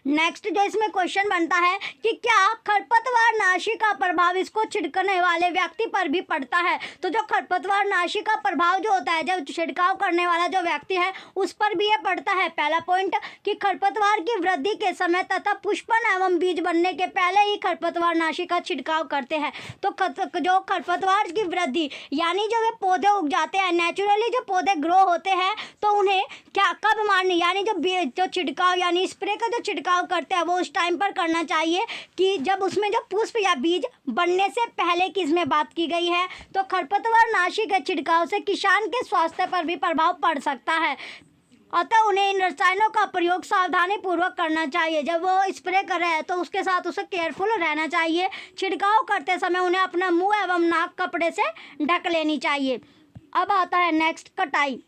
Speaker 1: नेक्स्ट जो इसमें क्वेश्चन बनता है कि क्या खरपतवार नाशी का प्रभाव इसको छिड़कने वाले व्यक्ति पर भी पड़ता है। तो जो खरपतवार नाशी का प्रभाव जो होता है, जब छिड़काव करने वाला जो व्यक्ति है उस पर भी ये पड़ता है। पहला पॉइंट कि खरपतवार की वृद्धि के समय तथा पुष्पन एवं बीज बनने के पहले ही खरपतवार नाशी का छिड़काव करते हैं। तो जो खरपतवार की वृद्धि यानी जो वे पौधे उग जाते हैं, नेचुरली जो पौधे ग्रो होते हैं, तो उन्हें क्या कब मारनी, यानी जो छिड़काव यानी स्प्रे का जो छिड़काव करते हैं वो उस टाइम पर करना चाहिए कि जब उसमें जो पुष्प या बीज बनने से पहले की इसमें बात की गई है। तो खरपतवार नाशी के छिड़काव से किसान के स्वास्थ्य पर भी प्रभाव पड़ सकता है, अतः उन्हें इन रसायनों का प्रयोग सावधानी पूर्वक करना चाहिए। जब वो स्प्रे कर रहे हैं तो उसके साथ उसे केयरफुल रहना चाहिए। छिड़काव करते समय उन्हें अपना मुंह एवं नाक कपड़े से ढक लेनी चाहिए। अब आता है नेक्स्ट कटाई।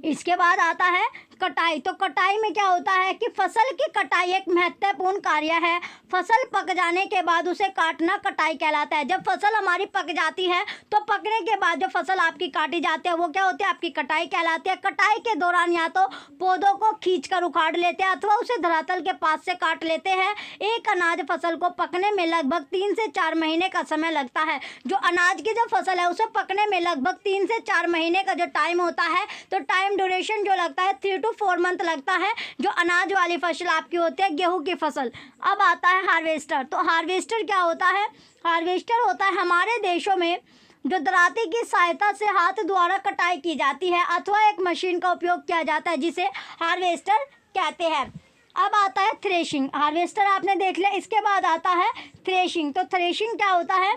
Speaker 1: इसके बाद आता है कटाई। तो कटाई में क्या होता है कि फसल की कटाई एक महत्वपूर्ण कार्य है। फसल पक जाने के बाद उसे काटना कटाई कहलाता है। जब फसल हमारी पक जाती है तो पकने के बाद जो फसल आपकी काटी जाती है वो क्या होती है, आपकी कटाई कहलाती है। कटाई के दौरान या तो पौधों को खींचकर उखाड़ लेते हैं अथवा उसे धरातल के पास से काट लेते हैं। एक अनाज फसल को पकने में लगभग 3 से 4 महीने का समय लगता है। जो अनाज की जो फसल है उसे पकने में लगभग 3 से 4 महीने का जो टाइम होता है, तो टाइम ड्यूरेशन जो लगता है 3 to 4 मंथ लगता है जो अनाज वाली फसल आपकी होती है, गेहूं की फसल। अब आता है हार्वेस्टर। तो हार्वेस्टर क्या होता है, हार्वेस्टर होता है हमारे देशों में जो दराती की सहायता से हाथ द्वारा कटाई की जाती है अथवा एक मशीन का उपयोग किया जाता है जिसे हार्वेस्टर कहते हैं। अब आता है थ्रेशिंग। हार्वेस्टर आपने देख लिया, इसके बाद आता है थ्रेशिंग। तो थ्रेशिंग क्या होता है,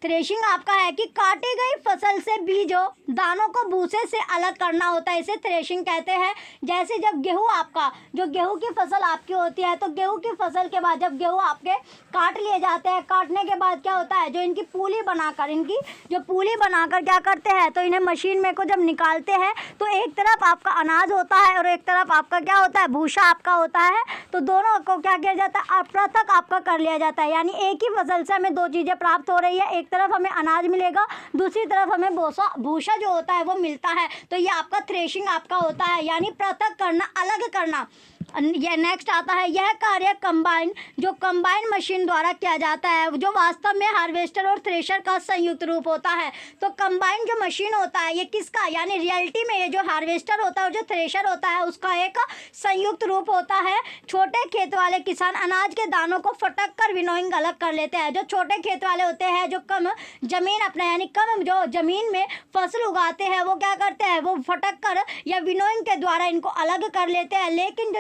Speaker 1: थ्रेशिंग आपका है कि काटी गई फसल से बीजों दानों को भूसे से अलग करना होता है, इसे थ्रेशिंग कहते हैं। जैसे जब गेहूं आपका, जो गेहूं की फसल आपकी होती है, तो गेहूं की फसल के बाद जब गेहूं आपके काट लिए जाते हैं, काटने के बाद क्या होता है, जो इनकी पूली बनाकर, इनकी जो पूली बनाकर क्या करते हैं, तो इन्हें मशीन में को जब निकालते हैं तो एक तरफ आपका अनाज होता है और एक तरफ आपका क्या होता है, भूसा आपका होता है। तो दोनों को क्या किया जाता है, पृथक आपका कर लिया जाता है। यानी एक ही फसल से हमें 2 चीज़ें प्राप्त हो रही है, एक तरफ हमें अनाज मिलेगा, दूसरी तरफ हमें भूसा जो होता है वो मिलता है। तो ये आपका थ्रेशिंग आपका होता है, यानी पृथक करना, अलग करना। यह नेक्स्ट आता है, यह कार्य कंबाइन, जो कंबाइन मशीन द्वारा किया जाता है, जो वास्तव में हार्वेस्टर और थ्रेशर का संयुक्त रूप होता है। तो कंबाइन जो मशीन होता है ये किसका, यानी रियलिटी में ये जो हार्वेस्टर होता है और जो थ्रेशर होता है उसका एक संयुक्त रूप होता है। छोटे खेत वाले किसान अनाज के दानों को फटक कर विनोइंग अलग कर लेते हैं। जो छोटे खेत वाले होते हैं, जो कम जमीन अपना, यानी कम जो जमीन में फसल उगाते हैं, वो क्या करते हैं, वो फटक कर या विनोइंग के द्वारा इनको अलग कर लेते हैं। लेकिन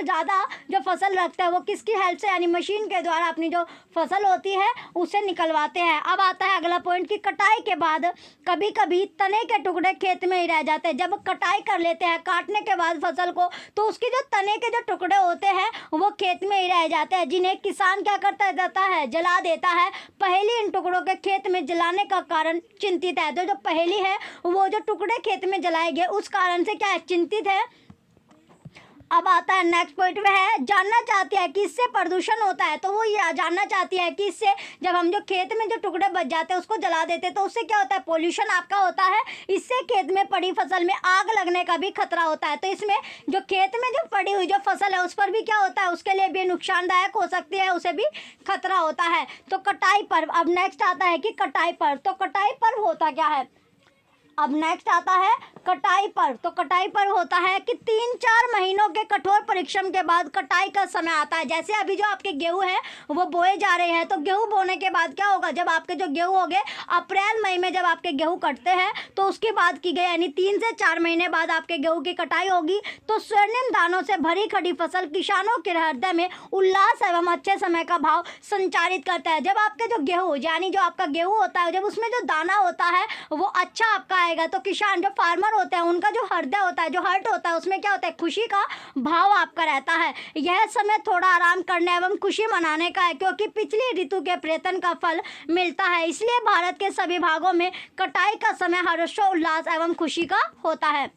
Speaker 1: जो फसल रखते हैं वो किसकी हेल्प से, यानी मशीन के द्वारा अपनी जो फसल होती है उसे निकलवाते हैं। अब आता है अगला पॉइंट कि कटाई के बाद कभी कभी तने के टुकड़े खेत में ही रह जाते हैं। जब कटाई कर लेते हैं काटने के बाद फसल को, तो उसकी जो तने के जो टुकड़े होते हैं वो खेत में ही रह जाते हैं, जिन्हें किसान क्या करता जाता है, जला देता है। पहेली इन टुकड़ों के खेत में जलाने का कारण चिंतित है। तो जो पहेली है वो जो टुकड़े खेत में जलाए गए उस कारण से क्या है, चिंतित है। अब आता है नेक्स्ट पॉइंट, वह है जानना चाहती है कि इससे प्रदूषण होता है। तो वो ये जानना चाहती है कि इससे जब हम जो खेत में जो टुकड़े बच जाते हैं उसको जला देते हैं तो उससे क्या होता है, पोल्यूशन आपका होता है। इससे खेत में पड़ी फसल में आग लगने का भी खतरा होता है। तो इसमें जो खेत में जो पड़ी हुई जो फसल है उस पर भी क्या होता है, उसके लिए भी नुकसानदायक हो सकती है, उसे भी खतरा होता है। तो कटाई पर्व। अब नेक्स्ट आता है कि कटाई पर्व। तो कटाई पर्व होता क्या है, अब नेक्स्ट आता है कटाई पर्व। तो कटाई पर्व होता है कि 3-4 महीनों के कठोर परिश्रम के बाद कटाई का समय आता है। जैसे अभी जो आपके गेहूं है वो बोए जा रहे हैं, तो गेहूं बोने के बाद क्या होगा, जब आपके जो गेहूं हो गए अप्रैल मई में जब आपके गेहूं कटते हैं तो उसकी बात की गई, यानी 3 से 4 महीने बाद आपके गेहूं की कटाई होगी। तो स्वर्णिम दानों से भरी खड़ी फसल किसानों के हृदय में उल्लास एवं अच्छे समय का भाव संचारित करता है। जब आपके जो गेहूं, यानी जो आपका गेहूं होता है, जब उसमें जो दाना होता है वो अच्छा आपका आएगा, तो किसान जो फार्मर होते हैं उनका जो हृदय होता है, जो हार्ट होता है, उसमें क्या होता है, खुशी का भाव आपका रहता है। यह समय थोड़ा आराम करने एवं खुशी मनाने का है, क्योंकि पिछली ऋतु के प्रयत्न का फल मिलता है। इसलिए भारत के सभी भागों में कटाई का समय हर्षोल्लास एवं खुशी का होता है।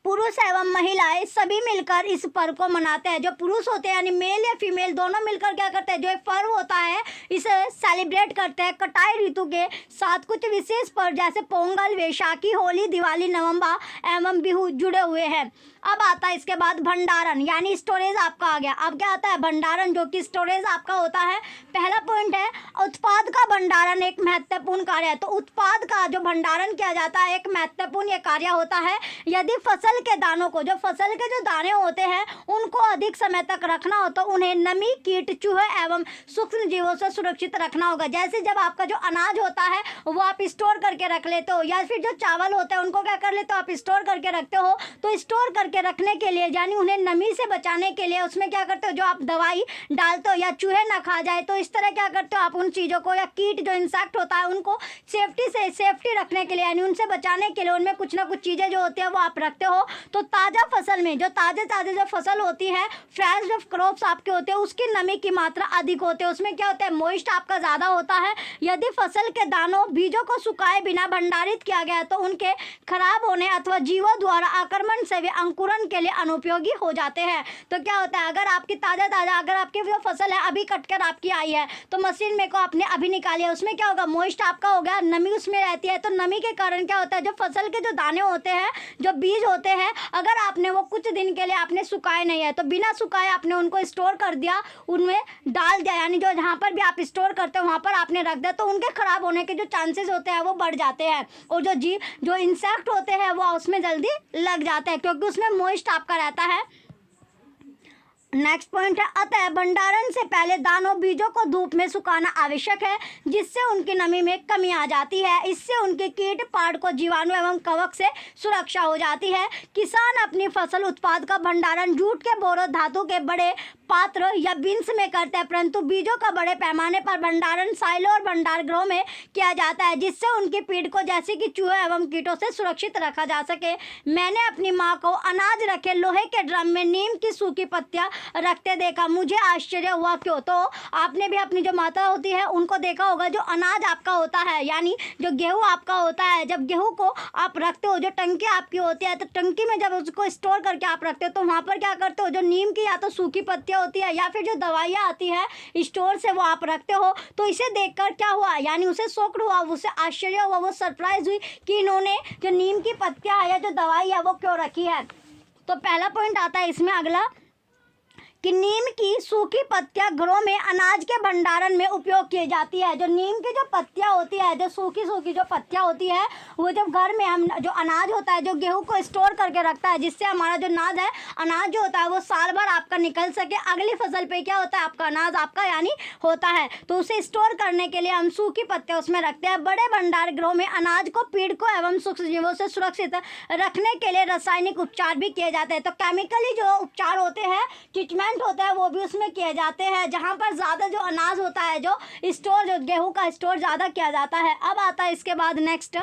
Speaker 1: पुरुष एवं महिलाएं सभी मिलकर इस पर्व को मनाते हैं। जो पुरुष होते हैं यानी मेल या फीमेल दोनों मिलकर क्या करते हैं, जो एक पर्व होता है इसे सेलिब्रेट करते हैं। कटाई ऋतु के साथ कुछ विशेष पर्व जैसे पोंगल, वैशाखी, होली, दिवाली, नवंबर एवं बिहू जुड़े हुए हैं। अब आता है इसके बाद भंडारण, यानी स्टोरेज आपका आ गया। अब क्या आता है, भंडारण, जो कि स्टोरेज आपका होता है। पहला पॉइंट है उत्पाद का भंडारण एक महत्वपूर्ण कार्य है। तो उत्पाद का जो भंडारण किया जाता है एक महत्वपूर्ण ये कार्य होता है। यदि फसल के दानों को, जो फसल के जो दाने होते हैं उनको अधिक समय तक रखना हो तो उन्हें नमी, कीट, चूहे एवं सूक्ष्म जीवों से सुरक्षित रखना होगा। जैसे जब आपका जो अनाज होता है वो आप स्टोर करके रख लेते हो, या फिर जो चावल होते हैं उनको क्या कर लेते हो, आप स्टोर करके रखते हो। तो स्टोर करके रखने के लिए, यानी उन्हें नमी से बचाने के लिए उसमें क्या करते हो, जो आप दवाई डालते हो या चूहे ना खा जाए, तो इस तरह क्या करते हो आप उन चीज़ों को, या कीट जो इंसेक्ट होता है उनको सेफ्टी रखने के लिए, यानी उनसे बचाने के लिए उनमें कुछ ना कुछ चीज़ें जो होती है वो आप रखते हो। हो तो ताज़ा फसल में जो ताज़े जो फसल होती है, फ्रेश जो क्रॉप्स आपके होते हैं, उसकी नमी की मात्रा अधिक होती है। उसमें क्या होता है, मॉइस्ट आपका ज़्यादा होता है। यदि फसल के दानों बीजों को सुखाए बिना भंडारित किया गया तो उनके खराब होने अथवा जीवों द्वारा आक्रमण से वे अंकुरण के लिए अनुपयोगी हो जाते हैं। तो क्या होता है, अगर आपकी ताज़ा अगर आपकी जो फसल है अभी कट कर आपकी आई है तो मशीन में को आपने अभी निकाली है, उसमें क्या होगा, मॉइस्ट आपका हो गया, नमी उसमें रहती है। तो नमी के कारण क्या होता है, जो फसल के जो दाने होते हैं, जो बीज होते हैं, अगर आपने वो कुछ दिन के लिए आपने सुखाए नहीं है तो बिना सुखाए आपने उनको स्टोर कर दिया, उनमें डाल दिया, यानी जो जहाँ पर भी आप स्टोर करते हो वहाँ पर आपने रख दिया, तो उनके खराब होने के जो चांसेस होते हैं वो बढ़ जाते हैं। और जो इंसेक्ट होते हैं वो उसमें जल्दी लग जाते हैं क्योंकि उसमें मॉइस्ट आपका रहता है। नेक्स्ट पॉइंट है, अतः भंडारण से पहले दानों बीजों को धूप में सुखाना आवश्यक है जिससे उनकी नमी में कमी आ जाती है। इससे उनके कीट पाड़ को जीवाणु एवं कवक से सुरक्षा हो जाती है। किसान अपनी फसल उत्पाद का भंडारण जूट के बोरों, धातु के बड़े पात्र या बिन्स में करते हैं, परंतु बीजों का बड़े पैमाने पर भंडारण साइलो और भंडार गृहों में किया जाता है जिससे उनकी पीड़ को जैसे कि चूहे एवं कीटों से सुरक्षित रखा जा सके। मैंने अपनी माँ को अनाज रखे लोहे के ड्रम में नीम की सूखी पत्तियां रखते देखा, मुझे आश्चर्य हुआ क्यों। तो आपने भी अपनी जो माता होती है उनको देखा होगा, जो अनाज आपका होता है यानी जो गेहूँ आपका होता है, जब गेहूँ को आप रखते हो, जो टंकी आपकी होती है, तो टंकी में जब उसको स्टोर करके आप रखते हो तो वहाँ पर क्या करते हो, जो नीम की या तो सूखी पत्तियाँ होती है या फिर जो दवाइयाँ आती है स्टोर से वो आप रखते हो। तो इसे देखकर क्या हुआ, यानी उसे शॉक्ड हुआ, उसे आश्चर्य हुआ, वो सरप्राइज हुई कि इन्होंने जो नीम की पत्तियाँ है या जो दवाई है वो क्यों रखी है। तो पहला पॉइंट आता है इसमें अगला कि नीम की सूखी पत्तियां घरों में अनाज के भंडारण में उपयोग की जाती है। जो नीम की जो पत्तियां होती है, जो सूखी जो पत्तियां होती है, वो जब घर में हम जो अनाज होता है, जो गेहूं को स्टोर करके रखता है जिससे हमारा जो अनाज जो होता है वो साल भर आपका निकल सके, अगली फसल पे क्या होता है आपका अनाज आपका यानी होता है, तो उसे स्टोर करने के लिए हम सूखी पत्तियां उसमें रखते हैं। बड़े भंडार गृहों में अनाज को पीड़कों एवं सूक्ष्म जीवों से सुरक्षित रखने के लिए रासायनिक उपचार भी किए जाते हैं। तो केमिकली जो उपचार होते हैं, ट्रीटमेंट होता है, वो भी उसमें किए जाते हैं। जहां पर ज़्यादा जो अनाज होता है, जो गेहूं का स्टोर ज़्यादा किया जाता है। अब आता है इसके बाद नेक्स्ट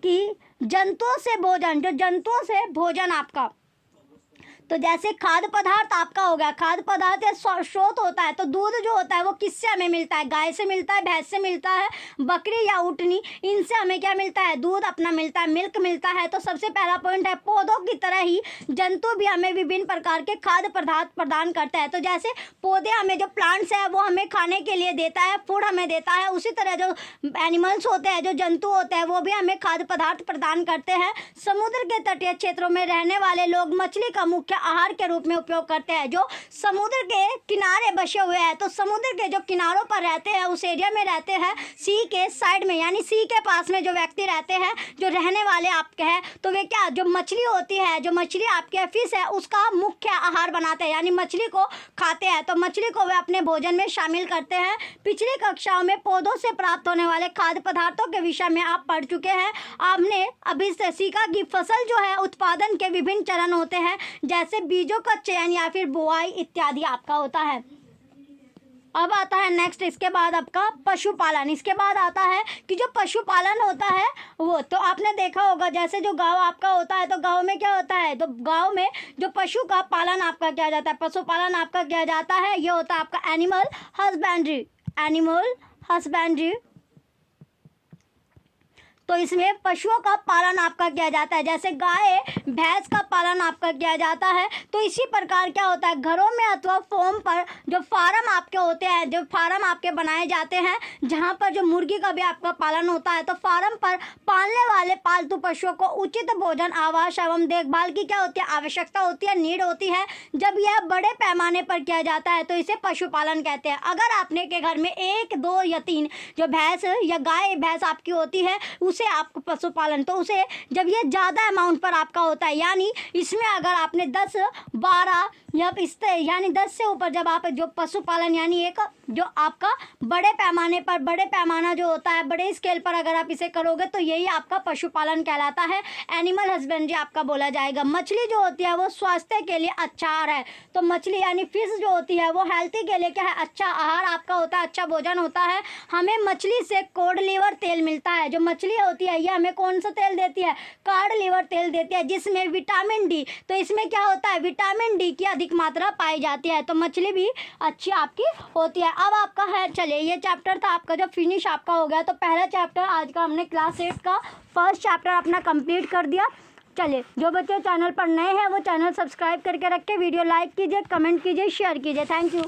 Speaker 1: कि जंतुओं से भोजन, जो जंतुओं से भोजन आपका, तो जैसे खाद्य पदार्थ आपका हो गया, खाद्य पदार्थ या स्रोत होता है, तो दूध जो होता है वो किससे हमें मिलता है, गाय से मिलता है, भैंस से मिलता है, बकरी या ऊँटनी, इनसे हमें क्या मिलता है, दूध अपना मिलता है, मिल्क मिलता है। तो सबसे पहला पॉइंट है, पौधों की तरह ही जंतु भी हमें विभिन्न प्रकार के खाद्य पदार्थ प्रदान करता है। तो जैसे पौधे हमें जो प्लांट्स है वो हमें खाने के लिए देता है, फूड हमें देता है, उसी तरह जो एनिमल्स होते हैं, जो जंतु होते हैं, वो भी हमें खाद्य पदार्थ प्रदान करते हैं। समुद्र के तटीय क्षेत्रों में रहने वाले लोग मछली का मुख्य आहार के रूप में उपयोग करते हैं। जो समुद्र के किनारे बसे हुए हैं, तो समुद्र के जो किनारों पर रहते हैं, उस एरिया में रहते हैं, सी के साइड में यानी सी के पास में जो व्यक्ति रहते हैं, जो रहने वाले आपके हैं, तो वे क्या, जो मछली होती है, जो मछली आपके फिश है, उसका मुख्य आहार बनाते हैं, यानी मछली को खाते हैं। तो मछली को वे अपने भोजन में शामिल करते हैं। पिछली कक्षाओं में पौधों से प्राप्त होने वाले खाद्य पदार्थों के विषय में आप पढ़ चुके हैं। आपने अभी से सीखा कि फसल जो है उत्पादन के विभिन्न चरण होते हैं, जैसे बीजों का चयन या फिर बुआई इत्यादि आपका होता है। अब आता है नेक्स्ट इसके बाद आपका पशुपालन। इसके बाद आता है कि जो पशुपालन होता है वो, तो आपने देखा होगा जैसे जो गांव आपका होता है, तो गांव में क्या होता है, तो गांव में जो पशु का पालन आपका किया जाता है, पशुपालन आपका किया जाता है, ये होता है आपका एनिमल हस्बेंड्री। तो इसमें पशुओं का पालन आपका किया जाता है, जैसे गाय भैंस का पालन आपका किया जाता है। तो इसी प्रकार क्या होता है, घरों में अथवा फॉर्म पर जो फार्म आपके होते हैं, जो फार्म आपके बनाए जाते हैं, जहां पर जो मुर्गी का भी आपका पालन होता है, तो फार्म पर पालने वाले पालतू पशुओं को उचित भोजन, आवास एवं देखभाल की क्या होती है, आवश्यकता होती है, नीड होती है। जब यह बड़े पैमाने पर किया जाता है तो इसे पशुपालन कहते हैं। अगर आपने के घर में 1, 2 या 3 जो भैंस या गाय भैंस आपकी होती है, उसे आपको पशुपालन, तो उसे जब ये ज़्यादा अमाउंट पर आपका होता है, यानी इसमें अगर आपने 10, 12 या यानी 10 से ऊपर जब आप जो पशुपालन यानी एक जो आपका बड़े पैमाना जो होता है, बड़े स्केल पर अगर आप इसे करोगे तो यही आपका पशुपालन कहलाता है, एनिमल हस्बेंड्री आपका बोला जाएगा। मछली जो होती है वो स्वास्थ्य के लिए अच्छा आहार है। तो मछली यानी फिश जो होती है वो हेल्थी के लिए क्या है, अच्छा आहार आपका होता है, अच्छा भोजन होता है। हमें मछली से कोड लीवर तेल मिलता है। जो मछली होती है, ये हमें कौन सा तेल देती है, कॉड लिवर तेल देती है, जिसमें विटामिन डी, तो इसमें क्या होता है, विटामिन डी की अधिक मात्रा पाई जाती है, तो मछली भी अच्छी आपकी होती है। अब आपका है, चलिए ये चैप्टर था आपका जो फिनिश आपका हो गया। तो पहला चैप्टर आज का हमने क्लास 8 का फर्स्ट चैप्टर अपना कंप्लीट कर दिया। चलिए जो बच्चे चैनल पर नए हैं वो चैनल सब्सक्राइब करके रखें, वीडियो लाइक कीजिए, कमेंट कीजिए, शेयर कीजिए। Thank you.